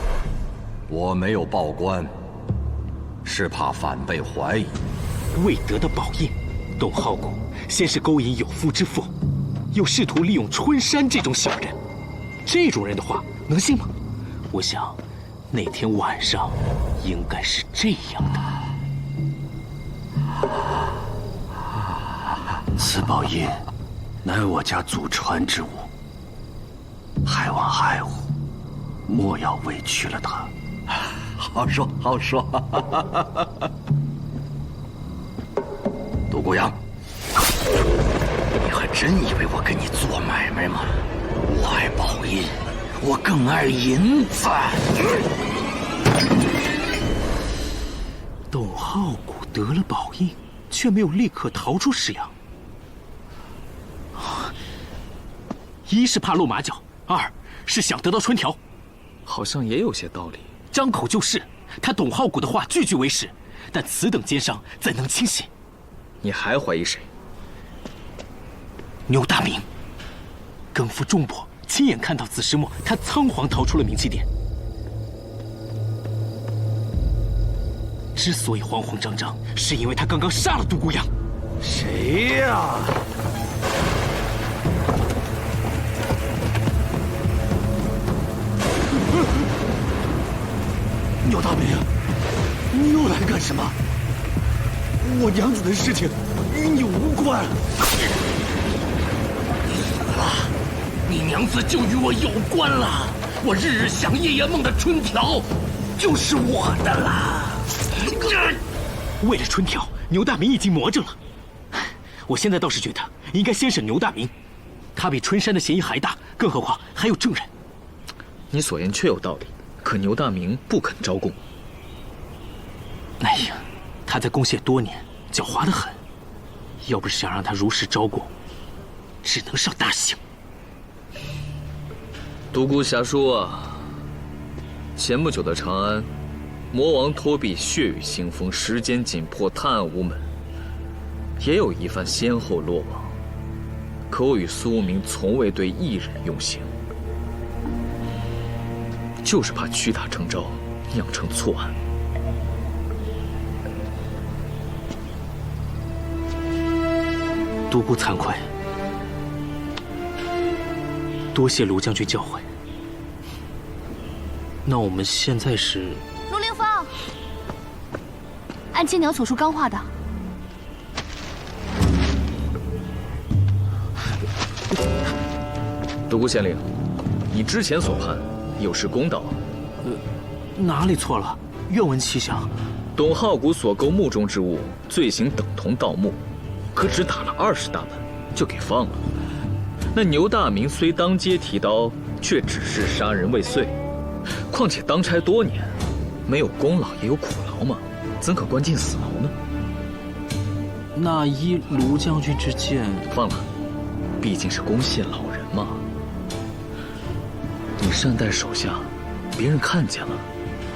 我没有报官，是怕反被怀疑。未得的宝印，董浩谷先是勾引有夫之妇，又试图利用春山这种小人。这种人的话能信吗？我想，那天晚上应该是这样的。此宝印乃我家祖传之物，还望爱护，莫要委屈了他。好说好说。独孤阳，你还真以为我跟你做买卖吗？我爱宝印，我更爱银子。董浩谷得了宝印，却没有立刻逃出石阳。一是怕露马脚，2是想得到春条。好像也有些道理。张口就是，他董浩谷的话句句为实，但此等奸商怎能轻信？你还怀疑谁？牛大明，更夫重伯亲眼看到子时末他仓皇逃出了明七殿，之所以慌慌张张，是因为他刚刚杀了独孤阳。谁呀？牛大明，你又来干什么？我娘子的事情与你无关。你娘子就与我有关了。我日日想夜夜梦的春条，就是我的了。为了春条，牛大明已经魔怔了。我现在倒是觉得应该先审牛大明，他比春山的嫌疑还大，更何况还有证人。你所言确有道理，可牛大明不肯招供。哎呀，他在宫谢多年，狡猾得很。要不是想让他如实招供，只能上大刑。独孤侠说啊，前不久的长安，魔王托庇血雨腥风，时间紧迫，探案无门，也有一番先后落网。可我与苏无名从未对一人用刑，就是怕屈打成招，酿成错案。独孤惭愧，多谢卢将军教诲。那我们现在是？陆凌风，按青鸟所述刚画的。独孤县令，你之前所判有失公道。哪里错了？愿闻其详。董浩谷所购墓中之物，罪行等同盗墓，可只打了20大板就给放了。那牛大明虽当街提刀，却只是杀人未遂。况且当差多年，没有功劳也有苦劳嘛，怎可关进死牢呢？那依卢将军之见，放了，毕竟是攻陷老人嘛。你善待手下，别人看见了，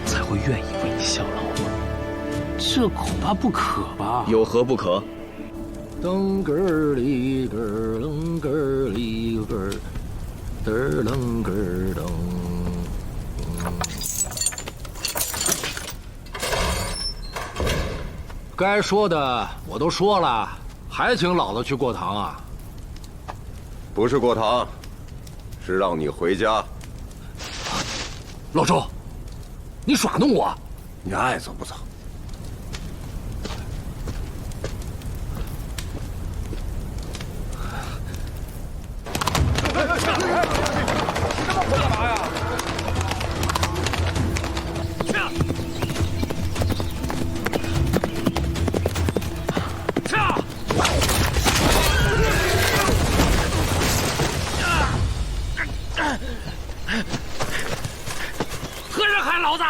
才会愿意为你效劳吗？这恐怕不可吧？有何不可？噔个儿里个儿楞个儿里个儿，嘚儿楞个儿噔。该说的我都说了，还请老子去过堂啊？不是过堂，是让你回家。老周，你耍弄我？你爱走不走？何人害老子？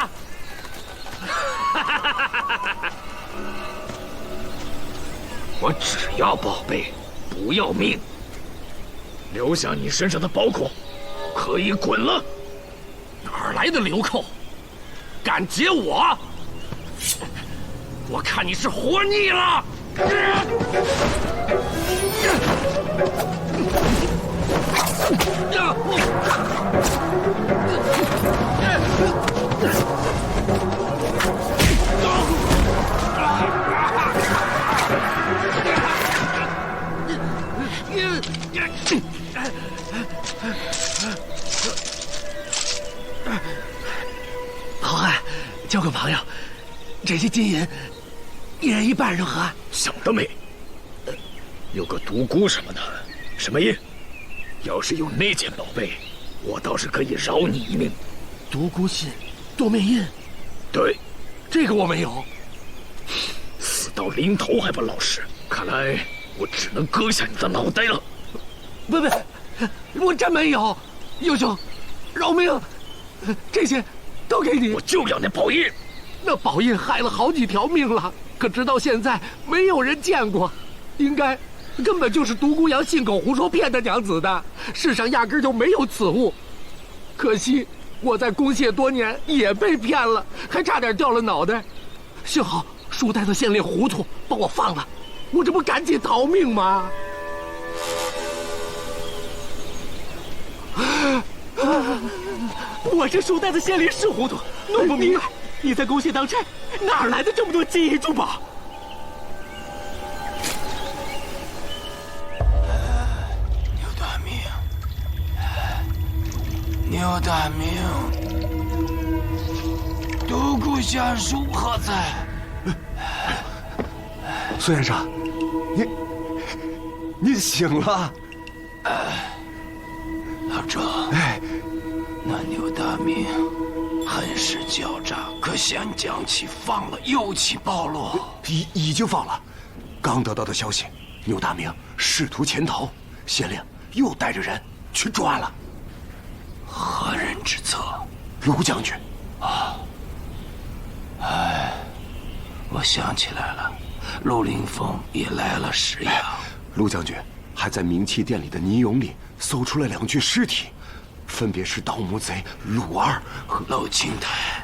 我只要宝贝，不要命。留下你身上的宝孔，可以滚了。哪来的流寇？敢劫我？我看你是活腻了。好汉，交个朋友，这些金银，一人一半，如何？想得美！有个独孤什么的，什么意？要是有那件宝贝，我倒是可以饶你一命。独孤信，多面印。对，这个我没有。死到临头还不老实，看来我只能割下你的脑袋了。不，我真没有。英雄，饶命！这些都给你。我就要那宝印。那宝印害了好几条命了，可直到现在没有人见过。根本就是独孤阳信口胡说骗他娘子的，世上压根就没有此物。可惜我在宫谢多年也被骗了，还差点掉了脑袋。幸好书呆子县令糊涂把我放了，我这不赶紧逃命吗？我这书呆子县令是糊涂，弄不明白你在宫谢当差，哪来的这么多金银珠宝？牛大明，独孤下属何在？苏先生，你醒了？老周，那牛大明很是狡诈，可先将其放了，又其暴露。已经放了。刚得到的消息，牛大明试图潜逃，县令又带着人去抓了。何人之策？卢将军。我想起来了，陆凌风也来了石阳。卢将军还在冥器殿里的泥俑里搜出了2具尸体，分别是盗墓贼陆二和娄青台。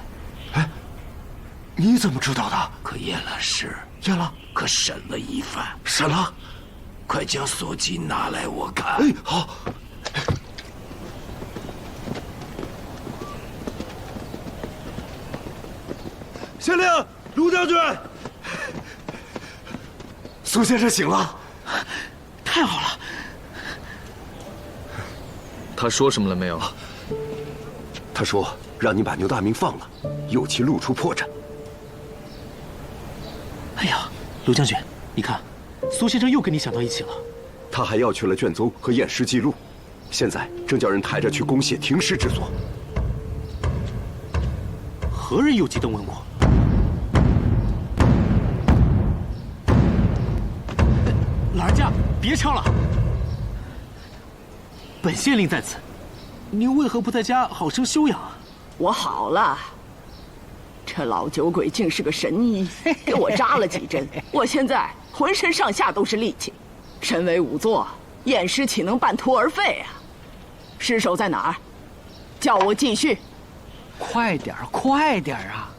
你怎么知道的？可验了尸，验了，可审了一番，审了。快将所记拿来我看。好。县令，卢将军，苏先生醒了，太好了。他说什么了没有？他说让你把牛大明放了，有其露出破绽。哎呀，卢将军，你看，苏先生又跟你想到一起了。他还要去了卷宗和验尸记录，现在正叫人抬着去宫谢停尸之所。何人有急登文过？老人家，别唱了。本县令在此，您为何不在家好生休养啊？我好了，这老酒鬼竟是个神医，给我扎了几针，我现在浑身上下都是力气。身为仵作，验尸岂能半途而废啊？尸首在哪儿？叫我继续。快点儿，快点儿啊！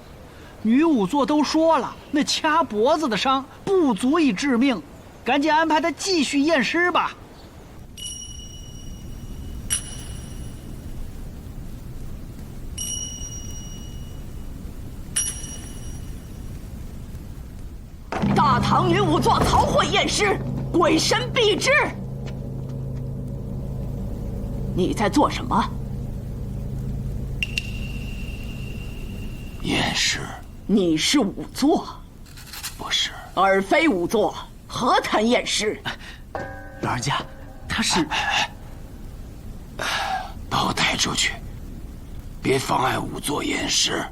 女仵作都说了，那掐脖子的伤不足以致命，赶紧安排他继续验尸吧。大唐女仵作曹慧验尸，鬼神必至。你在做什么？验尸。你是仵作？不是。尔非仵作，何谈验尸？老人家，他是……把我带出去，别妨碍仵作验尸。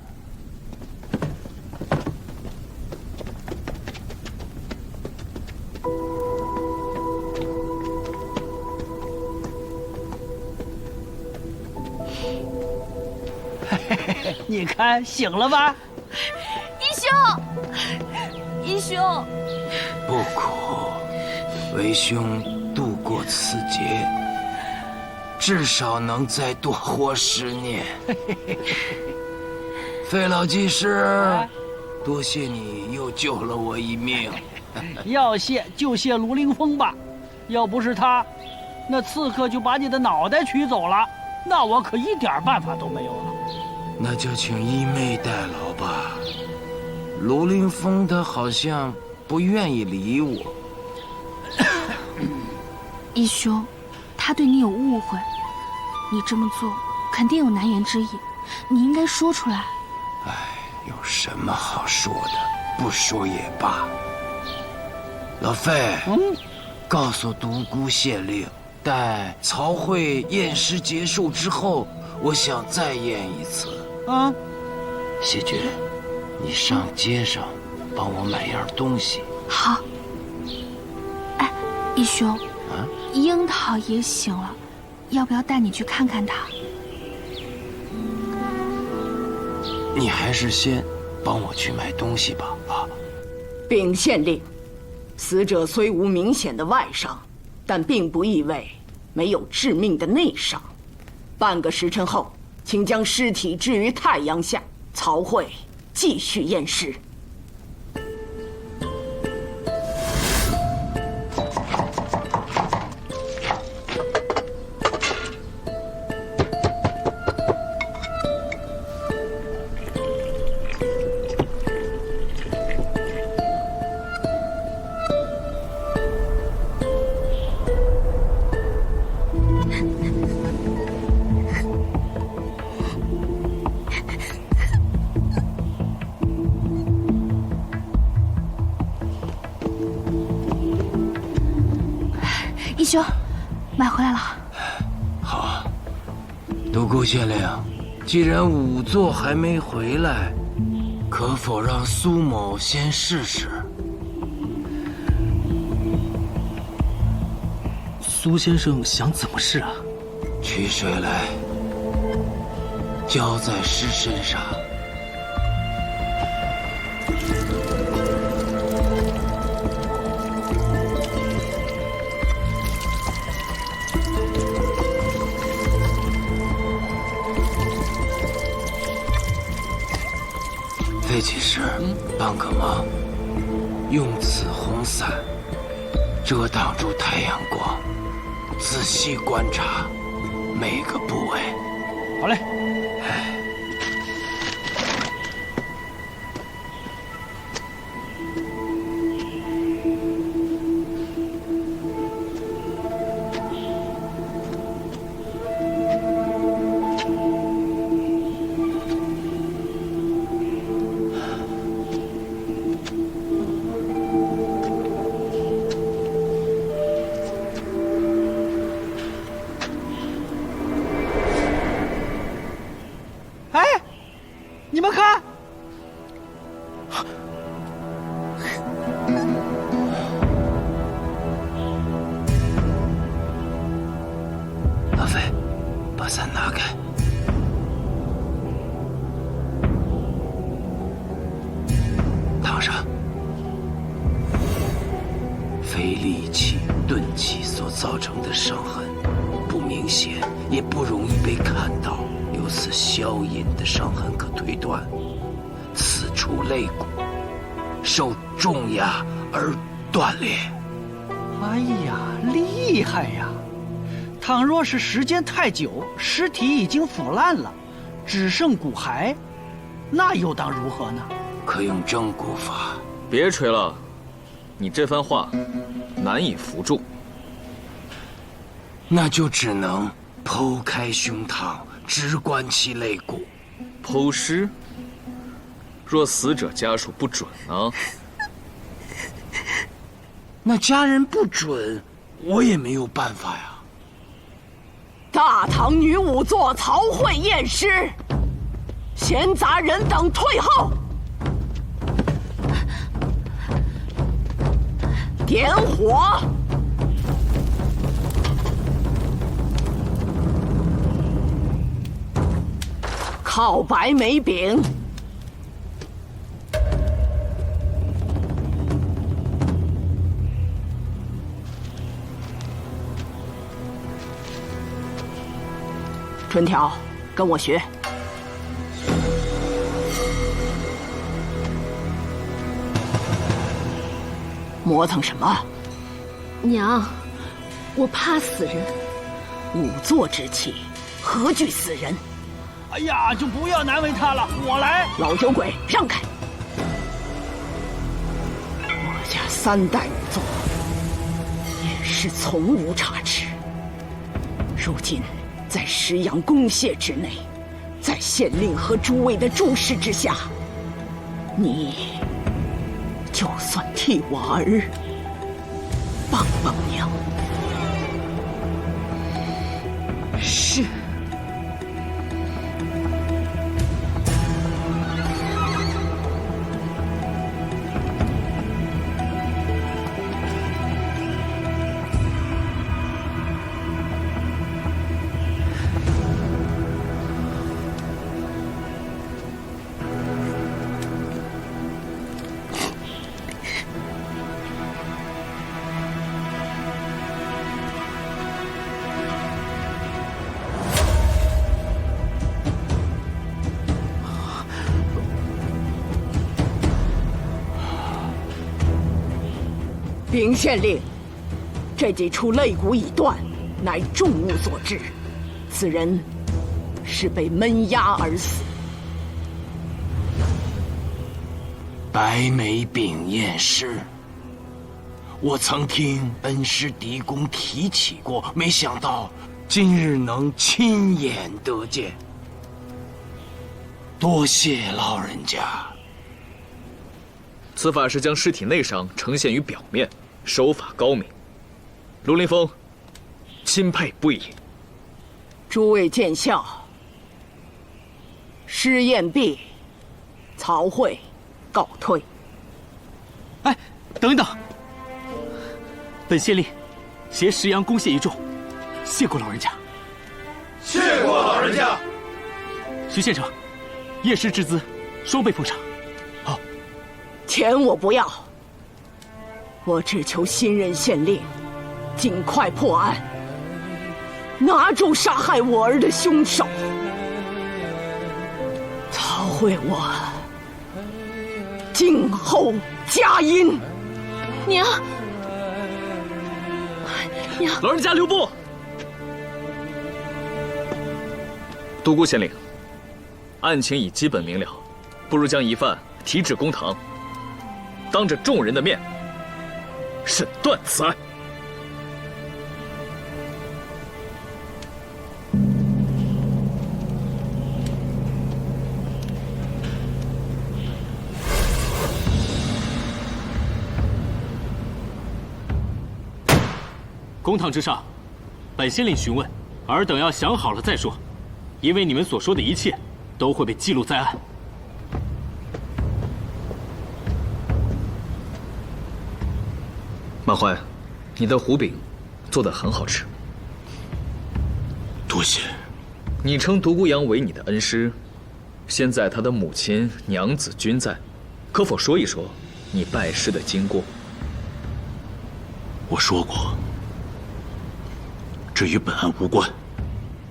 你看醒了吧？义兄，义兄，不苦，为兄度过此劫，至少能再多活10年。费老技师，多谢你又救了我一命。要谢就谢卢凌风吧，要不是他，那刺客就把你的脑袋取走了，那我可一点办法都没有了。那就请义妹代劳吧。卢凌风他好像不愿意理我。义兄，他对你有误会，你这么做肯定有难言之隐，你应该说出来。哎，有什么好说的？不说也罢。老费，告诉独孤县令，待曹慧验尸结束之后，我想再验一次。谢君，你上街上帮我买样东西。好。哎，义兄，樱桃也醒了，要不要带你去看看他？你还是先帮我去买东西吧。禀县令，死者虽无明显的外伤，但并不意味没有致命的内伤。半个时辰后，请将尸体置于太阳下，曹慧继续验尸。义兄，买回来了。好，独孤县令，既然仵作还没回来，可否让苏某先试试？苏先生想怎么试啊？取水来，浇在尸身上。费技师，帮个忙，用此红伞遮挡住太阳光，仔细观察每个部位。好嘞。你们看，老费，把伞拿开。躺上。非利器、钝器所造成的伤痕，不明显，也不容易被看到。有由此消隐的伤痕可推断，此处肋骨受重压而断裂。哎呀，厉害呀！倘若是时间太久，尸体已经腐烂了，只剩骨骸，那又当如何呢？可用蒸骨法。别吹了，你这番话难以服众。那就只能剖开胸膛，直观其肋骨。剖尸？若死者家属不准呢？那家人不准，我也没有办法呀。大唐女仵作曹慧验尸，闲杂人等退后。点火！烤白梅饼。春条，跟我学。磨蹭什么？娘，我怕死人。仵作之妻，何惧死人？哎呀，就不要难为他了，我来。老酒鬼，让开！我家3代仵作，也是从无差池。如今在石阳公廨之内，在县令和诸位的注视之下，你就算替我儿帮帮娘。是。禀县令，这几处肋骨已断，乃重物所致。此人是被闷压而死。白眉饼验尸，我曾听恩师狄公提起过，没想到今日能亲眼得见。多谢老人家。此法是将尸体内伤呈现于表面，手法高明。卢凌风，钦佩不已。诸位见笑。尸验毕，曹慧告退。哎，等等！本县令携石阳公廨一众，谢过老人家。谢过老人家。徐县丞，验尸之资，双倍奉上。好。钱我不要，我只求新任县令尽快破案，拿住杀害我儿的凶手。曹慧，我静候佳音。娘，娘，老人家留步！独孤县令，案情已基本明了，不如将疑犯提至公堂，当着众人的面审断此案。公堂之上，本县令询问，尔等要想好了再说，因为你们所说的一切都会被记录在案。满怀，你的胡饼做得很好吃。多谢。你称独孤阳为你的恩师，现在他的母亲、娘子均在，可否说一说你拜师的经过？我说过，这与本案无关。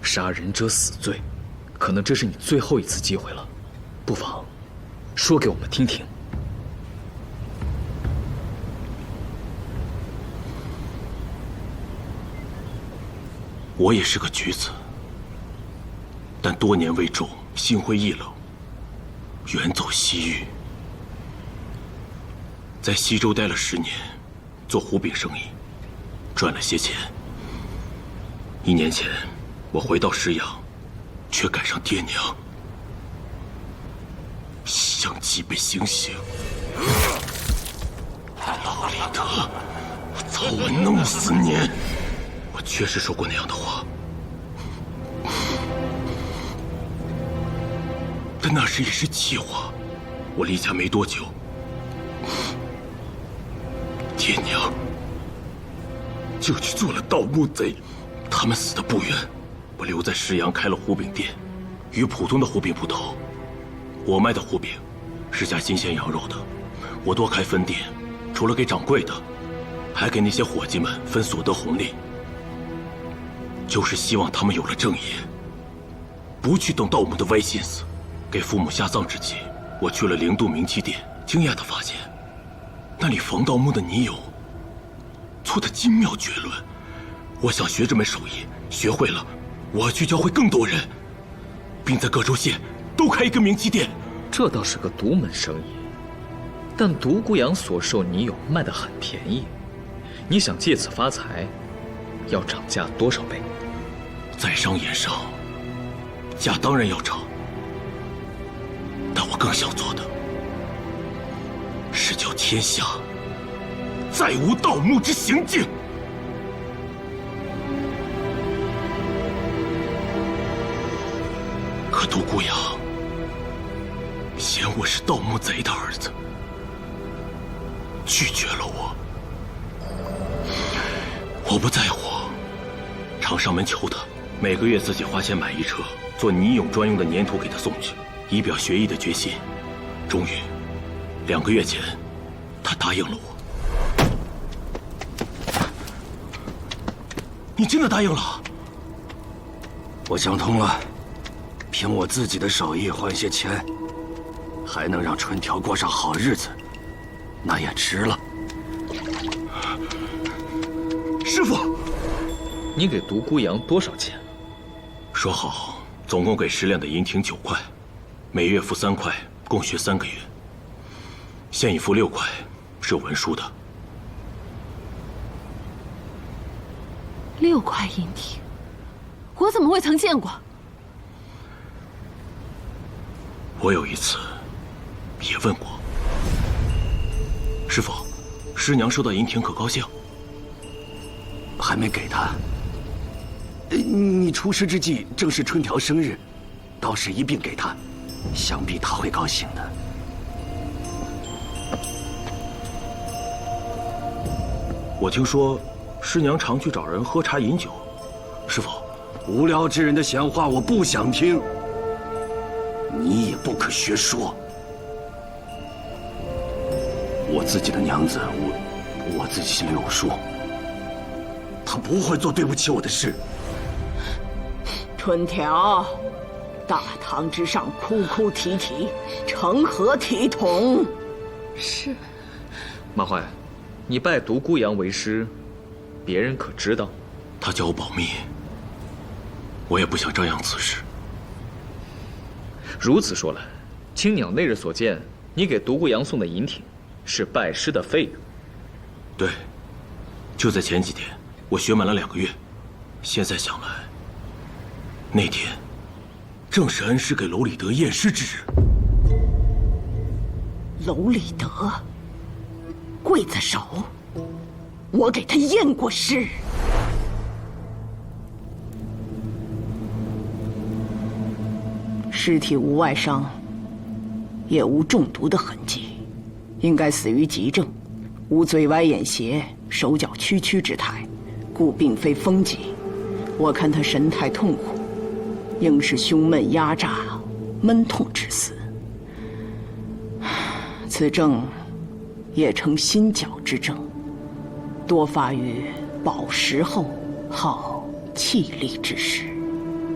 杀人者死罪，可能这是你最后一次机会了，不妨说给我们听听。我也是个举子，但多年未中，心灰意冷，远走西域，在西周待了10年，做壶饼生意，赚了些钱。1年前，我回到石阳，却赶上爹娘相继被行刑。老李德，操我弄死你！我确实说过那样的话，但那时也是气话。我离家没多久，爹娘就去做了盗墓贼，他们死得不远。我留在石阳开了壶饼店，与普通的壶饼不同，我卖的壶饼是加新鲜羊肉的。我多开分店，除了给掌柜的，还给那些伙计们分所得红利，就是希望他们有了正业，不去动盗墓的歪心思。给父母下葬之际，我去了灵渡冥器殿，惊讶地发现，那里防盗墓的泥友做得精妙绝伦。我想学这门手艺，学会了，我要去教会更多人，并在各州县都开一个冥器店。这倒是个独门生意，但独孤羊所售泥友卖得很便宜，你想借此发财，要涨价多少倍？在商言商，价当然要涨，但我更想做的是叫天下再无盗墓之行径。可独孤羊嫌我是盗墓贼的儿子，拒绝了我。我不在乎，常上门求他，每个月自己花钱买一车做泥俑专用的粘土给他送去，以表学艺的决心。终于，2个月前，他答应了我。你真的答应了？我想通了，凭我自己的手艺换些钱，还能让春条过上好日子，那也值了。师傅，你给独孤羊多少钱？说好，总共给10两的银挺9块，每月付3块，共学3个月。现已付6块，是有文书的。 6块银挺，我怎么未曾见过？我有一次也问过师傅，师娘收到银挺可高兴？还没给他。你出师之际正是春条生日，到时一并给他，想必他会高兴的。我听说。 师娘常去找人喝茶饮酒，师傅，无聊之人的闲话我不想听，你也不可学说。我自己的娘子，我自己心里有数，她不会做对不起我的事。春条，大堂之上哭哭啼啼，成何体统？是。马怀，你拜独孤羊为师。 别人可知道？他叫我保密，我也不想张扬此事。如此说来，青鸟那日所见，你给独孤羊送的银挺，是拜师的费用。对，就在前几天，我学满了2个月。现在想来，那天正是恩师给楼里德验尸之日。楼里德，刽子手。 我给他验过尸，尸体无外伤，也无中毒的痕迹，应该死于急症，无嘴歪眼斜、手脚屈曲之态，故并非风疾。我看他神态痛苦，应是胸闷压榨、闷痛致死。此症也称心绞之症。 多发于饱食后好气力之时。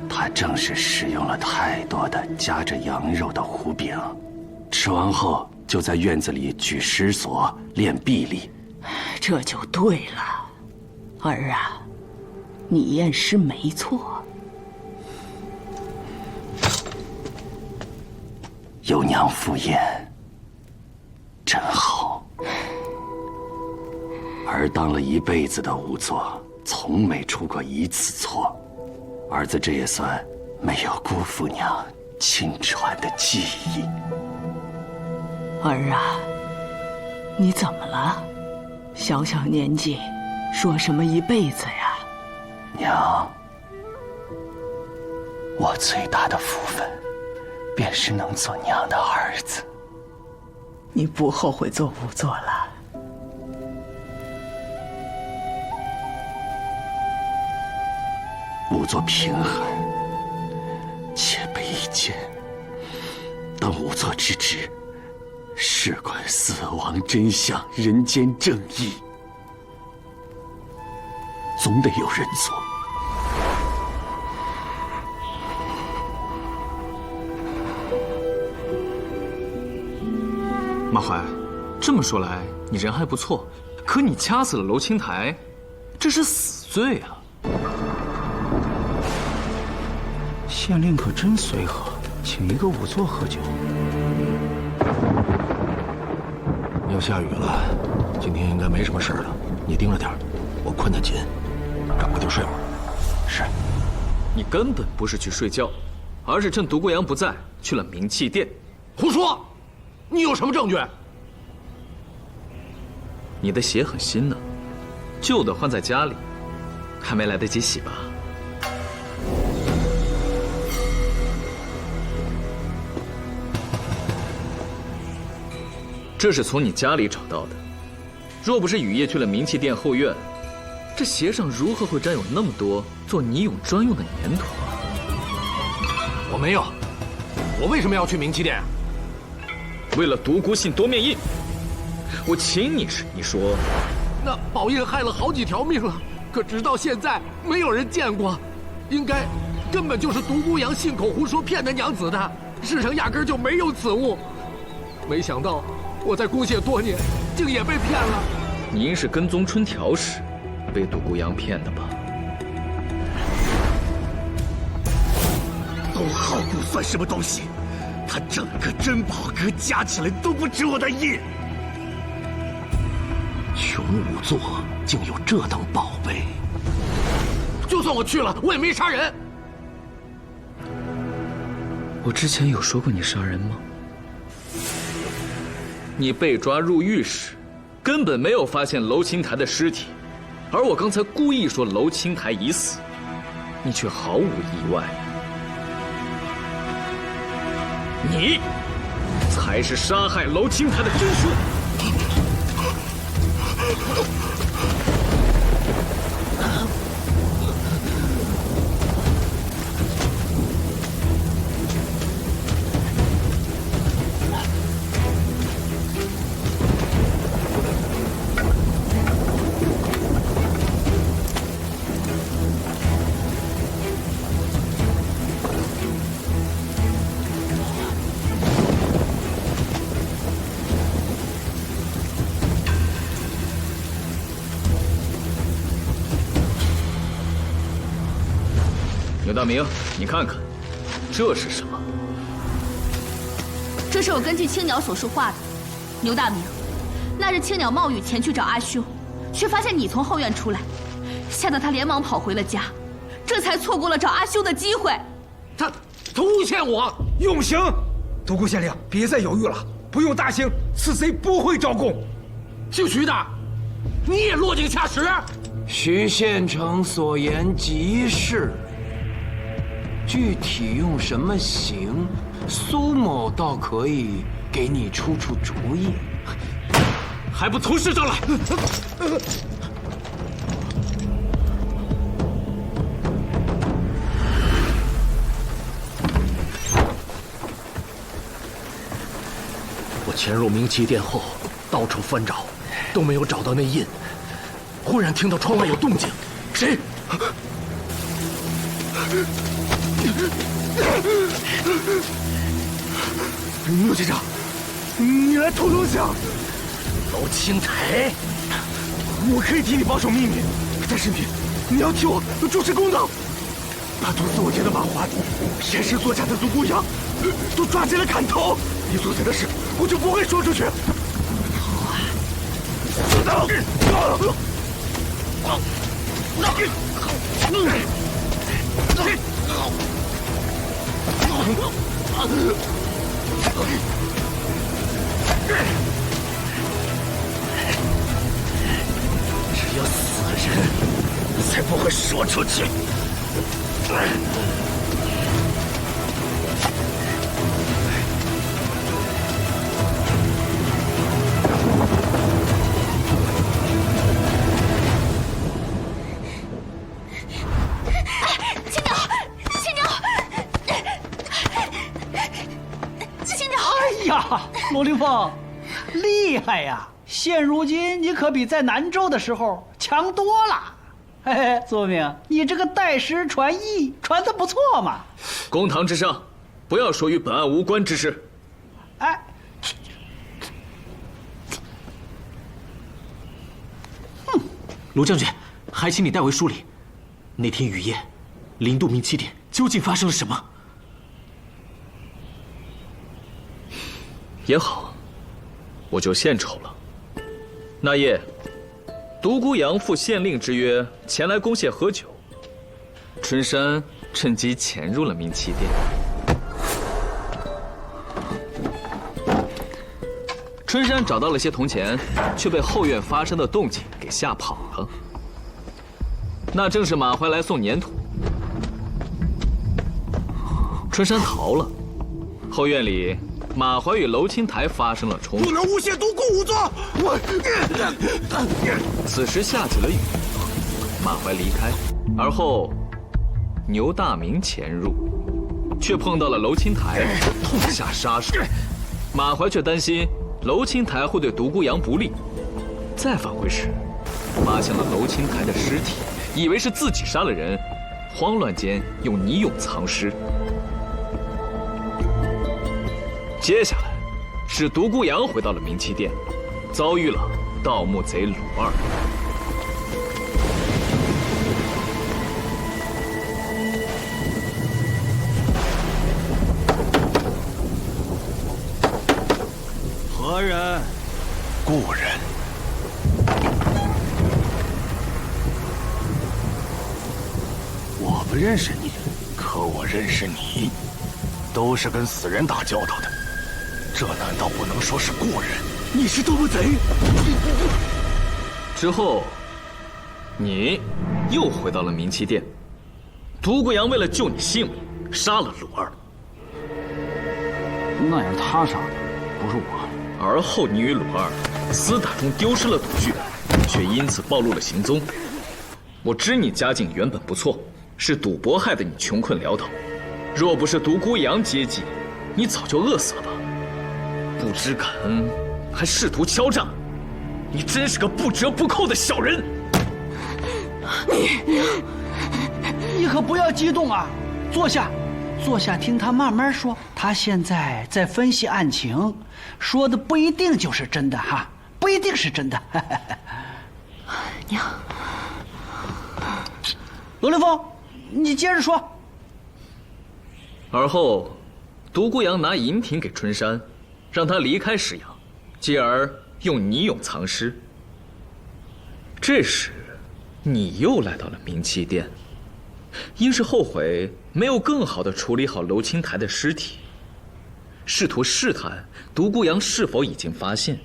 他正是食用了太多的夹着羊肉的糊饼，吃完后就在院子里举石锁练臂力。这就对了，儿啊，你验尸没错。有娘赴宴，真好。儿当了一辈子的仵作，从没出过一次错。儿子这也算没有辜负娘亲传的技艺。儿啊，你怎么了？小小年纪，说什么一辈子呀？娘，我最大的福分，便是能做娘的儿子。你不后悔做仵作了？仵作贫寒，且卑一贱，当仵作之职，事关死亡真相、人间正义，总得有人做。马怀，这么说来，你人还不错，可你掐死了娄青台，这是死罪啊！县令可真随和，请一个仵作喝酒。要下雨了，今天应该没什么事了。你盯着点，我困得紧，找个地儿睡会儿。是。你根本不是去睡觉，而是趁独孤阳不在去了冥器殿。胡说！你有什么证据？你的鞋很新呢，旧的换在家里，还没来得及洗吧？这是从你家里找到的。若不是雨夜去了冥器殿后院，这鞋上如何会沾有那么多做泥俑专用的粘土？我没有。我为什么要去冥器殿？为了独孤信夺面印。我请你时，你说那宝印害了好几条命了，可直到现在没有人见过，应该根本就是独孤阳信口胡说骗的娘子的，世上压根就没有此物。没想到我在宫阙多年，竟也被骗了。您是跟踪春条时被独孤阳骗的吧？东浩谷算什么东西？他整个珍宝阁加起来都不值我的印。穷仵作竟有这等宝贝，就算我去了，我也没杀人。我之前有说过你杀人吗？你被抓入狱时，根本没有发现娄青台的尸体，而我刚才故意说娄青台已死，你却毫无意外。你才是杀害娄青台的真凶。牛大明，你看看，这是什么？这是我根据青鸟所述画的。牛大明，那日青鸟冒雨前去找阿修，却发现你从后院出来，吓得他连忙跑回了家，这才错过了找阿修的机会。他诬陷我，用刑！独孤县令，别再犹豫了，不用大刑，此贼不会招供。姓徐的，你也落井下石？徐县城所言极是。具体用什么刑，苏某倒可以给你出出主意。还不从实招来！我潜入冥器殿后，到处翻找，都没有找到那印。忽然听到窗外有动静，谁？陆局长，你来偷东西啊？楼青台，我可以替你保守秘密，但是你要替我主持公道。把毒死我爹的马华，验尸作假的独孤阳，都抓起来砍头。你做错的事，我就不会说出去。只有死人才不会说出去。罗凌风，厉害呀！现如今你可比在南州的时候强多了。嘿嘿，祖明，你这个代师传艺传得不错嘛。公堂之上，不要说与本案无关之事。哎，卢将军，还请你代为梳理，那天雨夜，零度明7点究竟发生了什么？也好，我就献丑了。那夜，独孤阳负县令之约前来攻谢喝酒，春山趁机潜入了明七殿。春山找到了些铜钱，却被后院发生的动静给吓跑了。那正是马怀来送粘土，春山逃了，后院里。马怀与娄青台发生了冲突，不能诬陷独孤仵作。此时下起了雨，马怀离开，而后牛大明潜入，却碰到了娄青台，痛下杀手。马怀却担心娄青台会对独孤阳不利，再返回时，发现了娄青台的尸体，以为是自己杀了人，慌乱间用泥俑藏尸。接下来，是独孤阳回到了明七殿，遭遇了盗墓贼鲁二。何人？故人。我不认识你，可我认识你，都是跟死人打交道的。这难道不能说是故人？你是盗墓贼！之后，你又回到了明七殿。独孤阳为了救你性命，杀了鲁二。那也是他杀的，不是我。而后你与鲁二厮打中丢失了赌具，却因此暴露了行踪。我知你家境原本不错，是赌博害得你穷困潦倒。若不是独孤阳接济，你早就饿死了吧？不知感恩，还试图敲诈，你真是个不折不扣的小人！你可不要激动啊！坐下，坐下，听他慢慢说。他现在在分析案情，说的不一定就是真的哈，不一定是真的。娘，罗凌风，你接着说。而后，独孤阳拿银瓶给春山，让他离开石阳，继而用泥俑藏尸。这时，你又来到了明七殿，因是后悔没有更好的处理好娄青台的尸体，试图试探独孤阳是否已经发现。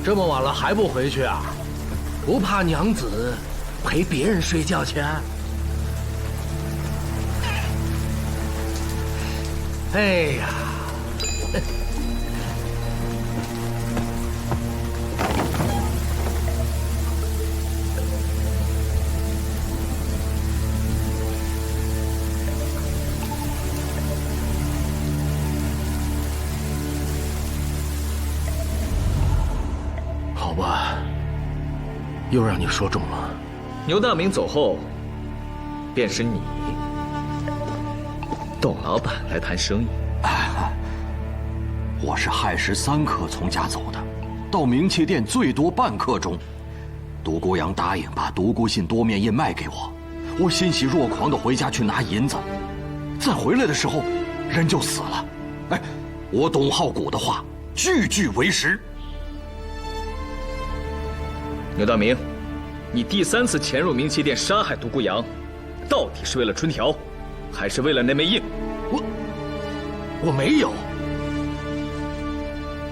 这么晚了还不回去啊？不怕娘子陪别人睡觉去？哎呀！好吧，又让你说中了。牛大明走后，便是你窦老板来谈生意。我是亥时3刻从家走的，到冥器店最多半刻钟。独孤阳答应把独孤信多面印卖给我，我欣喜若狂地回家去拿银子，再回来的时候，人就死了。哎，我董浩古的话句句为实。牛大明，你第3次潜入冥器店杀害独孤阳，到底是为了春条，还是为了那枚印？我没有。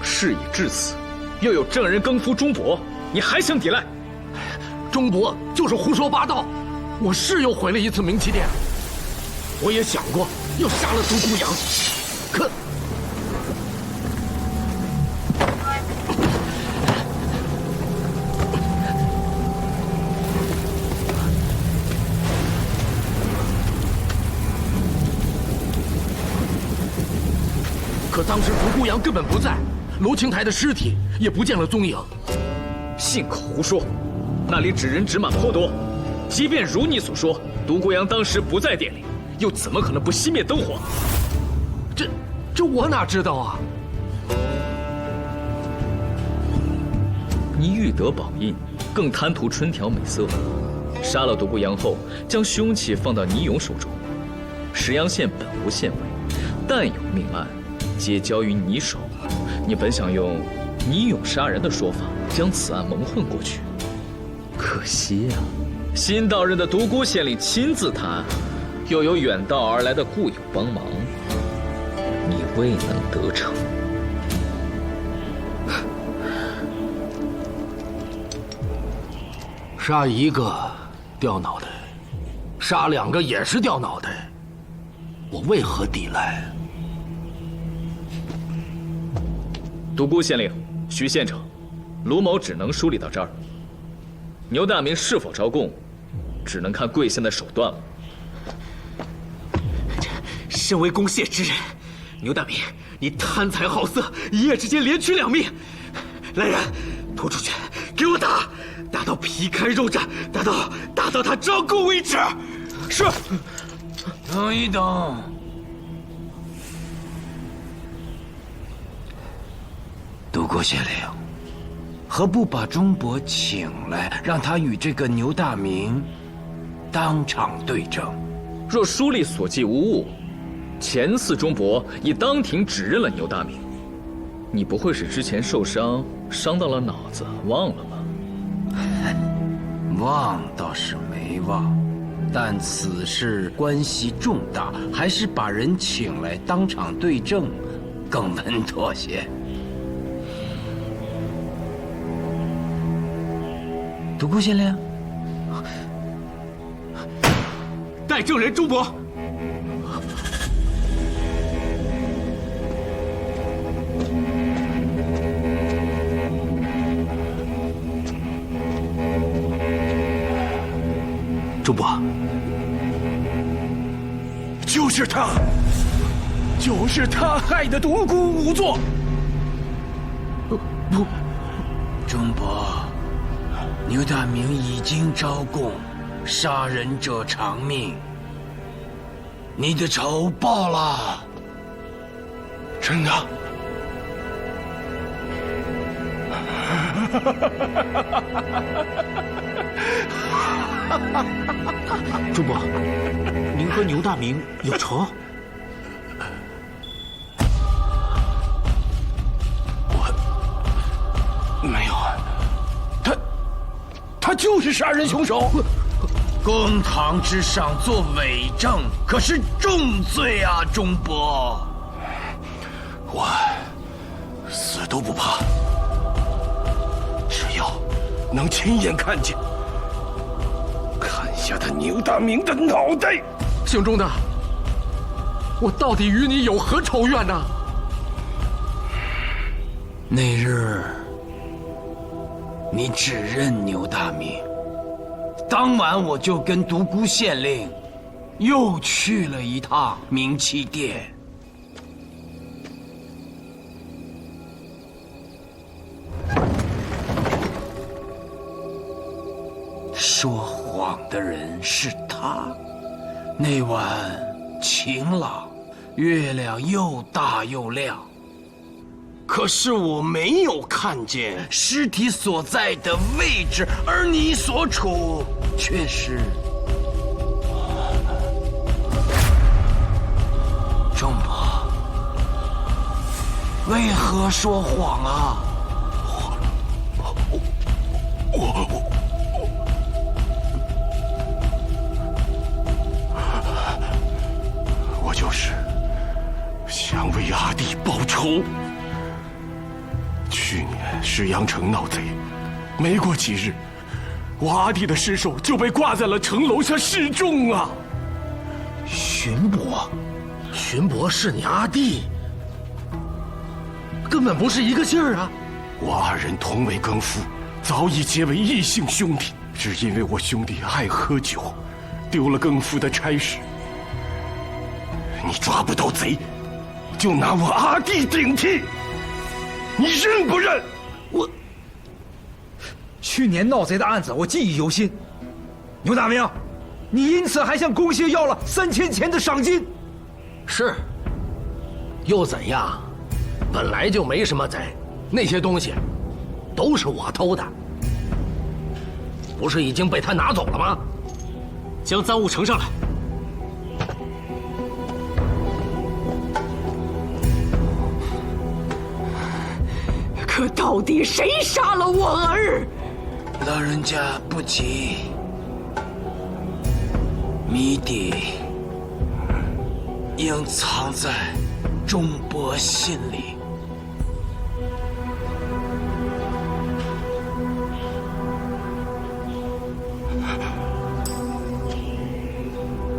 事已至此，又有证人更夫钟伯，你还想抵赖？钟伯就是胡说八道，我是又回了一次冥器店，我也想过要杀了独孤阳，可当时独孤阳根本不在，罗青台的尸体也不见了踪影。信口胡说，那里纸人纸马颇多。即便如你所说，独孤阳当时不在店里，又怎么可能不熄灭灯火？这我哪知道啊！你欲得宝印，更贪图春条美色。杀了独孤阳后，将凶器放到倪勇手中。石阳县本无县尉，但有命案，皆交于你手。你本想用倪勇杀人的说法将此案蒙混过去，可惜啊，新到任的独孤县令亲自探案，又有远道而来的故友帮忙，你未能得逞。杀一个掉脑袋，杀2个也是掉脑袋，我为何抵赖？独孤县令，徐县丞，卢某只能梳理到这儿。牛大明是否招供，只能看贵县的手段了。身为公谢之人，牛大明，你贪财好色，一夜之间连取2命。来人，拖出去，给我打，打到皮开肉绽，打到他招供为止。是。等一等。独孤县令，何不把钟伯请来，让他与这个牛大明当场对证？若书里所记无误，前次钟伯已当庭指认了牛大明，你不会是之前受伤，伤到了脑子，忘了吧？忘倒是没忘，但此事关系重大，还是把人请来当场对证更稳妥些。独孤县令，带证人钟伯。钟伯，就是他，就是他害的独孤仵作。不，钟伯。牛大明已经招供，杀人者偿命。你的仇报了。真的？钟伯，您和牛大明有仇？我没有。他就是杀人凶手。公堂之上做伪证，可是重罪啊，钟伯。我死都不怕，只要能亲眼看见，砍下他牛大明的脑袋。姓钟的，我到底与你有何仇怨呢？那日你指认牛大明，当晚我就跟独孤县令又去了一趟冥器店。说谎的人是他。那晚晴朗，月亮又大又亮，可是我没有看见尸体所在的位置，而你所处却是……仲伯，为何说谎啊？我就是想为阿弟报仇。去年石阳城闹贼，没过几日，我阿弟的尸首就被挂在了城楼下示众啊！荀伯，荀伯是你阿弟，根本不是一个劲儿啊！我二人同为更夫，早已结为异姓兄弟，只因为我兄弟爱喝酒，丢了更夫的差事。你抓不到贼，就拿我阿弟顶替，你认不认？我去年闹贼的案子我记忆犹新。牛大明，你因此还向公谢要了3000钱的赏金。是，又怎样？本来就没什么贼，那些东西都是我偷的，不是已经被他拿走了吗？将赃物呈上来。可到底谁杀了我儿？老人家不急，谜底应藏在仲伯心里。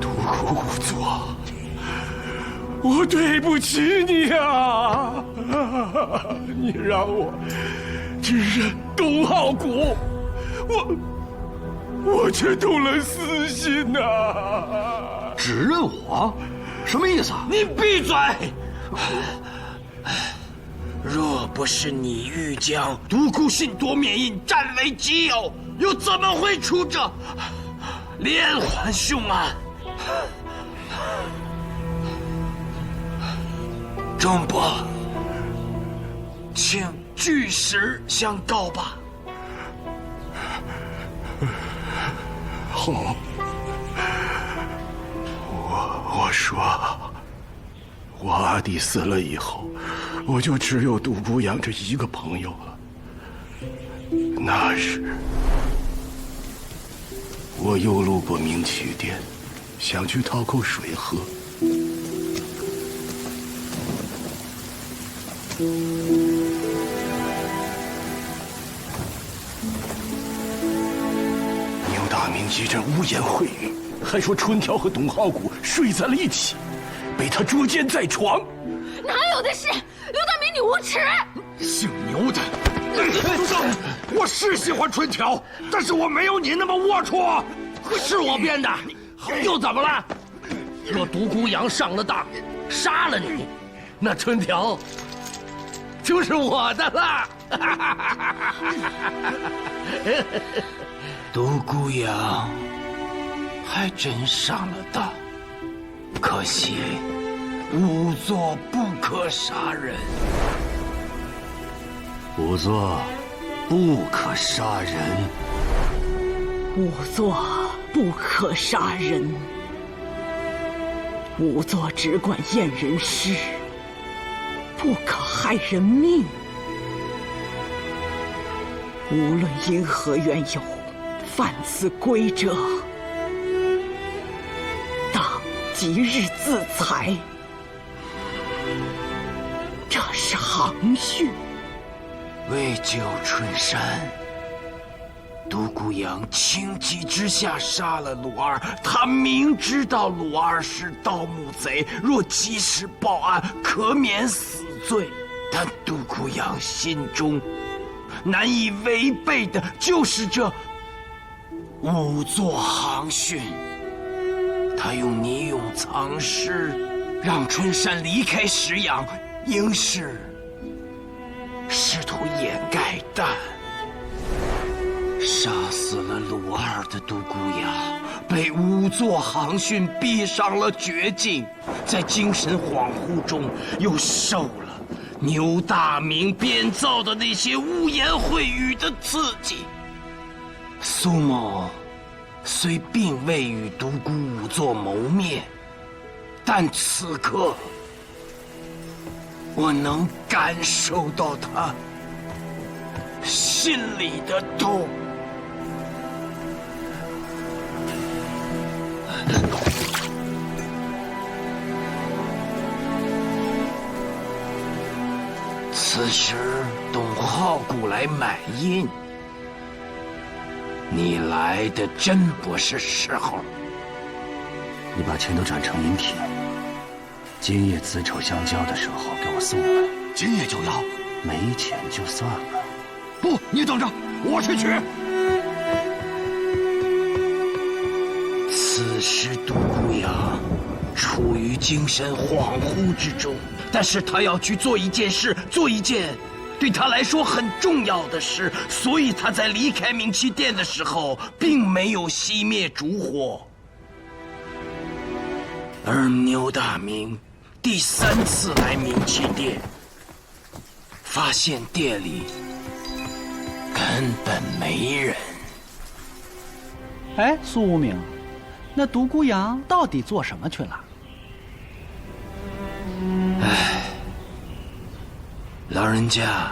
独孤无作，我对不起你啊！你让我只认董浩谷，我却动了私心呐！只认我？什么意思啊？你闭嘴！若不是你欲将独孤信夺冕印占为己有，又怎么会出这连环凶案？仲伯，请据实相告吧。好，我说，我阿弟死了以后，我就只有独孤阳这一个朋友了。那时，我又路过明曲殿，想去讨口水喝。牛大明一阵污言秽语，还说春条和董浩谷睡在了一起，被他捉奸在床。哪有的事？刘大明，你无耻！姓牛的，我是喜欢春条，但是我没有你那么龌龊。是我编的，又怎么了？若独孤阳上了当，杀了你，那春条就是我的了。独孤阳还真上了当，可惜仵作不可杀人。仵作不可杀人，仵作不可杀人，仵作只管验人尸，不可害人命。无论因何缘由，犯此规者，当即日自裁。这是行训。为救春山，独孤阳情急之下杀了鲁二。他明知道鲁二是盗墓贼，若及时报案，可免死罪。但独孤阳心中难以违背的就是这仵作行训。他用泥俑藏尸，让春山离开石阳，应是试图掩盖，但杀死了鲁二的独孤阳，被仵作航训逼上了绝境，在精神恍惚中又受了牛大明编造的那些污言秽语的刺激。苏某虽并未与独孤仵作谋面，但此刻我能感受到他心里的痛。此时董浩古来买印，你来的真不是时候。你把钱都转成银体，今夜子丑相交的时候给我送来。今夜就要？没钱就算了。不，你等着，我去取。此时独孤阳处于精神恍惚之中，但是他要去做一件事，做一件对他来说很重要的事，所以他在离开冥器殿的时候并没有熄灭烛火。而牛大明第3次来冥器殿，发现殿里根本没人。哎，苏无名，那独孤阳到底做什么去了？唉，老人家，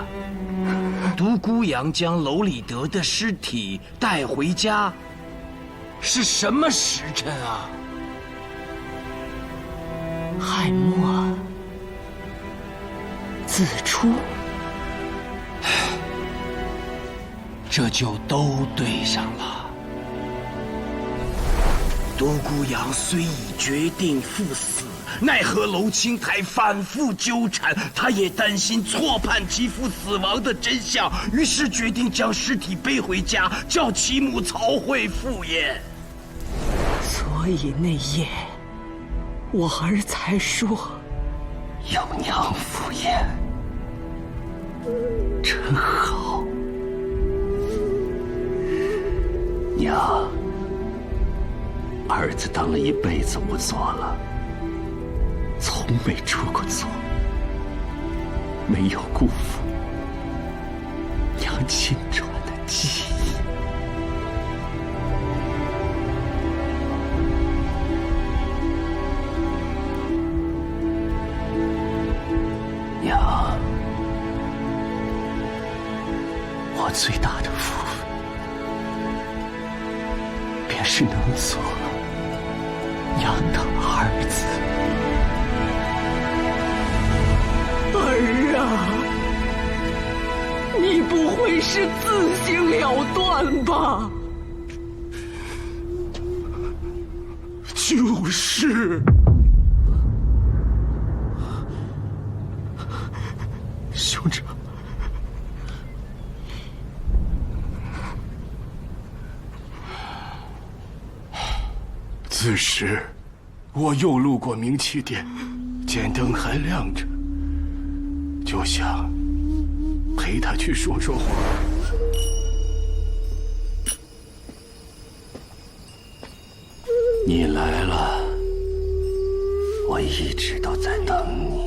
独孤阳将楼里德的尸体带回家，是什么时辰啊？亥末子初，这就都对上了。独孤阳虽已决定赴死，奈何娄青台反复纠缠，他也担心错判其父死亡的真相，于是决定将尸体背回家，叫其母曹慧赴宴。所以那夜，我儿才说有娘赴宴，真好。娘，儿子当了一辈子仵作了，从没出过错，没有辜负娘亲传的记忆。娘，我最大的福分，便是能做娘的儿子。儿啊，你不会是自行了断吧？就是。兄长，此时我又路过冥器殿，见灯还亮着，就想陪他去说说话。你来了，我一直都在等你。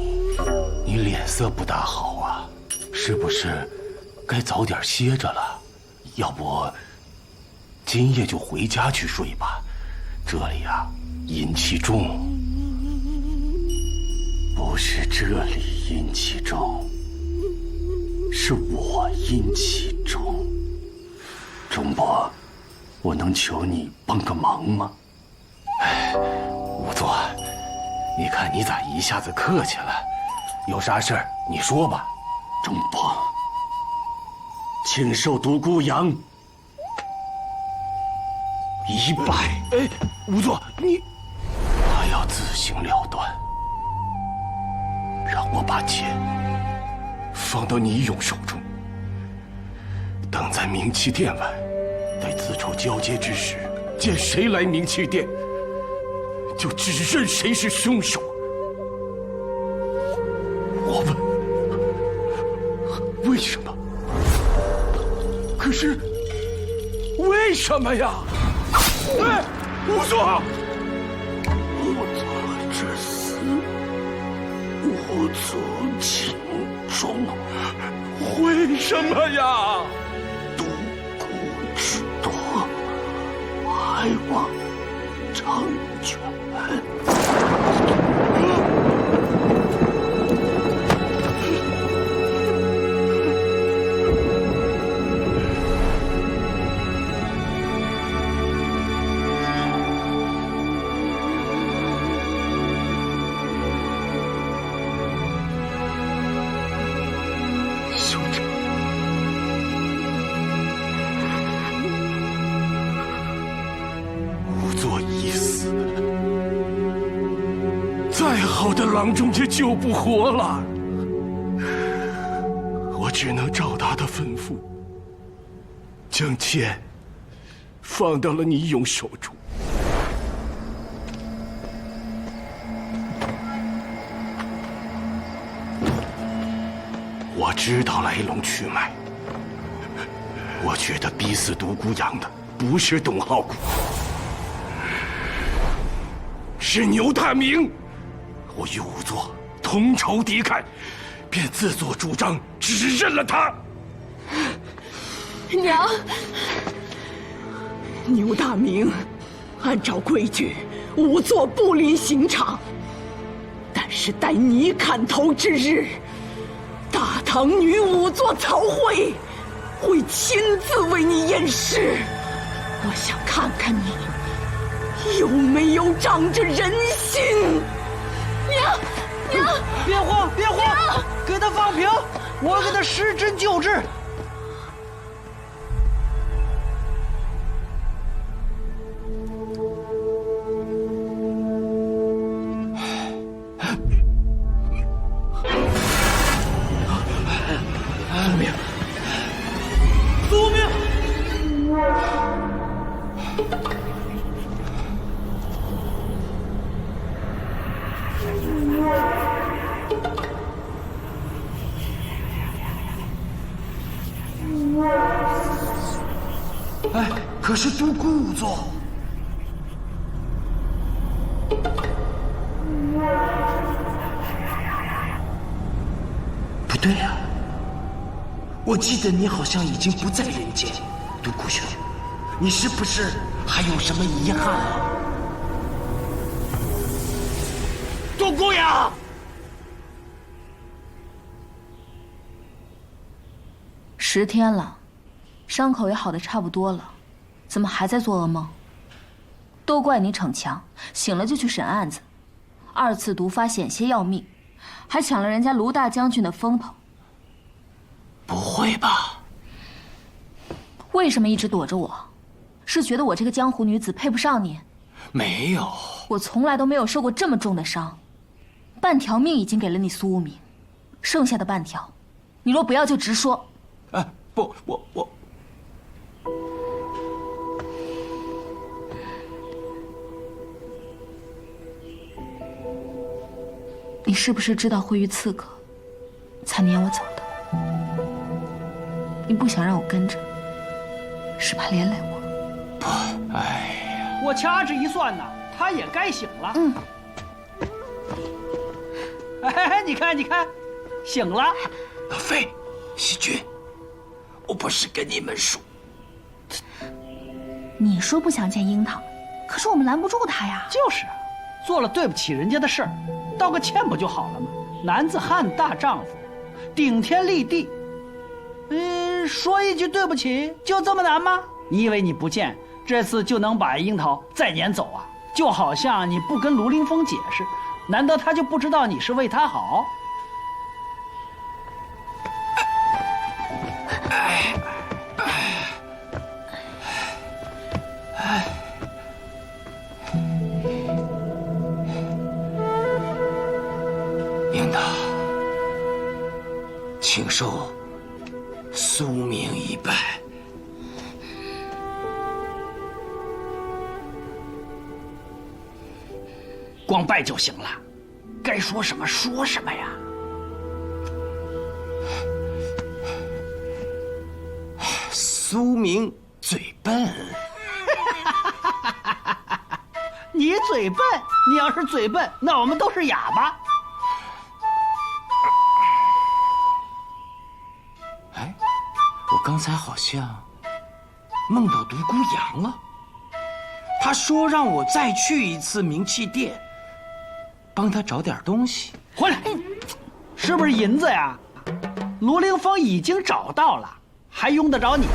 你脸色不大好啊，是不是该早点歇着了？要不今夜就回家去睡吧，这里啊阴气重。不是这里阴气重，是我阴气重。钟伯，我能求你帮个忙吗？哎，仵作，你看你咋一下子客气了？有啥事儿你说吧。钟伯，请受独孤阳一拜。哎，仵作，你他要自行了断，让我把钱放到你勇手中，等在冥器殿外，待子丑交接之时，见谁来冥器殿，就指认谁是凶手。我问，为什么？可是什么呀？哎，仵作，仵作之死，无足轻重。为什么呀？独孤之夺，还望成全。好的郎中也救不活了，我只能照他的吩咐，将剑放到了倪勇手中。我知道来龙去脉，我觉得逼死独孤阳的不是董浩谷，是牛大明。我与仵作同仇敌忾，便自作主张指认了他。娘，牛大明，按照规矩，仵作不临刑场。但是待你砍头之日，大唐女仵作曹慧会亲自为你验尸。我想看看你有没有长着人心。娘，别慌，别慌，给他放平，我给他施针救治。苏明，苏明。哎，可是独孤仵作，不对呀，我记得你好像已经不在人间，独孤兄，你是不是还有什么遗憾啊？独孤阳。10天了，伤口也好的差不多了，怎么还在做噩梦？都怪你逞强，醒了就去审案子，2次毒发险些要命，还抢了人家卢大将军的风头。不会吧？为什么一直躲着我？是觉得我这个江湖女子配不上你？没有，我从来都没有受过这么重的伤，半条命已经给了你苏无名，剩下的半条，你若不要就直说。不，我。你是不是知道会遇刺客，才撵我走的？你不想让我跟着，是怕连累我？不，哎呀，我掐指一算呐，他也该醒了。哎，你看，醒了。老费，细菌。我不是跟你们说，你说不想见樱桃，可是我们拦不住他呀。就是，做了对不起人家的事儿，道个歉不就好了吗？男子汉大丈夫，顶天立地。说一句对不起就这么难吗？你以为你不见这次就能把樱桃再撵走啊？就好像你不跟卢凌风解释，难道他就不知道你是为他好？樱桃，请受苏明一拜。光拜就行了，该说什么说什么呀。苏明嘴笨。你嘴笨，你要是嘴笨，那我们都是哑巴。哎，我刚才好像梦到独孤阳了。他说让我再去一次冥器殿，帮他找点东西回来。是不是银子呀？卢凌风已经找到了，还用得着你？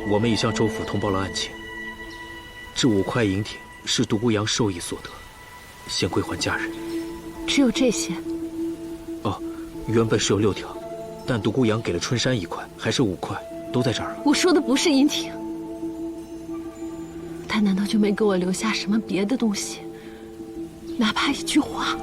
我们已向州府通报了案情。这5块银挺是独孤阳授意所得，现归还家人。只有这些？哦，原本是有6条，但独孤阳给了春山1块，还是5块，都在这儿了。我说的不是银挺，他难道就没给我留下什么别的东西？哪怕一句话？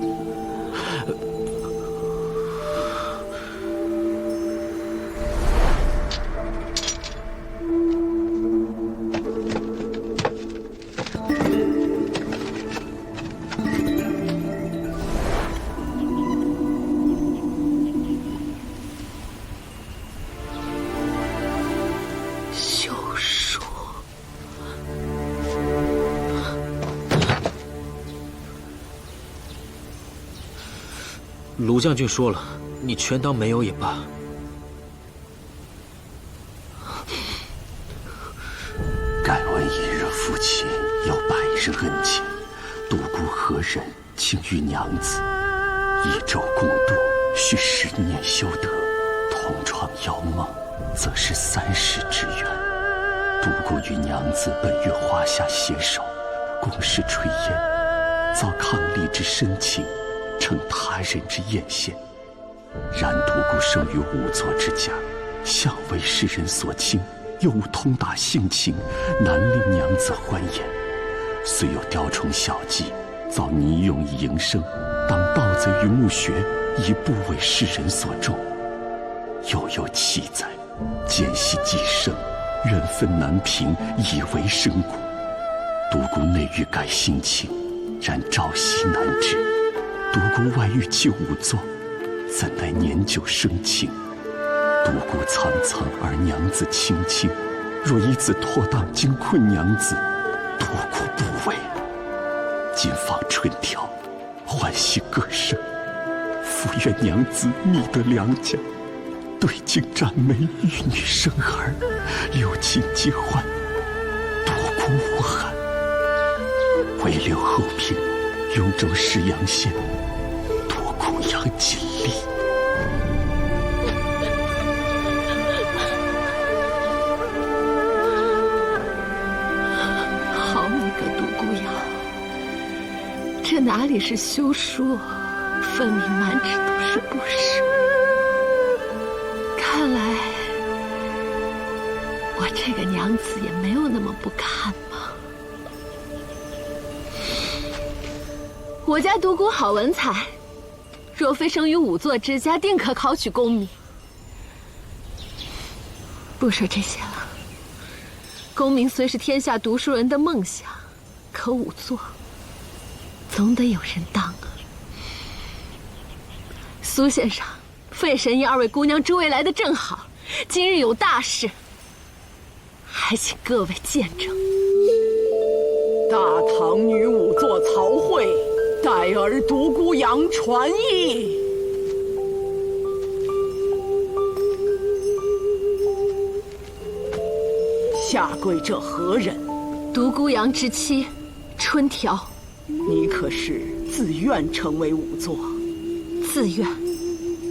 鲁将军说了，你全当没有也罢。敢问一日夫妻，有100日恩情，独孤何人请与娘子一周共度，需10年修得，同床遥梦，则是30之缘。独孤与娘子本月华夏携手，共事炊烟，遭伉俪之深情，成他人之艳羡。然独孤生于仵作之家，向为世人所轻，又无通达性情，难令娘子欢颜。虽有雕虫小技，遭泥用以营生，当盗贼于墓穴，已不为世人所重。又有奇哉，间隙既生，缘分难平，以为深故。独孤内欲改性情，然朝夕难至。独孤外欲救仵作，怎奈年久生情。独孤苍苍而娘子青青，若以此托当惊困娘子，独孤不为。今访春条，欢喜歌声，复愿娘子觅得良家，对镜展眉，育女生儿，有情皆欢，独孤无憾。唯留后平，永州石阳县，独孤阳锦鲤。好你个独孤阳，这哪里是修书，分明满纸都是不是。看来我这个娘子也没有那么不堪嘛。我家独孤好文采，若非生于仵作之家，定可考取功名。不说这些了，功名虽是天下读书人的梦想，可仵作总得有人当啊。苏先生、费神医2位姑娘诸位来得正好，今日有大事，还请各位见证。大唐女仵作曹慧，待儿独孤阳传译。下跪者何人？独孤阳之妻，春条。你可是自愿成为仵作？自愿。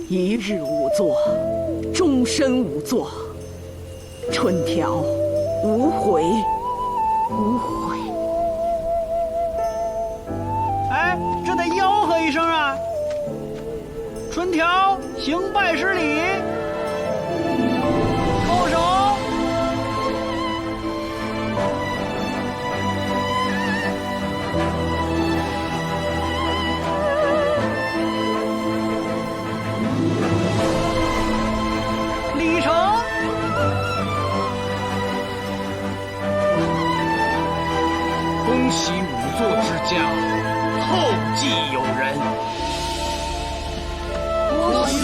一日仵作，终身仵作。春条，无悔。无悔。哎，这得吆喝一声啊！行拜师礼，叩首。礼成。恭喜仵作之家后继有人。恭喜